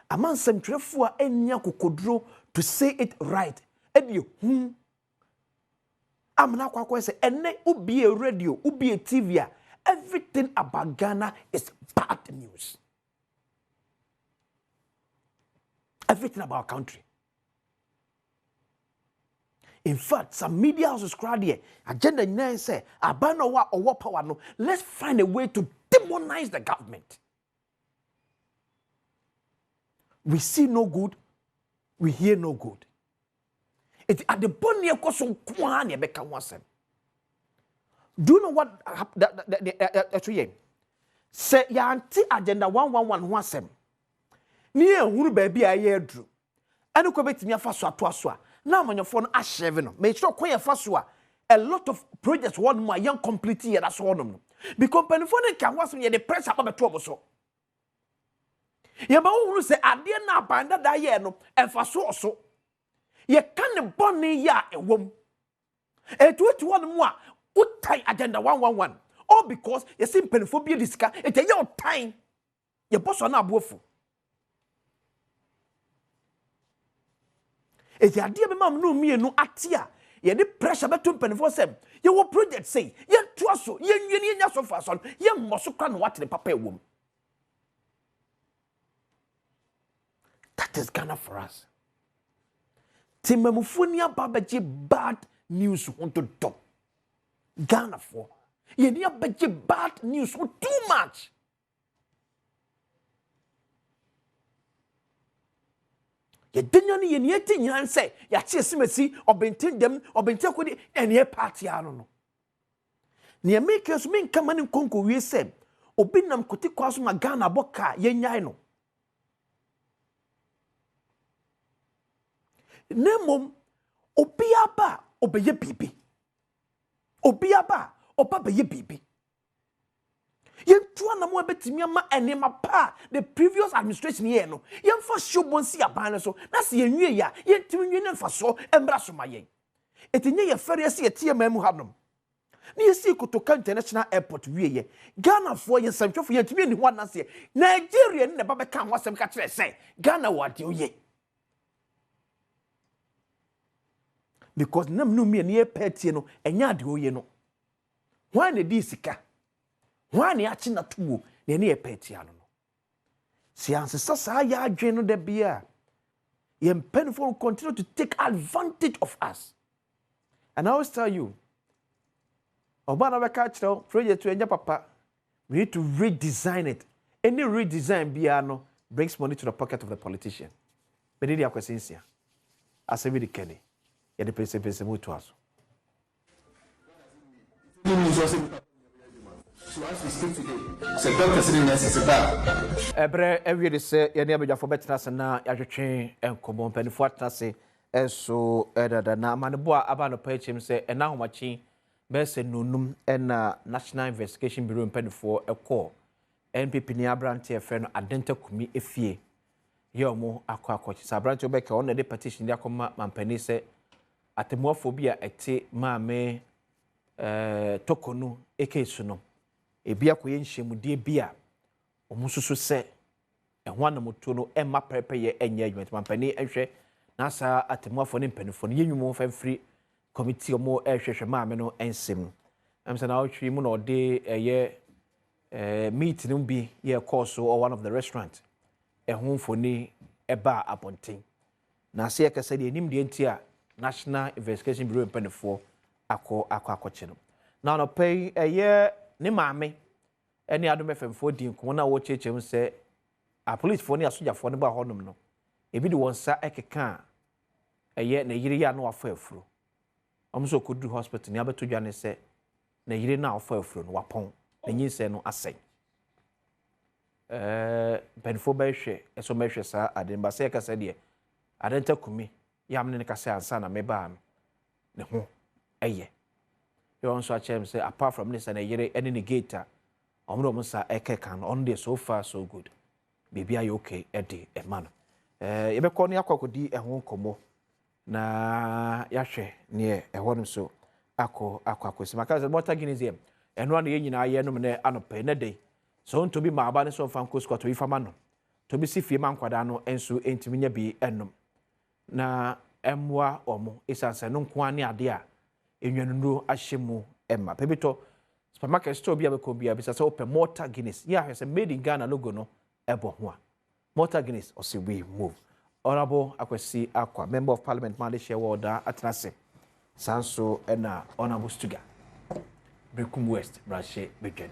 Aman sem twefo a enya kokodro to say it right. Ebi amna kwa say ene ubi a radio, ubi a TV. Everything about Ghana is bad news. Everything about our country. In fact, some media houses crowd here. Agenda 9 say, "Abano wa or power no. Let's find a way to demonize the government." We see no good, we hear no good. It at the bonnie koso kwan ye beka wasem. Do you know what actually say ya anti Agenda 111 ho asem ni ehuru ba bia ye adru ene ko betimi afa so ato aso a na amanyofo no ahyewe no me sure kwen afa so a lot of projects one more young complete here that's one no because penifo ne kan wasem ye the pressure ba beto oboso ye ba uhuru say ade na abanda da ye no efa so ye kan ne bonni ya ewom etuetu one more utai Agenda 111 all because you see penphobia diska it your time your boss na abofu it ya dia be mam no mienu atia ye the pressure beto penfo sem ye wo project say ye to so ye nwie nya so fa so ye mmoso kwa no wate papa ewom. That is Ghana for us. Timamufunia babaji bad news want to do Ghana for. You need a bad news for too much. You didn't need anything you say. You see, or maintain them, or maintain any party. I don't know. Near makers mean come in Congo, we said, Obinam Kotikwas Magana Boka, Yenyaino. Nemum Obiaba, obey ye bibi. Obiaba, Opa ye bibi. Yen tuana mo betimi ama enema pa the previous administration here no. Yen fa shobonsi aban so. Na se yenwie ya, yen timi nwie mfa so embra so mayen. Etinye ye fere se yetie mamu hanom. Ni yesi Kotoka International Airport wieye. Ghana for yen samtwofo yen timi ni ho anase. Nigeria ne ba beka ho asem ka kire se Ghana wade oye. because nam no me ne pɛtie no enya de oye no hwan na di sika hwan na achi na tuo ne ne pɛtie ano no si ansesa saa ya adwen no da bia yem painful continue to take advantage of us. And I always tell you, Obana beka kyerɛw project to enya papa, we need to redesign it. Any redesign biano brings money to the pocket of the politician. But need akwasensia. Asebi de Kenny. Ya de pese mu to aso. So as we speak today, c'est pas que c'est nécessaire. Ebre ewie de se ye ne abadwafo betena se na yahwetwe enkomo mpanifo atena se enso edada na amanebo a aba no pa echem se ena homachi be se nonum na National Investigation Bureau mpanifo ekọ NPP ni abrante efe no adenta kumi efie ye omo akwakochi sabrante obeka on de petition dia koma mampani se atemuafo bi a ete maame tokonu ekesu no ebi akoye nhyemude bia omususu se ehwa na moto no emma prepare enya adwuma mampani ehwe na sa atemuafo ne mpanifo no yenwumo famfiri committee omo ehwehwe maame no ensem amsa na otwi mu na ode eye meet no bi ye course or one of the restaurant ehun foni eba aponten na se ye kasa de enim de ntia National Investigation Bureau mpanifo akwakoche no na no pay eye ne maame ene Adom FM 4 din ko na wo chechem se a police fo ne asojafo ne ba honom no ebi de wonsa ekeka eye na yire ya na wafa afuro omso kodu hospital ne abeto dwane se na yire na wafa afuro no wapon na nyinse no asɛn benfo ba hwe eso ma hwe sa ademba se kasa de adenta kumi yam ne kasa ansa na meba no ne ho eye you also achem say apart from this and a yere any negator omro musa ekekan on the so far so good baby are you okay edi e man ye be ko ne akokodi ehon komo na yahwe ne ehonum so akosi maka water guineas eno na ye nyina ye no ne anope na dey so nto bi ma aba ne so fan ko squat wi fama no to bi si fie man kwada no enso entimi nya bi enum na emwa omo isanse no nko ani ade a enwanunu ahyemu emma pebito supermarket store bia be ko bia bisa say open Malta Guinness yeah has a made in Ghana logo no ebo ho a Malta Guinness or say we move honorable Akwesi Akwa member of parliament Malaysia Warda Atrase Sanso na honorable Stuga Brekum West Brashe Bedwani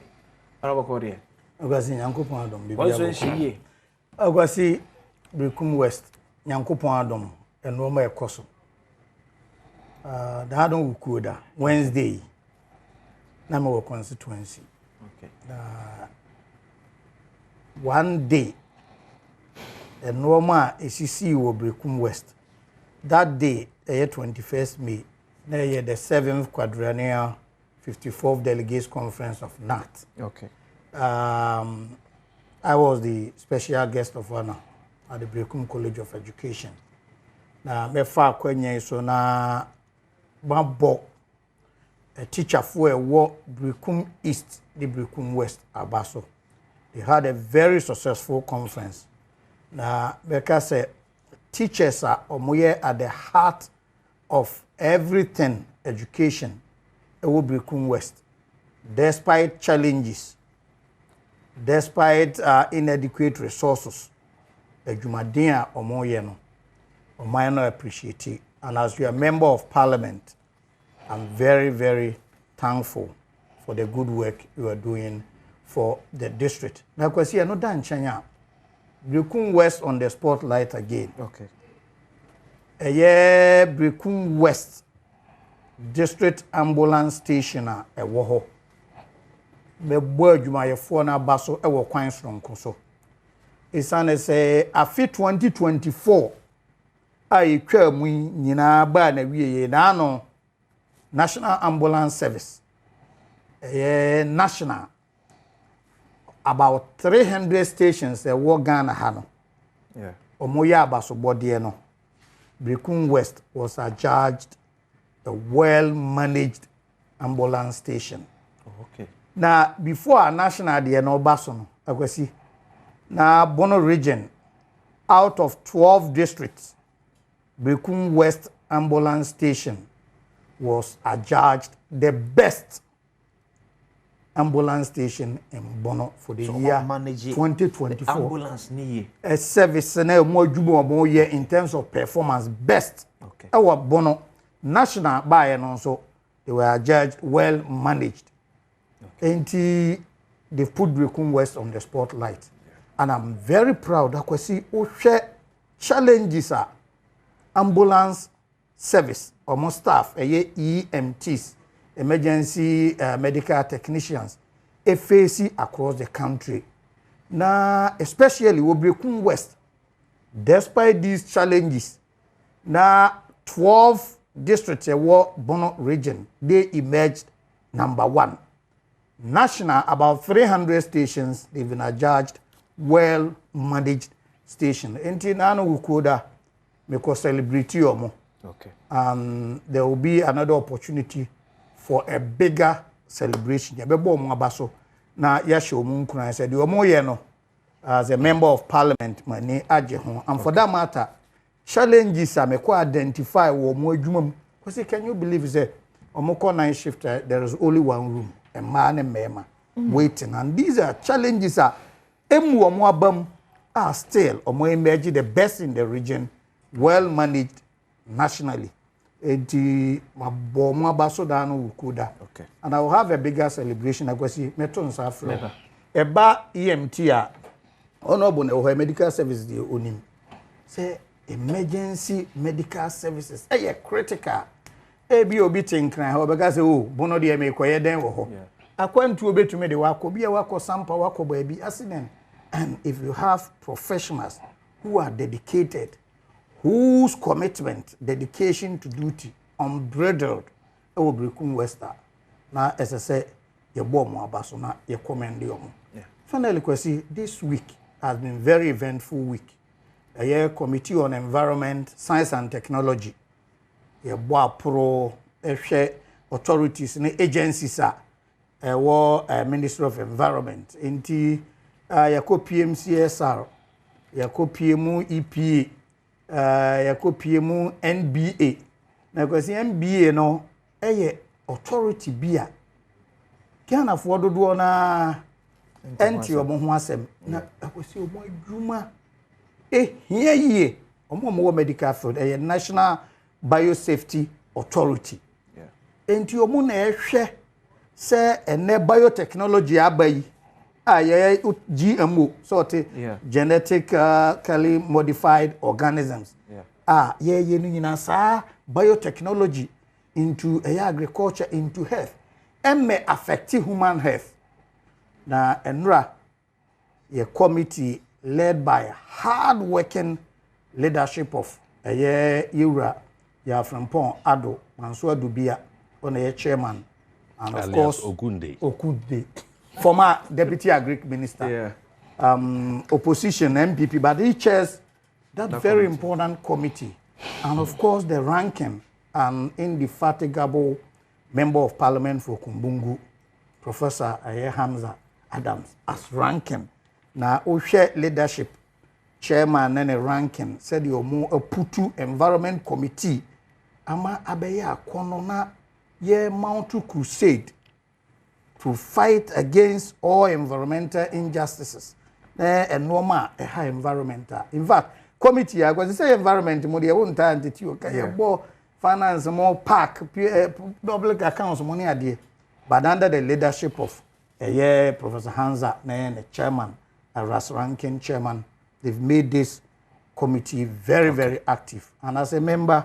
honorable Korea Agwasi Nyankopon Adom bibia bonso nshie Agwasi Brekum West Nyankopon Adom eno ma ekoso that don't ukuda Wednesday na my constituency okay one day a normal ACC wo Brekum West that day 21st May na the 7th quadrennial 54th delegates conference of NAT okay I was the special guest of honor at the Brekum College of Education na me fa kwanya so na babo a teacher for a war Brekum East the Brekum West abaso they had a very successful conference na because teachers are omoye at the heart of everything education it will Brekum West despite challenges despite inadequate resources edumaden a omoye no omoye appreciate it. And as you are a member of parliament, I'm very, very thankful for the good work you are doing for the district. Now, because you are not done, Chanya. Brekum West on the spotlight again. Okay. Brekum West District Ambulance Station a woho. Me boy juma ye for na baso e wo kwan stronko so. Isane say afi 2024 a twa mu nyina ba na wieye na no National Ambulance Service national about 300 stations wo Ghana ha no yeah omoya abaso bode no Brekum West was adjudged a well managed ambulance station. Okay. Now before our national de no baso no akwasi na Bono region out of 12 districts Brekum West ambulance station was adjudged the best ambulance station in Bono for the year 2024. Ambulance a service in terms of performance best. Okay. Our Bono national by and also they were adjudged well managed. And they put Brekum West on the spotlight. And I'm very proud that we see challenges are ambulance service, almost staff, EMTs, emergency medical technicians, FAC across the country. Now, especially Brekum West, despite these challenges, now 12 districts Bono region, they emerged number 1. National, about 300 stations, they've been adjudged well managed station. Enti nano ukuda meko celebrate yomo. Okay. There will be another opportunity for a bigger celebration. Yabebo mwabaso na yasho munkuna said yomo yeno as a member of parliament mani aje. And for that matter, challenges are meko identify wo mo adwuma. Because can you believe say omoko 9 shift there is only one room, a man and mema waiting, and these are challenges are are still emerging the best in the region, well managed nationally. Okay. And I will have a bigger celebration. I go see Metons Afro. Eba EMT honorable medical services the onim. Say emergency medical services. Critical. Ebi obi tinkran ho bega say oh bono de me koye den wo ho. Akwantu obetume de wako bia wako sampa wako baabi accident. And if you have professionals who are dedicated, whose commitment, dedication to duty, unbridled, it will become Wester. Now, as I say, you bomb abaso na you commend you. Finally, Kwesi, this week has been very eventful week. A year committee on environment, science and technology. You pro authorities and agencies are Ministry of Environment. Inti yako PMCSR, yako PMU EPA, yako PMU NBA. Na kwa si NBA no, authority bia. Kiana fuwado duwa na enti omo ho asem. Na kwa si omo juma. Hiye. Omo medical field, National Biosafety Authority. Enti omo na se ene biotechnology abayi. GMO, sort of genetically modified organisms. Biotechnology into agriculture, into health, and may affect human health. Now, ENRA, a committee led by hard-working leadership of Ura, from Pon Ado, Mansour Dubia, on a chairman, and of course, Ogunde. Former Deputy Agric Minister, opposition MPP, but he chairs that very important committee. And of course, the ranking and indefatigable Member of Parliament for Kumbungu, Professor Hamza Adams, as ranking. Now, Oshe leadership, chairman and a ranking, said you more a Putu Environment Committee. Ama abeya konona ye mountu crusade to fight against all environmental injustices. And normal a high environmental. In fact, committee I was say environment mo dey won time to you okay finance more park public accounts money ade. But under the leadership of Professor Hamza the chairman, Ras Rankin chairman, they've made this committee very active. And as a member,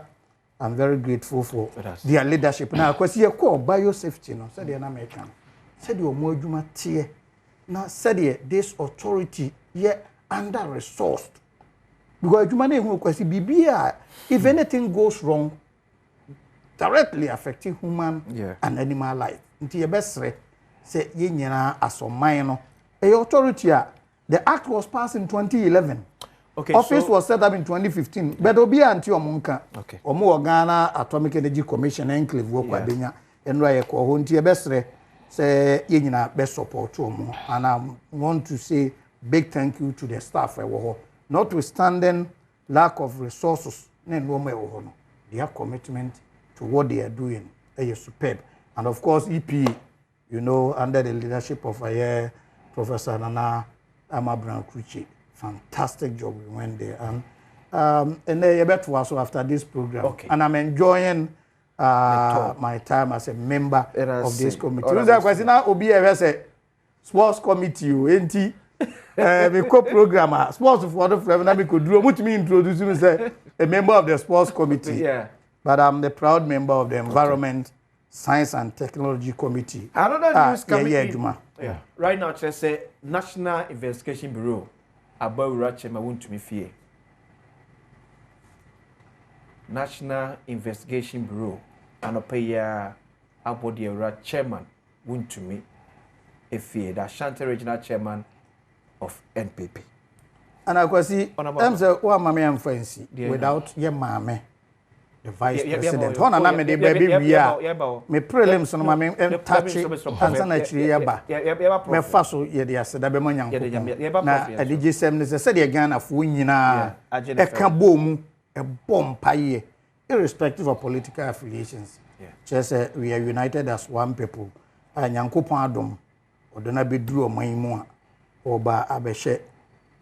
I'm very grateful for their leadership. Now, because you call biosafety, no, said the American. Said you more juma tie. Now said this authority under resourced. Because you money who kwesi bibia if anything goes wrong directly affecting human and animal life. Nti ye besre say ye nyina asomman no. A authority the act was passed in 2011. Okay, office was set up in 2015. But obi anti omonka. Okay. Omo Ghana Atomic Energy Commission enclave wo kwa benya enra ye ko ho nti ye besre say ye nyina best support omo. And I want to say big thank you to the staff notwithstanding lack of resources, their commitment to what they are doing superb. And of course, EP, you know, under the leadership of Professor Nana Amabran Kruchi, fantastic job we went there. And then you bet also after this program. Okay. And I'm enjoying my time as a member of this committee. The question now will be a sports committee, NT, me co-programmer, sports for the friend, we could do what me introduce me say a member of the sports committee. Yeah. But I'm the proud member of the Environment, Science and Technology Committee. Another news committee. Yeah. Right now, just say National Investigation Bureau about Rachema won't to me fear. National Investigation Bureau and a about the chairman won't to me a fear the Ashanti Regional Chairman of NPP. And I can see I'm say what mammy am fancy without your mammy. The vice president. One and I'm the baby we are. Me prelims no mammy touch it and sana chiri yaba. Me faso ye dia se da be manyan ko. Na adije sem ne se de Ghana fo nyina e ka bom e bom paye irrespective of political affiliations. Just we are united as one people. Nyankopon adom odona beduru oman mu a oba abehye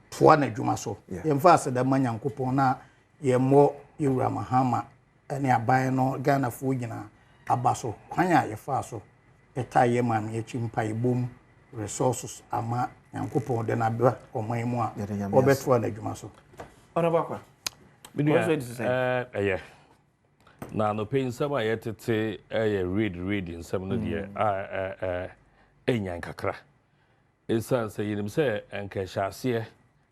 toa na dwuma so. Yemfa se da manyankopon na yemmo Yewura Mahama ene aban no Ghana fo nyina abaso kwanya yefa so etaye mam ye chimpa ibom resources ama nyankopon de na ba oman mu a obetoa na dwuma so. Onabakwa na no pain sama yetete reading some no de enyan kakra esa say yinim say enka hyase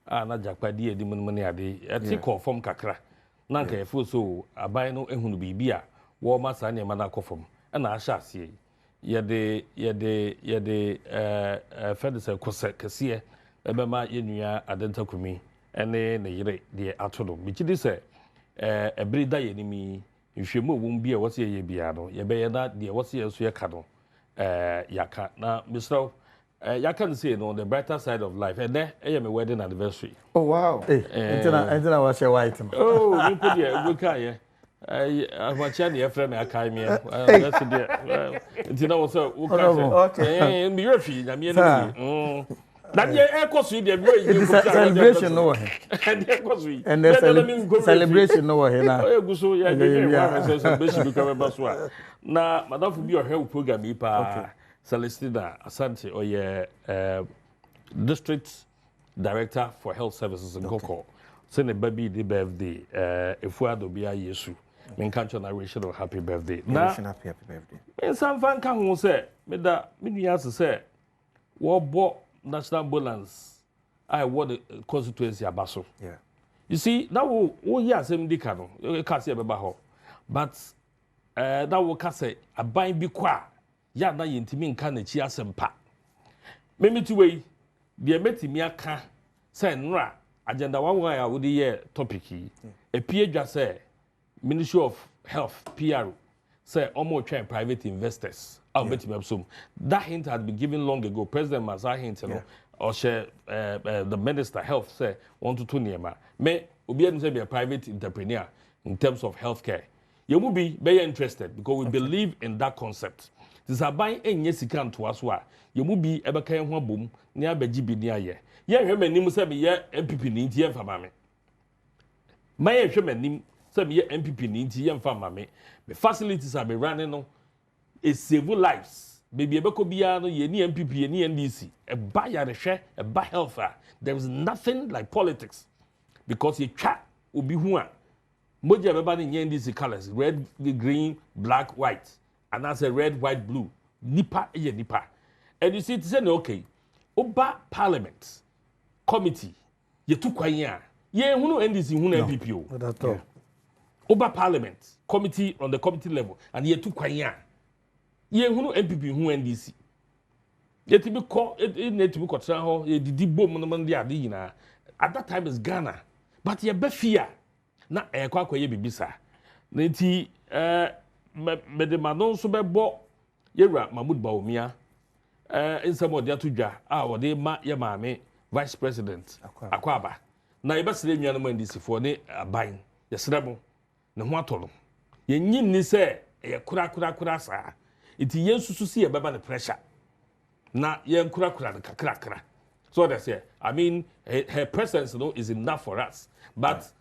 na jakpade edi munmu ne ade eti confirm kakra na nka efo so aban no ehunu bibia wo ma sa ne ma na confirm na hyase yede fedese kose kase ebema yenua adenta kumi ene ne yire de atodo bichidi say ebrida yenimi nhwemu won bia wose ye bia no ye be na de wose ye so ye ka no yaka na misro yaka say no the brighter side of life and there my wedding anniversary. Oh wow. Entina was your white. Oh, you put there go kai amacha ne friend akai me that's there entina was okay me refi na me no that year cost the way celebration no and the celebration no na so yeah celebration because baswa na madam fu bi o help program yi pa Celestina Asante oye district director for health services in Goko say ne baby the birthday efuado bia yesu men kan cho narration of happy birthday na happy birthday en san fan kan ho say me da me nua say wo bo national balance I what the constituency abaso. Yeah. You see, that will hear same dikano. You can't say about ho. But that will say a bind be qua. Ya na yintimi nka na chi asempa. Memi to way, the metimi aka say nra agenda one ya would the topic yi. A PA say Ministry of Health PR say almost trying private investors. That hint had been given long ago. President Mazar hint, or share the Minister Health say 1 to 2 near me obi say be a private entrepreneur in terms of healthcare. You will be very interested because we believe in that concept. This are buying any second to us why you will be ever came one boom near Bejibi near ye. Yeah, him and him say be ye MPP need here for mammy. My him say be MPP need here for mammy. The facilities are be running on. A civil lives. Baby Ebeko Biano, ye ni MPP, ni NDC. A buy a share, a buy health. There is nothing like politics. Because you chat will be one. Moja everybody in NDC colors, red, green, black, white. And that's a red, white, blue. Nipa, nipa. And you see, it's saying, okay, Oba Parliament Committee, ye took kwanya. Ye hunu NDC, hunu MPP. That's all. Oba Parliament Committee on the committee level, and ye took kwanya. Ye hunu MPP hu NDC yeti bi ko net bi ko tra ho ye didi bom no man dia de nyina at that time is Ghana but ye be fia na kwa ye bibisa na ti me de manon so be bo Yewura Mahmood Bawumia insem ode atodwa a ode ma ye maame vice president Akwaba na ye be sere nwa no NDC fo ne aban ye sere mo ne ho atolo ye nyim ni se e kura sa iti yensusu si e beba the pressure na yen kura the kakra. So that's it. I mean, her presence, you know, is enough for us. But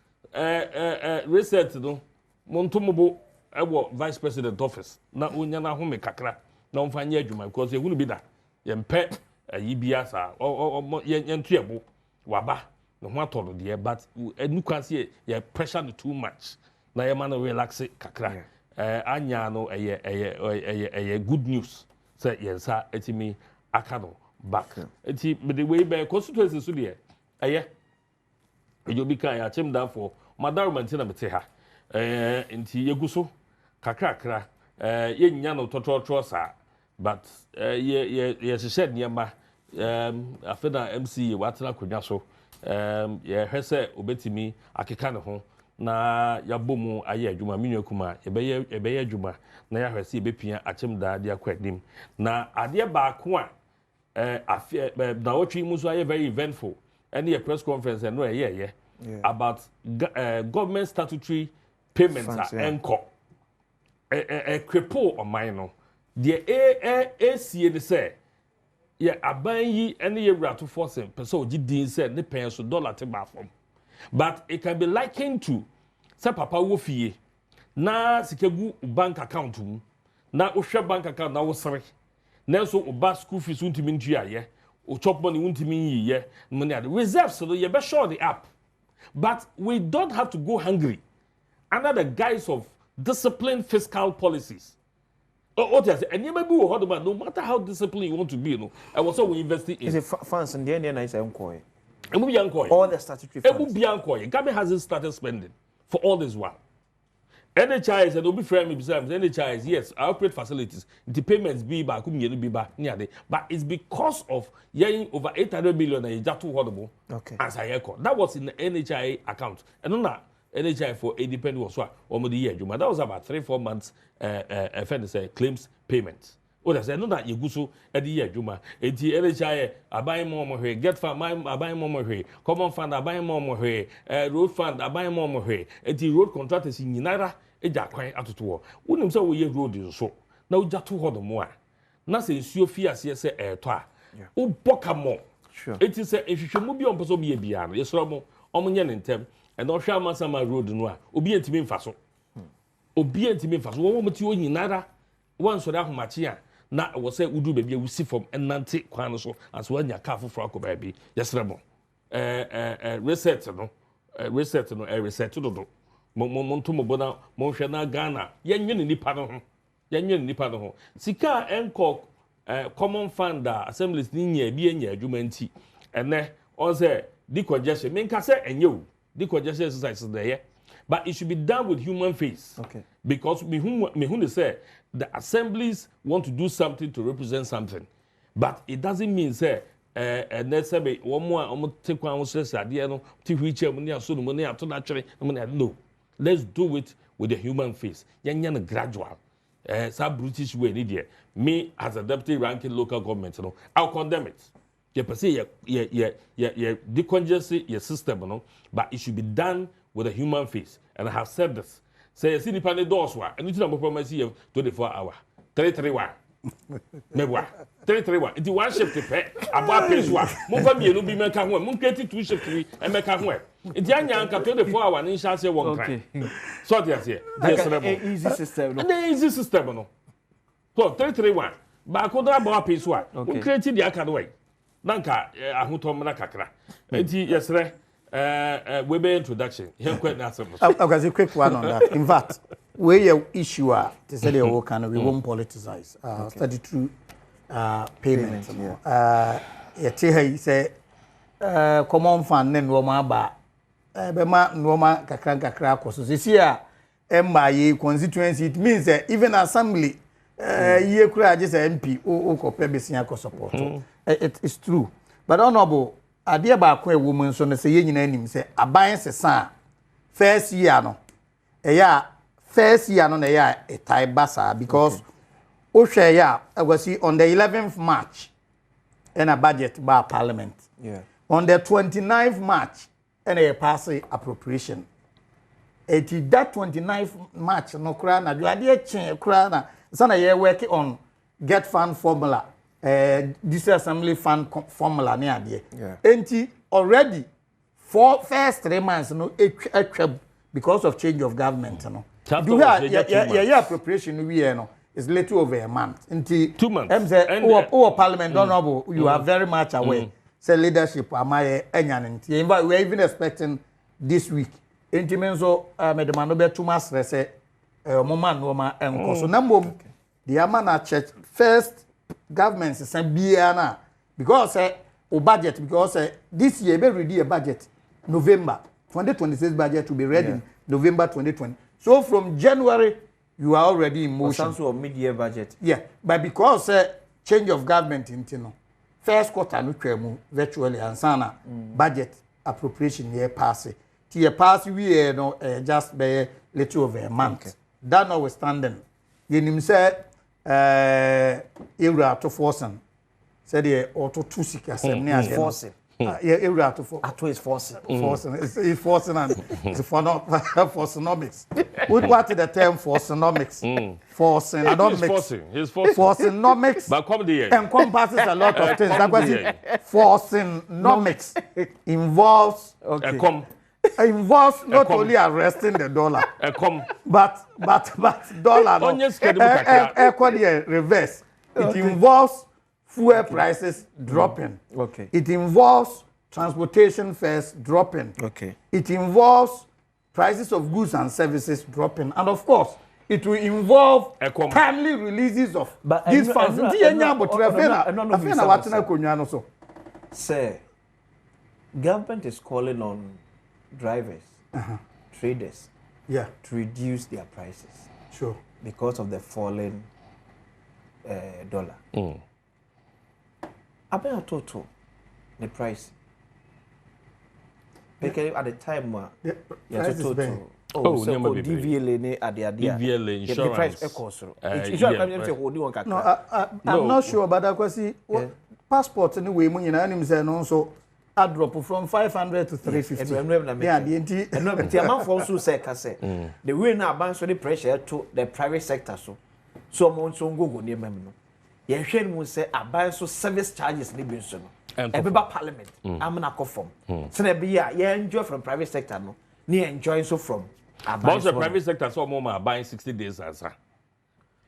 recent, you know, Montomobo, vice president office. Na unyana home kakra. Na umfanye juma because you wouldn't be that. Yen pet yibiasa or yen triable waba. No one told the but you can see your pressure too much. Na your man relax it kakra. Anya no a good news. Say yes, sir. Etimi akano. Back. Eti the way by constituency so there. You be kind ya chim down for madam maintain am te ha. Enti yeguso kakra ye nya no tototro sa but ye said niema afeda MC watena kwadwa so ye hwese obetimi akeka ne ho na yabomu aye adwuma menwa kuma ebe adwuma na ya hwese ebepia achim da dia kwadim na ade ba ko a na watching muso are very eventful. Any press conference and about government statutory payments are encore. A cripple on mine. The ACA they say, yeah, abayi any year to force him. So GD said the pay so dollar to bathroom. But it can be likened to say papa wofiye na sikegu bank account na ohwe bank account na wo sere. Nelson Oba school fees untimi ntua ye o chop money untimi ye money at reserves so you be sure the app but we don't have to go hungry under the guise of disciplined fiscal policies what is and you may be no matter how disciplined you want to be I was so we investing in is it funds in the end is encoy all the statutory funds Gabi hasn't started spending for all this while. NHIS and Obi Frame besides NHIS, yes, I operate facilities. The payments be back, but it's because of over 800 million and Jatu Horrible. Okay. As I echo. That was in the NHI account. And on that, NHI for a dependent was what almost the year. That was about 3-4 months claims payments. What I said, no, that you go so at the year, Juma. NHI, I buy more here, get fund, I buy more here, common fund, I buy more here, road fund, I buy more here, the road contractors in United. Eja kwan atoto wonim se wo ye road so na wo jato ho do mo a na se nsuo fi ase se eto a wo boka mo eti se ehwehwemu bi onposo bi bia no yesoro mo omonye ne ntem e no hwa amasama road no a obi entimi mfa so wo mo ti o nyinara won so da homache a na wo se wudu ba bia wusi fom enante kwan no so as wanya ka foforo akoba bi yesoro mo reset no reset do monto mobona monhwe na Ghana yenye nipa no ho sika enko common fund assemblies ni nya bi enya adwuma nti ene on say the congestion menka say enye the congestion exercise there but it should be done with human face because me who say the assemblies want to do something to represent something but it doesn't mean say nesebe omo tekwa wo stress ade no ti wheelchair mo ne aso no mo ne ato na twere mo ne no. Let's do it with the human face. Yan gradual. Some British way in me as a deputy ranking local government, I'll condemn it. You per se, decongestion your system, but it should be done with a human face. And I have said this. Say, see the panel doors were, and you know, promise you 24 hours. 331. Mebwa 331 it one shift pay aba pay so mo fa mienu bi meka ho mo create two shift bi e meka ho it anya nka 24 hours ni sha se won kan so dey say easy system no the easy system no so 331 ba ko da aba pay so mo create the aka do way nanka ahotom na kakra enti yesre we be introduction here quite na simple okay a quick one on that in fact where your issue are to say the whole kind of we won't politicize statutory payment he say common fund ne no ma ba be ma no ma kakra koso see here my constituency it means even assembly ye kura just MP o ko pe besia ko support it is true but honorable ade ba ko e woman so no say ye nyina anim say aban sesa first year no first year no na ya a tie basa because o hwe ya agwasi on the 11th March in a budget by parliament on the 29th March and a pass appropriation that 29th March no kra na dwade chen kra na sana ye work on get fund formula disassembly fund formula ne ade enti already for first 3 months no because of change of government no do yeah appropriation we no is little over a month enti 2 months and parliament honorable you are very much aware say leadership amaye enyanenti we are even expecting this week enti menzo medemano betuma stress moment no ma enko so nambom the amana church first government say bia na because budget because this year be ready a budget November 2026 budget to be ready November 2020 so from January you are already in motion so mid-year budget but because change of government intino first quarter no twemu virtually ansana budget appropriation year pass we no just be little over a month that notwithstanding yenim say ewra to forcing said the auto two sika sem ne ade forcing ewra to for ato is forcing it's forcing and it's for not forcenomics what the term forcenomics forcing I don't mix forcenomics but come there encompasses a lot of things that was forcenomics involves involves not only arresting the dollar but dollar no reverse it involves fuel prices dropping it involves transportation fares dropping it involves prices of goods and services dropping and of course it will involve timely releases of these funds Sir, government is calling on drivers, traders, to reduce their prices. Sure. Because of the falling dollar. About total, the price. Because at the time, total. DVLA at the idea. DVLA insurance. The price echoes. No, I'm not sure, but I can see passport anyway. No, so I drop from 500 to 350. The amount for also say, the way now bounce the pressure to the private sector. So amount so go near them. You share will say about so service charges living so. Everybody parliament. I'm not conform. So there be enjoy from private sector no. Near enjoying so from. Most of the private sector so more buying 60 days answer.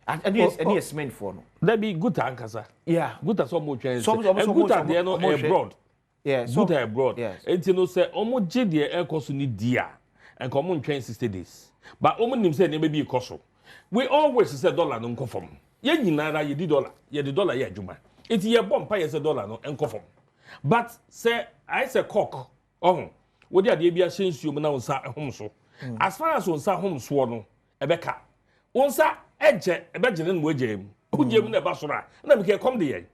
And yes, meant for no. There be good answer. Yeah, good as almost change. Some good at the end abroad. Yeah, good abroad. Yes. And you know say almost JD air cost need dear and come on train 60 days. But almost him say maybe cost. We always say dollar no conform. Ye nyinara ye di dollar. Ye the dollar ye adwuma. It ye bomb pay say dollar no conform. But say I say cock. Oh. What the idea be a sense you now say home so. As far as on sa home so no ebeka. On sa edge ebegene no agem. Uje mu na ba so ra. Na me come there.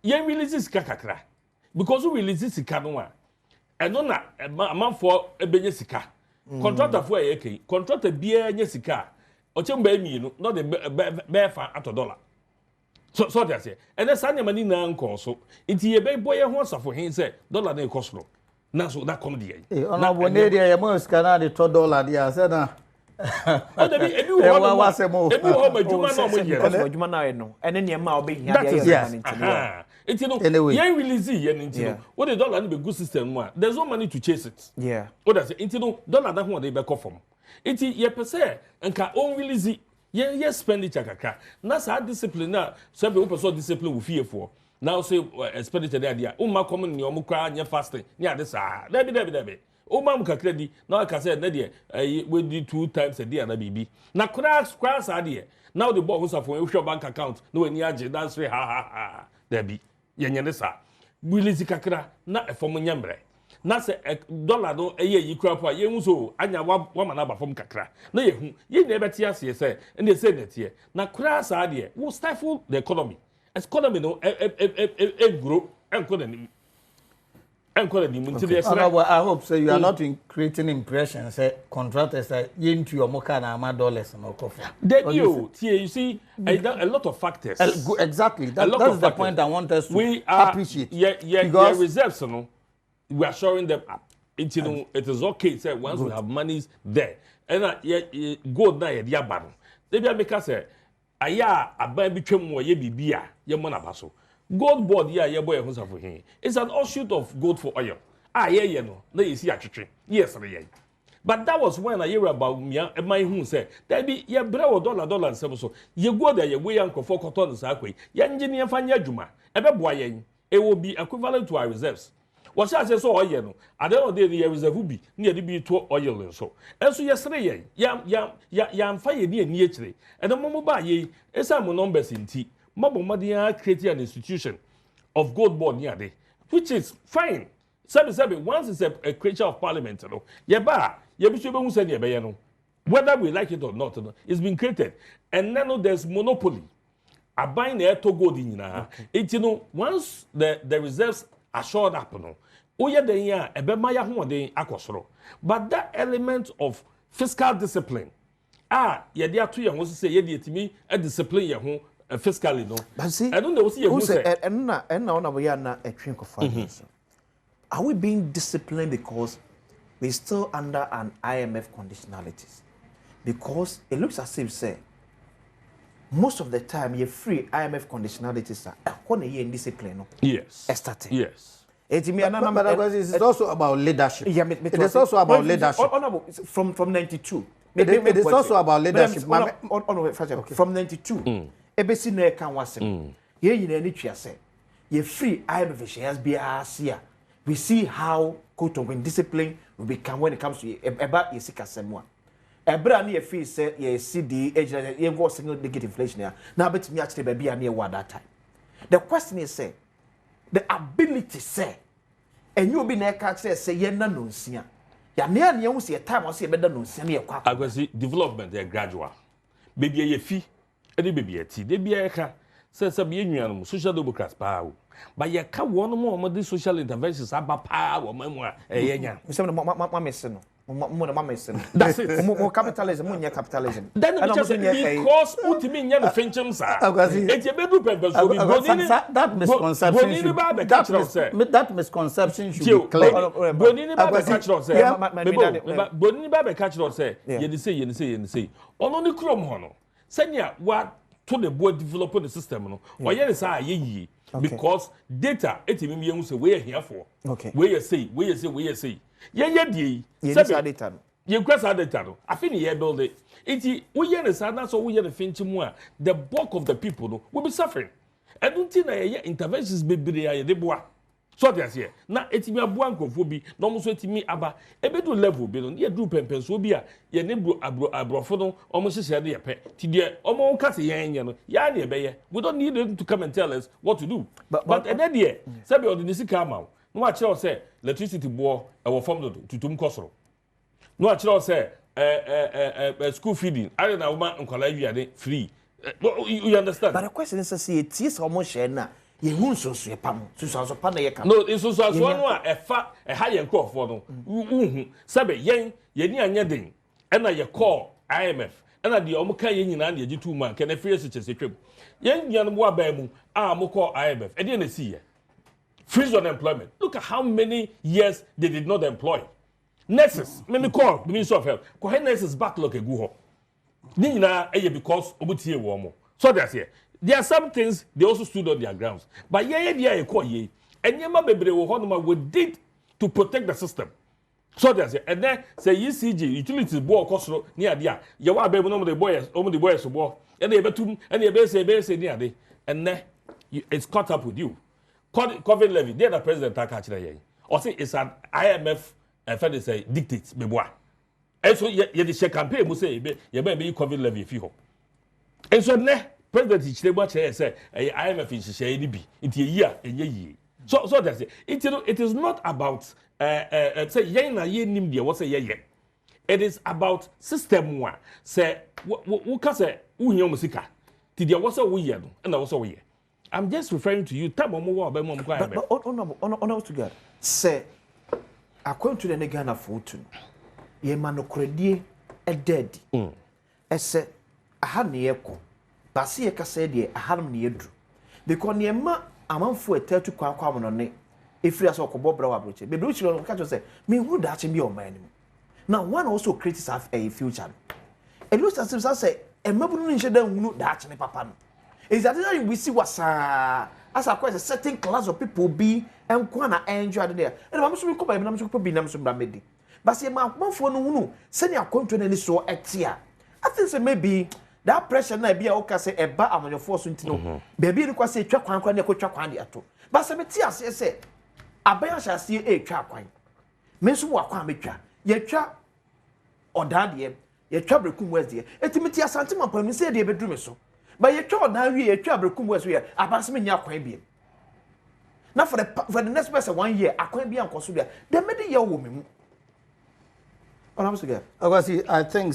Ye release sika kakra. Because we release sika no a. Eno na man for ebenye sika. Contractor for e contractor bia nya sika. Ochem ba mi no not the be fa ato dollar. So that's it. And then sanya mani na nko so. Nti ye be boye ho safo hin say dollar na e cost no. Now so that come there. Now when they are most Canada the $2 there said na. It's you know, anyway. You release it, what the dollar be good system one. There's no money to chase it. Yeah. What does it? You know, dollar that one they be come from. It's ye per se and can own release it. Ye expenditure kaka. Na sa discipline na so be person discipline we fear for. Now say expenditure there. Uma come ni omo kra nya fasting. Ni ade sa. Debi. Uma mu kakra di. Now I can say na there we do 2 times a day na bibi. Na kra sa there. Now the boy who for your bank account no any age that's free ha. Debi. Yenye ne sa. Release kakra na efom nyambre. Na se dollar no eye yi kra po ye hu so anya wa mana ba fom kakra. Na ye hu ye na ebeti ase se and they say that here. Na kra sa there will stifle the economy. Economy no grow and I hope so. You are not creating impressions. Say contractors say into your moka na ama dollars no coffee. You see a lot of factors. Exactly. That's the point I want us to appreciate. Because reserves, no, we are showing them up. It is okay. Say once we have monies there, ɛna gold na yɛ de aba no de bia meka sɛ aya aban bi twam wɔ yɛ bibia yɛ mo na ba so gold board ya yɛ bɔ yɛ ho safo he it's an offshoot of gold for oil yɛ no na yɛ si atwetwe yes re but that was when I hear about me my who say there be ye brew dollar nsem so ye go there ye we yankofo cotton sa kwai ye engineer fanya adwuma e be boa yen e will be equivalent to our reserves what say so oil no at the end of the day ye reserve bi na ye bi to oil so enso ye sere yen ya mfa ye ni ani akire e no mo ba ye esa mo numbers nti mabo madia create an institution of gold board near there which is fine. Sebi, once it's a creature of parliament, you know, whether we like it or not, you know, it's been created. And then there's monopoly. I buy the to gold in it, you know, once the reserves are shored up, you know, but that element of fiscal discipline, there are 2 years, was say, to me, a discipline, fiscally, no. But see, I don't know, who say, and now we are not a drink of finance. Are we being disciplined because we're still under an IMF conditionalities? Because it looks as if, say, most of the time, you're free IMF conditionalities are in discipline. Yes. Yes. It's also about leadership. Yeah, it is also about leadership. From 92. It is also about leadership. From 92. Ebesi no can was ye yin ni twa say ye free IMF shares be asia. We see how quote-unquote discipline will become when it comes to eba yesika semwa. Ebra na ye feel say ye CD ye go single digit inflation ya. Na betimi actually be bia na ye wa that time. The question is say the ability say and you be na ka say ye na no nsia. Ya na ye hu say time o say be da no nsia na ye kwa. Agwasi development is gradual. Baby ye fi e de baby ati. De bia ye ka say be nnuanum social democrats pa o. But you can't want more these social interventions about power, memoir, that's it. More capitalism, more capitalism. Then because ultimately, the finching, that misconception should be clear. To the board developing the system, no, or yes, because data, you say we are here for. Okay. Where you say. Yeah, data. You cross our data. I think you build it. We understand that's what we are the the bulk of the people will be suffering. I don't think that interventions be there. So that's here. Now, it's me a buancophobia, no more to me about a better level, bill, near Drew Pensobia, your neighbor abrofono, almost said the pet. Tidia, almost cut a yan, yani bayer. We don't need them to come and tell us what to do. But an idea, Sabi or the Nisi come out. No, I shall say, electricity bore our form to Tum Cosro. No, I shall say, school feeding. I don't know, man, and Calavia free. You understand? But the question is, see, it is almost share. Ye hun so so pam so pa na ye ka no so no a ha ye nkọ for no sabe yen ye ni anya den e na ye call IMF e na de o ka ye nyina na ye gitu man ke na free se twem yen nyan mo aba mu a mo call IMF e de na see ye freeze on employment. Look at how many years they did not employ nurses. Me call the Minister of Health ko nurses backlog egu ho ni nyina e ye because obutie wo mo so that's here. There are some things they also stood on their grounds. But and we did to protect the system. So that's it. And then say ECG, utilities board cost near there. You are baby no the boys, only the boys board. And they betum and they say near there. And then it's caught up with you. COVID levy, they're the president actually. Or say it's an IMF and they say dictates me boy. And so you the campaign must say you be COVID levy if you. And so President Ichilebo say IMF is share bi into a year enye so that's it. It is not about say yen na yen nim de what say yen. It is about system one say wo ka say wo hia musika ti de what say wo ye no na what say wo ye. I'm just referring to you time omo wa ba mo kwa but on together say according to the Ghana food ye manokredie e dead say aha ne yeko basi ye kasa de ahanum ne yedru because ne ma amanfo etatu kwa no ne efiri aso okobobra wa broche bebre uchiro no ka cho say me hu da che bi o man ni Now, one also creates a future. It looks as if I say, a mabunu ninja don't know that papa. Is that we see what's as a quite a certain class of people be and kwana enjoy there. And I'm so come I'm so be nam so bramedi. But say my for no send your country any so etia. I think say maybe that pressure na be o ka say e ba amanfo so ntino. Baby ni kwa say twa kwan na ko twa kwan de ato. But say me ti ase say aban hyase e twa kwan. Me so wa kwan metwa. Ye twa odade ye twa brekum west de. Etimiti asante mapanu say de bedru me so. But ye twa odade ye twa brekum west we abase me nya kwan bi. Now for the next person 1 year akwan bi ankoso bia. Dem me de ye wo me mu. I think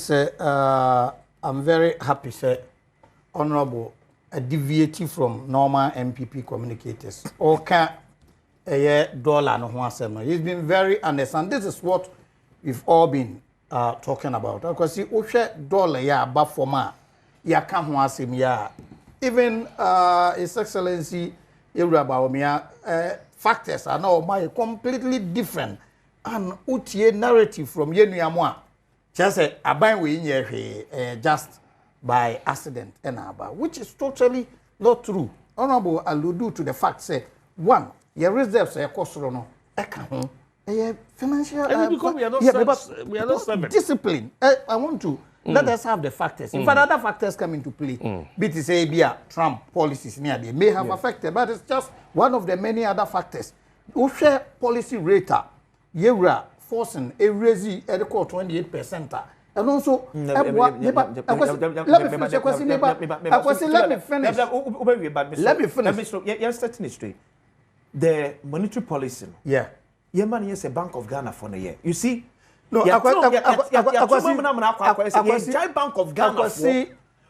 I'm very happy, sir, Honorable, deviating from normal MPP communicators. Okay, dollar no one. He's been very honest, and this is what we've all been talking about. Because he dollar ya above for ma ya can't want him ya. Even His Excellency factors are now completely different. And utie narrative from yenu yamwa just say aban we in just by accident and about, which is totally not true. Honorable allude to the fact say one your reserves are cost no financial because we are not discipline. I want to let us have the factors. In fact, other factors come into play. BTC Trump policies near they may have affected, but it's just one of the many other factors. We share policy rate Yewra forcing a raise at the 28%. And also, let me finish. The monetary policy. Yeah. Yemen is a Bank of Ghana for the year. You see? No, Bank of Ghana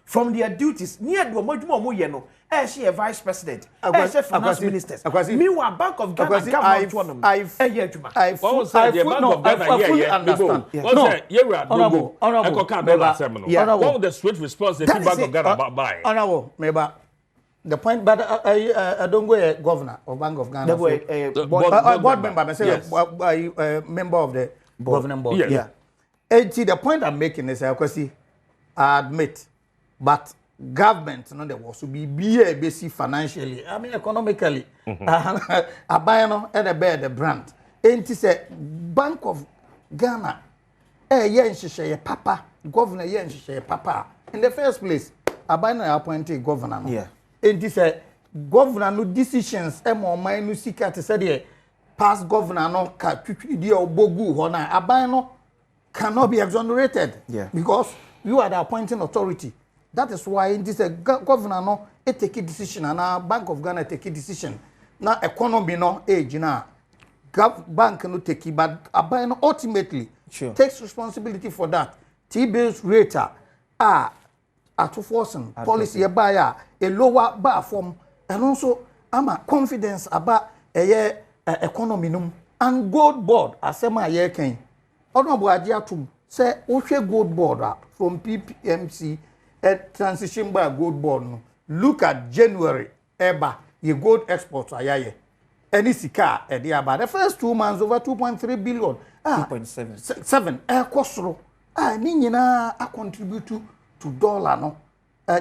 from their duties near the she a vice president, she finance ministers. Meanwhile, Bank of Ghana I fully understand. Honorable, the straight response the Bank of Ghana buy. Honorable, maybe the point, but I don't go a governor of Bank of Ghana. Board member, member of the governing board. Yeah. The point I'm making is because I admit, but government no there was to be basic financially, I mean economically. A buy no at the brand. And it say Bank of Ghana papa governor papa in the first place a buy no appointed governor. Yeah. And it say governor no decisions more minus secret say past governor no ka twitwi obogu ho na a buy no cannot be exonerated. Yeah. Because you are the appointing authority. That is why this governor no take a decision and our Bank of Ghana take a decision. Now economy no age na bank no take it, but Abai no ultimately takes responsibility for that. T-bills rate at forcing policy buyer a lower bar form and also confidence about a economy num and gold board asema ye ken. Honorable Adiatum say gold board from PPMC. Transition by a gold bond. Look at January, eba, your gold exports are any sika at the about the first 2 months over 2.3 billion. 2.7. Costro. Nina contribute to dollar no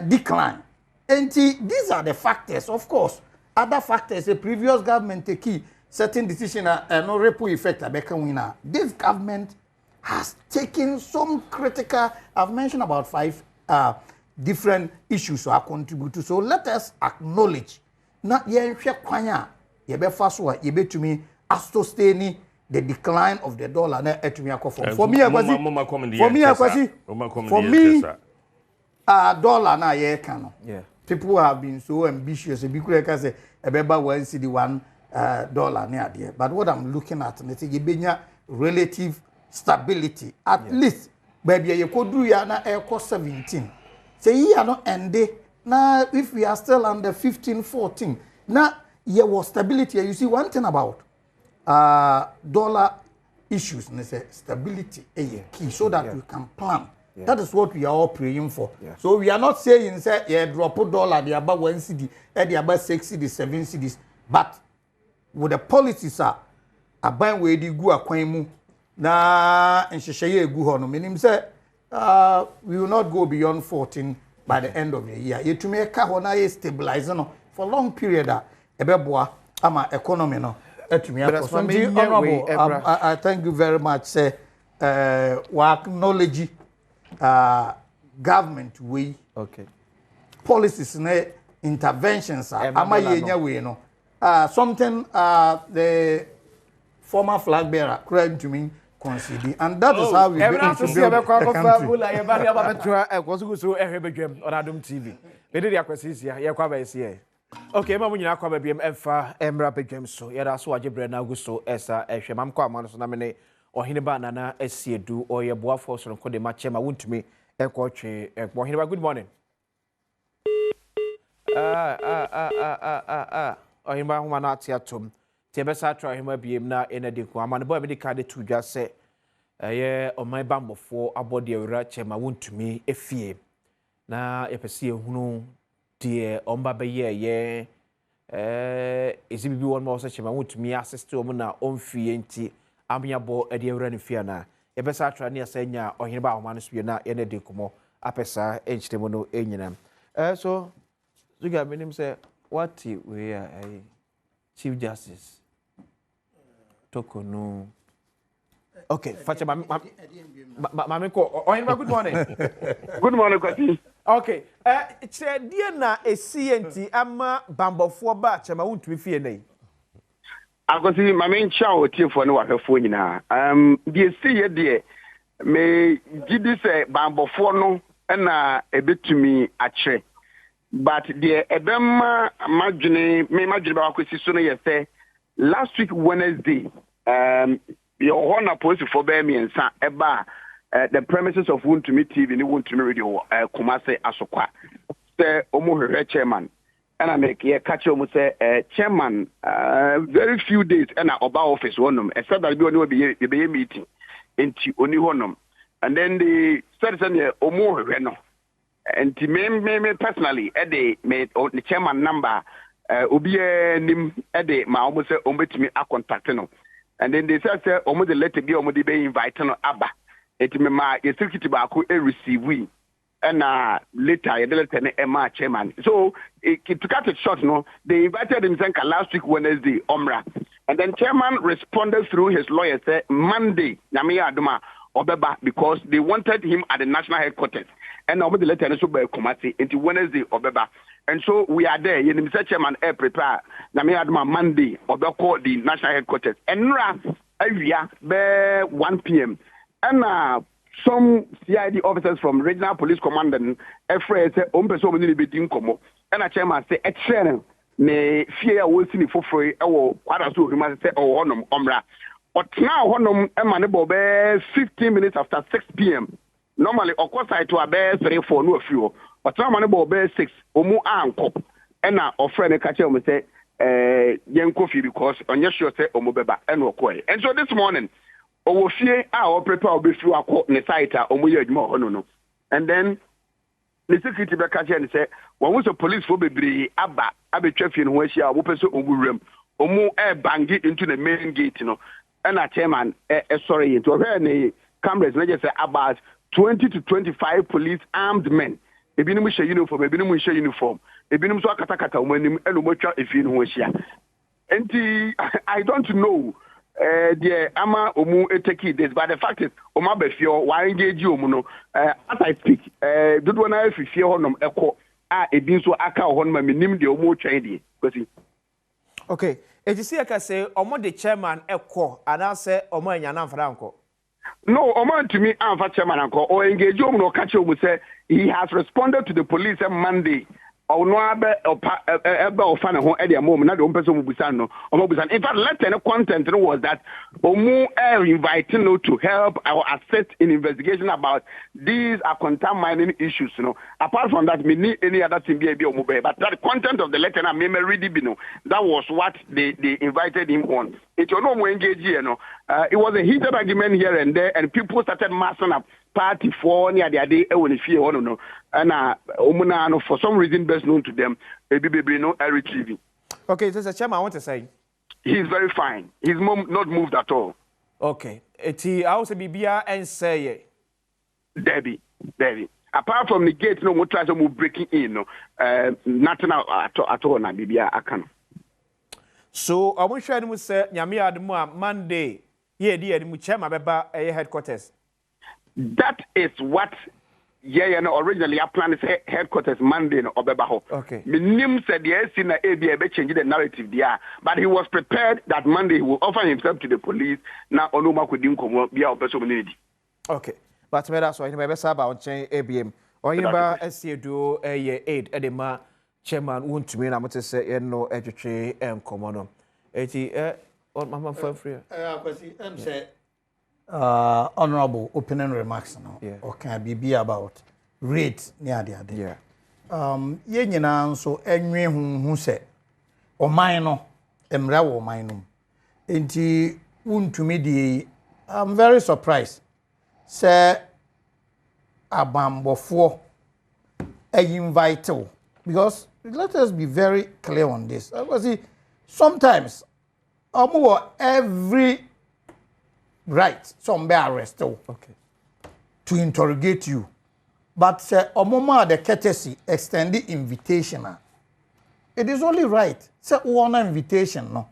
decline. And these are the factors, of course. Other factors, the previous government take certain decision no repo effect winner. This government has taken some critical, I've mentioned about 5 different issues are contribute to. So let us acknowledge not ye kwanya ye be faso ye betumi sustain the decline of the dollar na etumi akofo. For me dollar na ye can. Yeah. People have been so ambitious be could say ebeba $1 near there. But what I'm looking at is relative stability. At least baby you could do ya na cost 17. Say ye are not ended. Now if we are still under 15, 14, now there was stability. You see one thing about dollar issues, and say stability is key so that we can plan. Yeah. That is what we are all praying for. Yeah. So we are not saying say yeah, drop $1, they about 1 cedi, they about 6 cedis, 7 cedis. But with the policies are buying where they go na nhyehyɛ egu hɔ no menim sɛ we will not go beyond 14 by the end of the year. Yetumi ka hɔ na ye stabilize no for long period a ɛbɛboa ama economy no etumi akɔ. Honorable, I thank you very much say we acknowledge government way. Okay. Policies ne interventions ama yenya way no. Something the former flag bearer cried to me conceding, and that is how we build the country. On Adom TV. Okay, ma munyina kwa babiem emfa emra bedwam so. Yeda so agebre na aguso esa ehwe mam kwa amano so na me ohene ba nana asiedu oye boafo so nko de ma chema wontumi ekotwe ohene ba good morning. Ohene ba homa na atiatom. Tebesa tra ohene biem na enade ko amano boy me de ka de tudwa se eye oman bambofo abode awura chema wontumi efie na yepese ehunu die omba beye ezibibi won ma so chema wontumi assist o mu na omfie nti amyabo ade awura ne fie na yebesa atra ne asanya ohene ba homa no so na enade komo apesa enchitemo no enyina so zuga menim say what we are Chief Justice Tokonu. Okay, Facha, Mami ko. Good morning. Good morning, Kwasi. Okay. Dear na a CNT ama bambofo ba chama wuntumi fie nei. Akosi mami ncha o tie fo ne wa hwefo nyina. Die see de me gidi se bambofo no na ebetumi akye. But the ebema madwene ba kwesi so no ye say last week Wednesday your honor police for be me nsa eba the premises of Wontumi TV ni Wontumi radio Kumase Asokwa say omo hwehwe chairman and I make ye catch omo say chairman very few days and oba office wonum except that be oni be meeting enti oni honum and then the said omo hwehwe no. And me personally, the chairman number, obi nim ma almost say ombet me a contact no. And then they said almost the letter be almost be invite no abba. It me ma executive baako receive we. And later the letter Emma chairman. So to cut it short, no, they invited him last week Wednesday, Omra. And then chairman responded through his lawyer say Monday, Namia Adoma Obeba, because they wanted him at the national headquarters. And now the letter is by Kumasi into Wednesday Obeba. And so we are there. You Mr. Chairman prepare Namia Adoma Monday Obeko the national headquarters. And area by 1 p.m. And some CID officers from regional police command afraid say ompeso mo ni be din komo. And a chairman say etchen ne fear will see for free e wo kwada so hima say o honom omra. But now honom e ma ne bo be 15 minutes after 6 p.m. Normally, of course, I to a bear 3 4 no few. But some money about bear 6 omu anko. And now our friend catch him say young coffee because on your show say omubeba and okoi. And so this morning, our fear our prepare be through a court in the site omu more no. And then the security be catch and say when was the police for be abba abe traffic when she are open so omu omu bangi into the main gate you know. And a chairman sorry into a cameras just say about 20 to 25 police armed men. Ebinim share uniform, ebinim share uniform. Ebinim so akatakata umanim elumotwa efin ho hia. Enti I don't know the ama omu eteki this, but the fact is oma befio wa engage omu no as I speak dodo na efifie honom ekọ a ebi so aka honom menim de omu twan de kwesi. Okay, ejisi aka say omo the chairman ekọ ana say omo anya na mfara nko. No, Oman to me, I'm chairman or engage you no catch you say he has responded to the police on Monday. Or no or fan at the moment, not the person who in fact, letter content was that Omu inviting you to help or assist in investigation about these are contaminating issues. You know, apart from that, we need any other thing be but that content of the letter I may read that was what they invited him on. It was no more engaged, you know. It was a heated argument here and there, and people started massing up party for near the day when if you want to know. And Omuna for some reason best known to them, baby no retrieving. Okay, so the chairman I want to say. He's very fine. He's not moved at all. Okay. Eti I say bibia and say Debbie. Apart from the gate, no more try to move breaking in. No, nothing at all. Na bibia akano. So I wish I would say nyame admu Monday. Yeah, dear, the Muchema Beba headquarters. That is what no originally I planned headquarters Monday no Obebaho. Okay. Minim said yes in the ABA changing the narrative there, but he was prepared that Monday he will offer himself to the police. Now Onuma could come be our person community. Okay. But that's why my best about chain ABM. Or you ba SC do aid edema chairman won't to me na must say no educate common. Eti on mama for free. Say honorable opening remarks now. Yeah. Or can be about rate near the other. Yeah. Ye nyina nso enwe hu se o man no emra wo man no. Enti wuntumi die I'm very surprised. Say abambofo invite because let us be very clear on this. Because sometimes every right some be arrested to interrogate you, but omoma the courtesy extend the invitation. It is only right say one invitation no.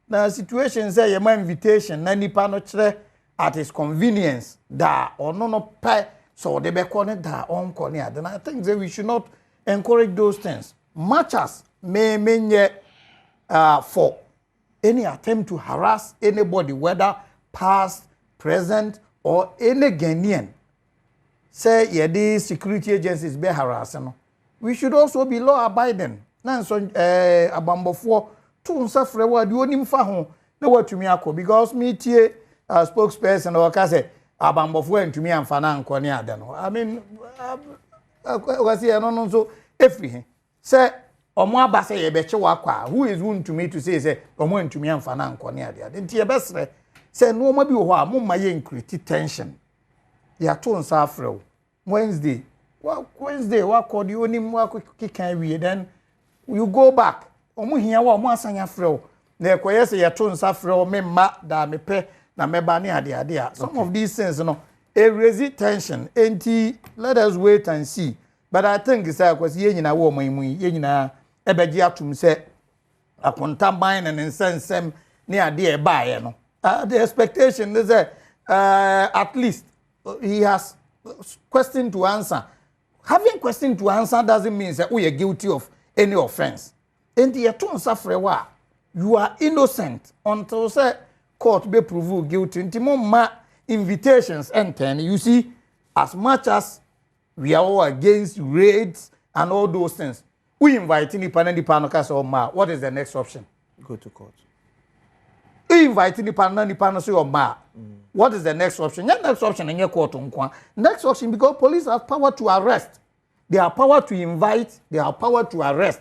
Now situation say your invitation na nipa no kire at his convenience da or no pay so they be calling that on corner. Then I think that we should not encourage those things. Much as may mean for any attempt to harass anybody, whether past, present, or any Ghanaian. Say these security agencies be harassing. We should also be law abiding. Nanso abambo for to suffer what you only faho no what to me because me tie spokesperson or say abambo for to me and fana nkoni adeno. I mean was here no so everything say omo abase ye beche wakwa who is one to me to say omo ntumi amfa na nkone ade ade nti ye besre say no ma bi wo ha mo ma ye increase tension ya to nsa afrew Wednesday wa call the onim wa kikan wie then you go back omo hia wa omo asanya afrew na ekoye say ya to nsa afrew me ma da me pe na me ba ne ade ade a some of these things no a raise tension enti let us wait and see. But I think it's because ye nyina wo mamu ye nyina ebeji atum se akonta ban and insensem ne ade e baaye no the expectation is at least he has question to answer. Having question to answer doesn't mean that we are guilty of any offense. And the to suffer wa you are innocent until say court be prove guilty. Ntimo ma invitations enter you see as much as we are all against raids and all those things. We invite any panel so ma. What is the next option? Go to court. We invite any panel so ma. What is the next option? The next option in your court next option because police have power to arrest. They have power to invite. They have power to arrest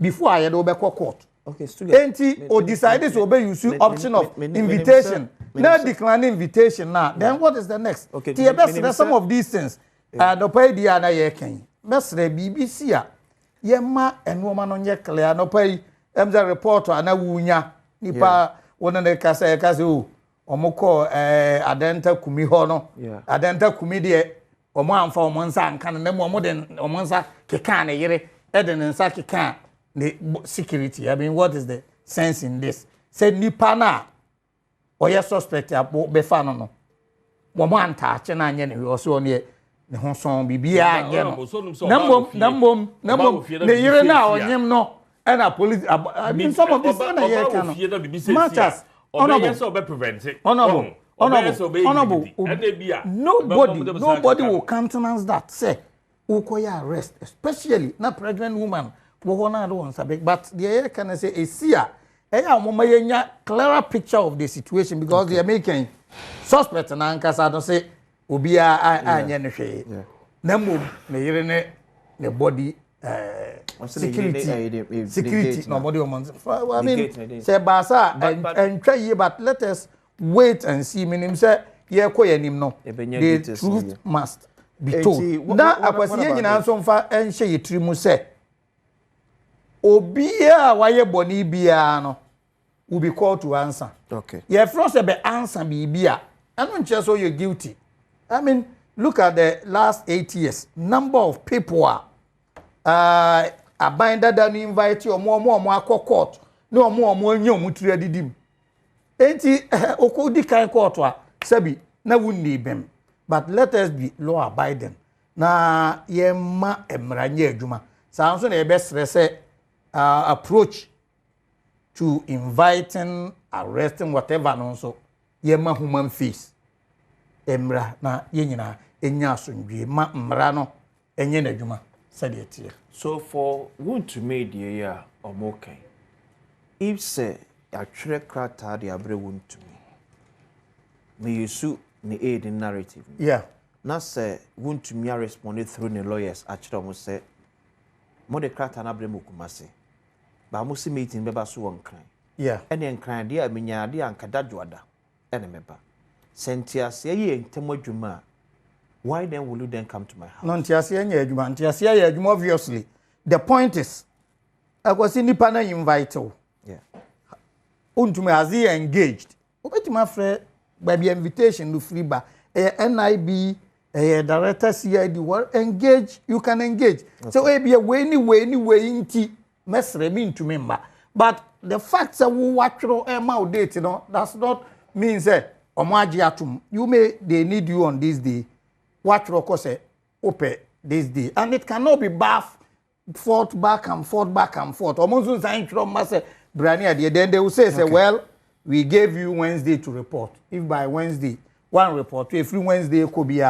before I go back to court. Okay, student. Or decided to obey you option of invitation. Now decline invitation now. Then what is the next? Okay. There's some of these things. No pay dia na ye kan mesre BBC a ye ma enwoma no nye clear no pay emza report ana wunya nipa wona ne kasa o omoko adenta kumi ho no adenta kumi de omo amfa omo nsa anka na mo omo de omo nsa keka na yire e de nsa keka ne security. I mean, what is the sense in this? Say nipa na oye suspect abo be fa no mo anta ache na anye ne we so ne ne ho son bibia anye no nambom ne yire na onyem no and a police I mean some of this na here can matters honorable nobody will countenance that say ukoya arrest especially na pregnant woman wo na do sabe but the here can say esia eya mo mayenya clearer picture of the situation because they are making suspect na ankasa do say obia anya ne hwe na mom na yire ne body security no body woman I mean say basa and try ye but let us wait and see meaning say ye koyanim no the truth must be told na akwasi ye nyina so mfa enhye yetiri mu say obia waye boni bia no will be called to answer. Okay. Your friends be answer bibia. I don't just say you're guilty. I mean, look at the last 8 years. Number of people are binder than invite you more court. No more nyom three didim. Enti okodi kan court wa sabi na wunni bem. But let us be law abiding. Na yema emranye adwuma. Sa nso na best approach to inviting, arresting, whatever no so yema human face. Emra na yenyina enya asundwe ma mra no enye na adwuma said it here. So for want to make the year okay. If say a track crata the abre want to me you sue the aid in narrative. Yeah. Now say want to me respond through the lawyers actually almost say more the crata na abre mukumase. Ba mo si meeting beba so won cry. Yeah. And then cry dia menya dia ankada dwada. Ene meba. Sentiase ye ntemo dwuma. Why then will you then come to my house? No, ntiase anya adwuma, ntiase ya adwuma obviously. The point is akwasi nipa na invite you. Yeah. Untumi as he engaged. Obetima frɛ baby invitation no free ba. NIB director CID what engage, you can engage. Okay. So e be a way inti mesre me ntumi mba. But the fact that we watch no date, you know, does not mean say you they need you on this day. Watch say open this day. And it cannot be fought back and forth. Almost saying then they will say, well, we gave you Wednesday to report. If by Wednesday, one report, every Wednesday could be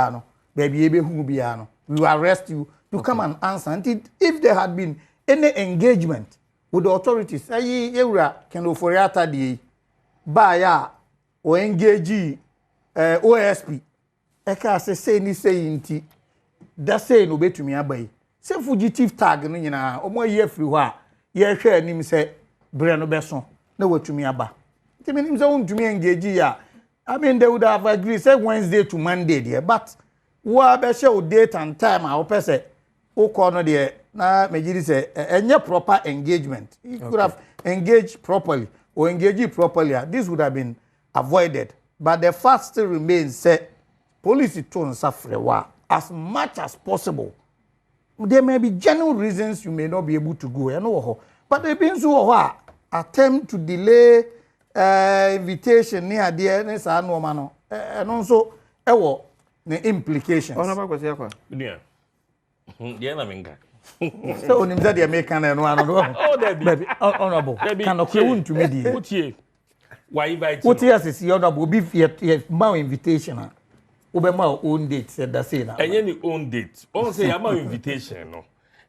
baby who be we will arrest you to come and answer. And if there had been any engagement with the authorities, can oforiata di baya or engage OSP. Eka say ni say inti. That say no be to me abai. Say fugitive tag no nyina omo ye free ho a ye hwe anim say bre no beso na watumi aba. Ti menim say untumi engage ya. I mean they would have agreed say Wednesday to Monday there, but wa be show date and time a opese o call no there na mejiri say enye proper engagement. You could have engaged properly or engaged properly. This would have been avoided. But the fact still remains say police to suffer as much as possible. There may be genuine reasons you may not be able to go. You know, but there been so attempt to delay invitation near the and also the implications. Yeah. So on him that they make and one oh baby honorable can occur to me. Why invite what is the honorable be my invitation? Obama own date said that say na. Any own date. On say am invitation no.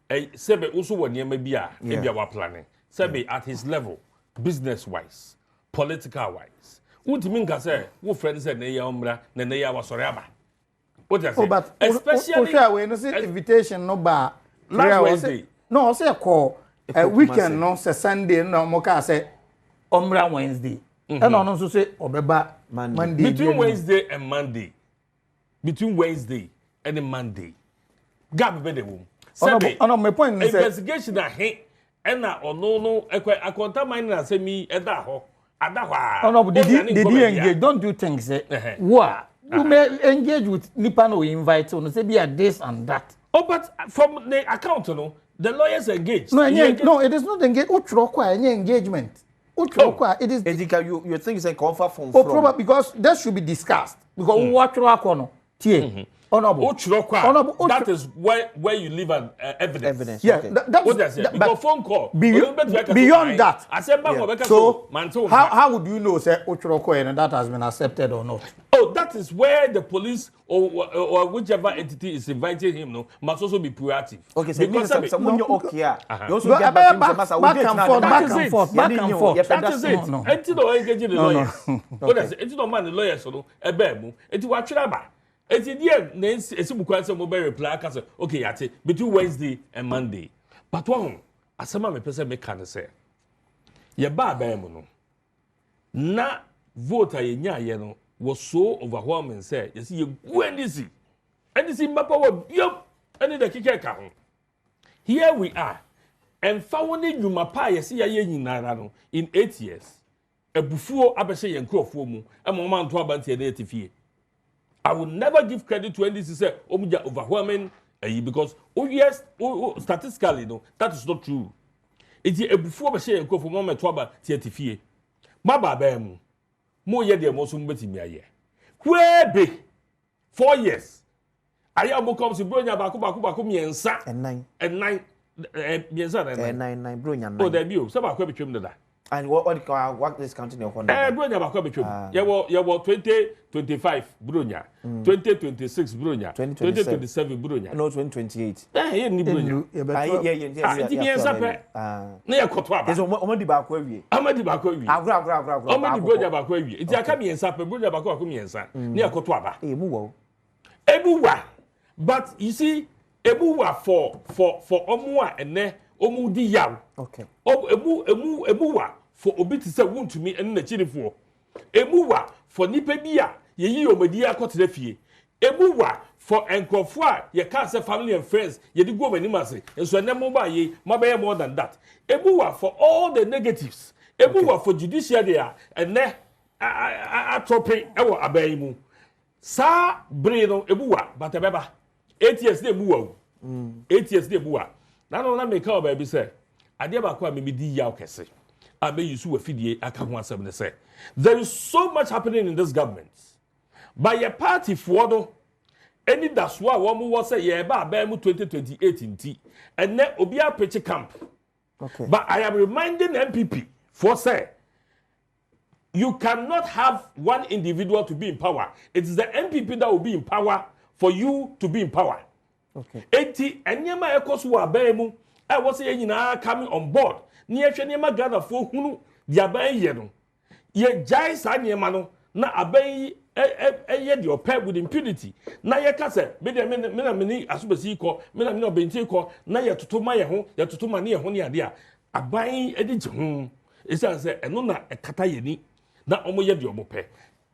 Sebe also won near maybe a we planning. Sebe at his level, business wise, political wise. What you mean ka say wo friends say na ya omra na ya wasore aba. What you say? But especially we no say invitation no ba last Wednesday. No, say call weekend no say Sunday no mo ka say omra Wednesday. And on also say obeba Monday. Between Wednesday and Monday. Between Wednesday and Monday. Gap be the womb. My point is investigation a hit and na no I contact mine and say me eda ho. Did you engage? Don't do things. What? You may engage with nipa no invite on say be a this and that. Oh, but from the account, no, the lawyers engaged. No, it is not engaged. Any engagement. It is. You think it's a comfort from? Oh, probably because that should be discussed. Because what that is where you leave an evidence. Yeah, okay. That's phone call. Beyond that. I said, so how would you know say and that has been accepted or not? Oh, that is where the police or whichever entity is inviting him must also be proactive. Okay, so because someone you're okay. You also get back and forth. That is it. Enti no engaging the lawyers. What does it? Enti no man the lawyers so ebemu. Enti wa twiraba. Enti die na esibukwa say mobile reply ka say okay yate between Wednesday and Monday. But one asema me pese me kan say ye ba mu no. Na voter ye nya ye no was so overwhelming say you see you go NDC mbapa wa biom any the kike ka ho. Here we are. And found you my pa yes ye nyinara no in 8 years. ebufuo abɛhyɛ yɛn nkurɔfoɔ mu ɛma ɔma nto abanteɛ na yɛte fie. I will never give credit to NDC say omuja overwhelming because yes statistically no that is not true. Iti ebufuo be share nkurɔfoɔ mo meto aba tie te fie. Ma ba ba mu. Mo ye de mo so mbetimi aye. Kwebe 4 years. Aya mo come si bronya baako miensa. And nine miensa nine bronya 9. Oh there be o. Se ba ko betwem dada. And what this counting your phone? Bronya ba ko betwem. Ye wo 2025 bronya. 2026 bronya. 2027 bronya. No 2028. Ye ni bronya. Ti miensa pe. Na ye koto aba. Yes omadi ba ko awie. Amadi ba ko awie. Agro. Omadi bronya ba ko awie. Ti aka miensa pe bronya ba ko miensa. Na ye koto aba. Mu wo. Ebuwa. But you see ebuwa for omu a ene omu di yaw. Okay. Ebuwa for obi ti say wontumi ene na chirifo. Ebuwa for nipa bi a ye yi omadi akotere fie. Ebuwa for enkrofo a ye ka say family and friends ye di go mani mase. Enso ene mo ba ye mabaye more than that. Ebuwa for all the negatives. Ebuwa for judiciary a ene atrope ewo abayi mu. Sa bre no ebuwa batabeba 8 years dey buwa 8 years dey buwa na no na me ka oba bi say ade ba ko a me di yaw kese a me yusu wa fidie aka ho asem ne say there is so much happening in this government by your party for no any that's why wo mo say ye ba mu 2028 nti and ne obi a preach camp. Okay. But I am reminding MPP for say you cannot have one individual to be in power. It is the MPP that will be in power for you to be in power. Okay. Eti enyema ekoso wa abemu I was say nyina coming on board. Ni ehwe nyema Ghana fo hunu di aban ye no. Ye jai sa nyema no na aban ye di opɛ with impunity. Na ye ka se me na meni asobesi ko, me na obenti ko na ye totoma ye ho, ye totoma ne ye ho ne ade a aban edi je ho. Esa say eno na ekata ye ni. Na omo ye di omo pɛ.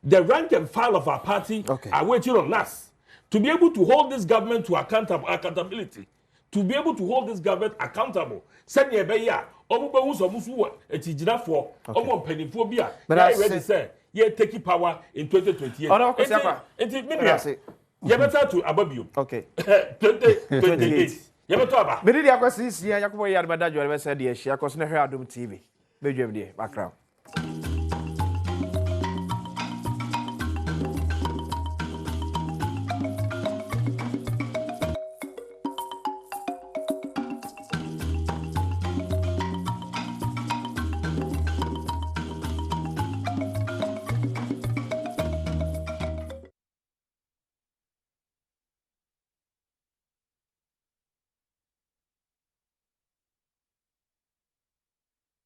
The rank and file of our party are waiting on us to be able to hold this government to accountability. To be able to hold this government accountable. Send ye be ya. Omo be hu so musu etijira for omo mpanifo bi a they ready say ye take power in 2028. You better to ababio. Okay. 2028. You better aba. Me di akwasi sia yakobo ya badadjo be say de ehia akoso na hwe Adom TV. Bedwem de background.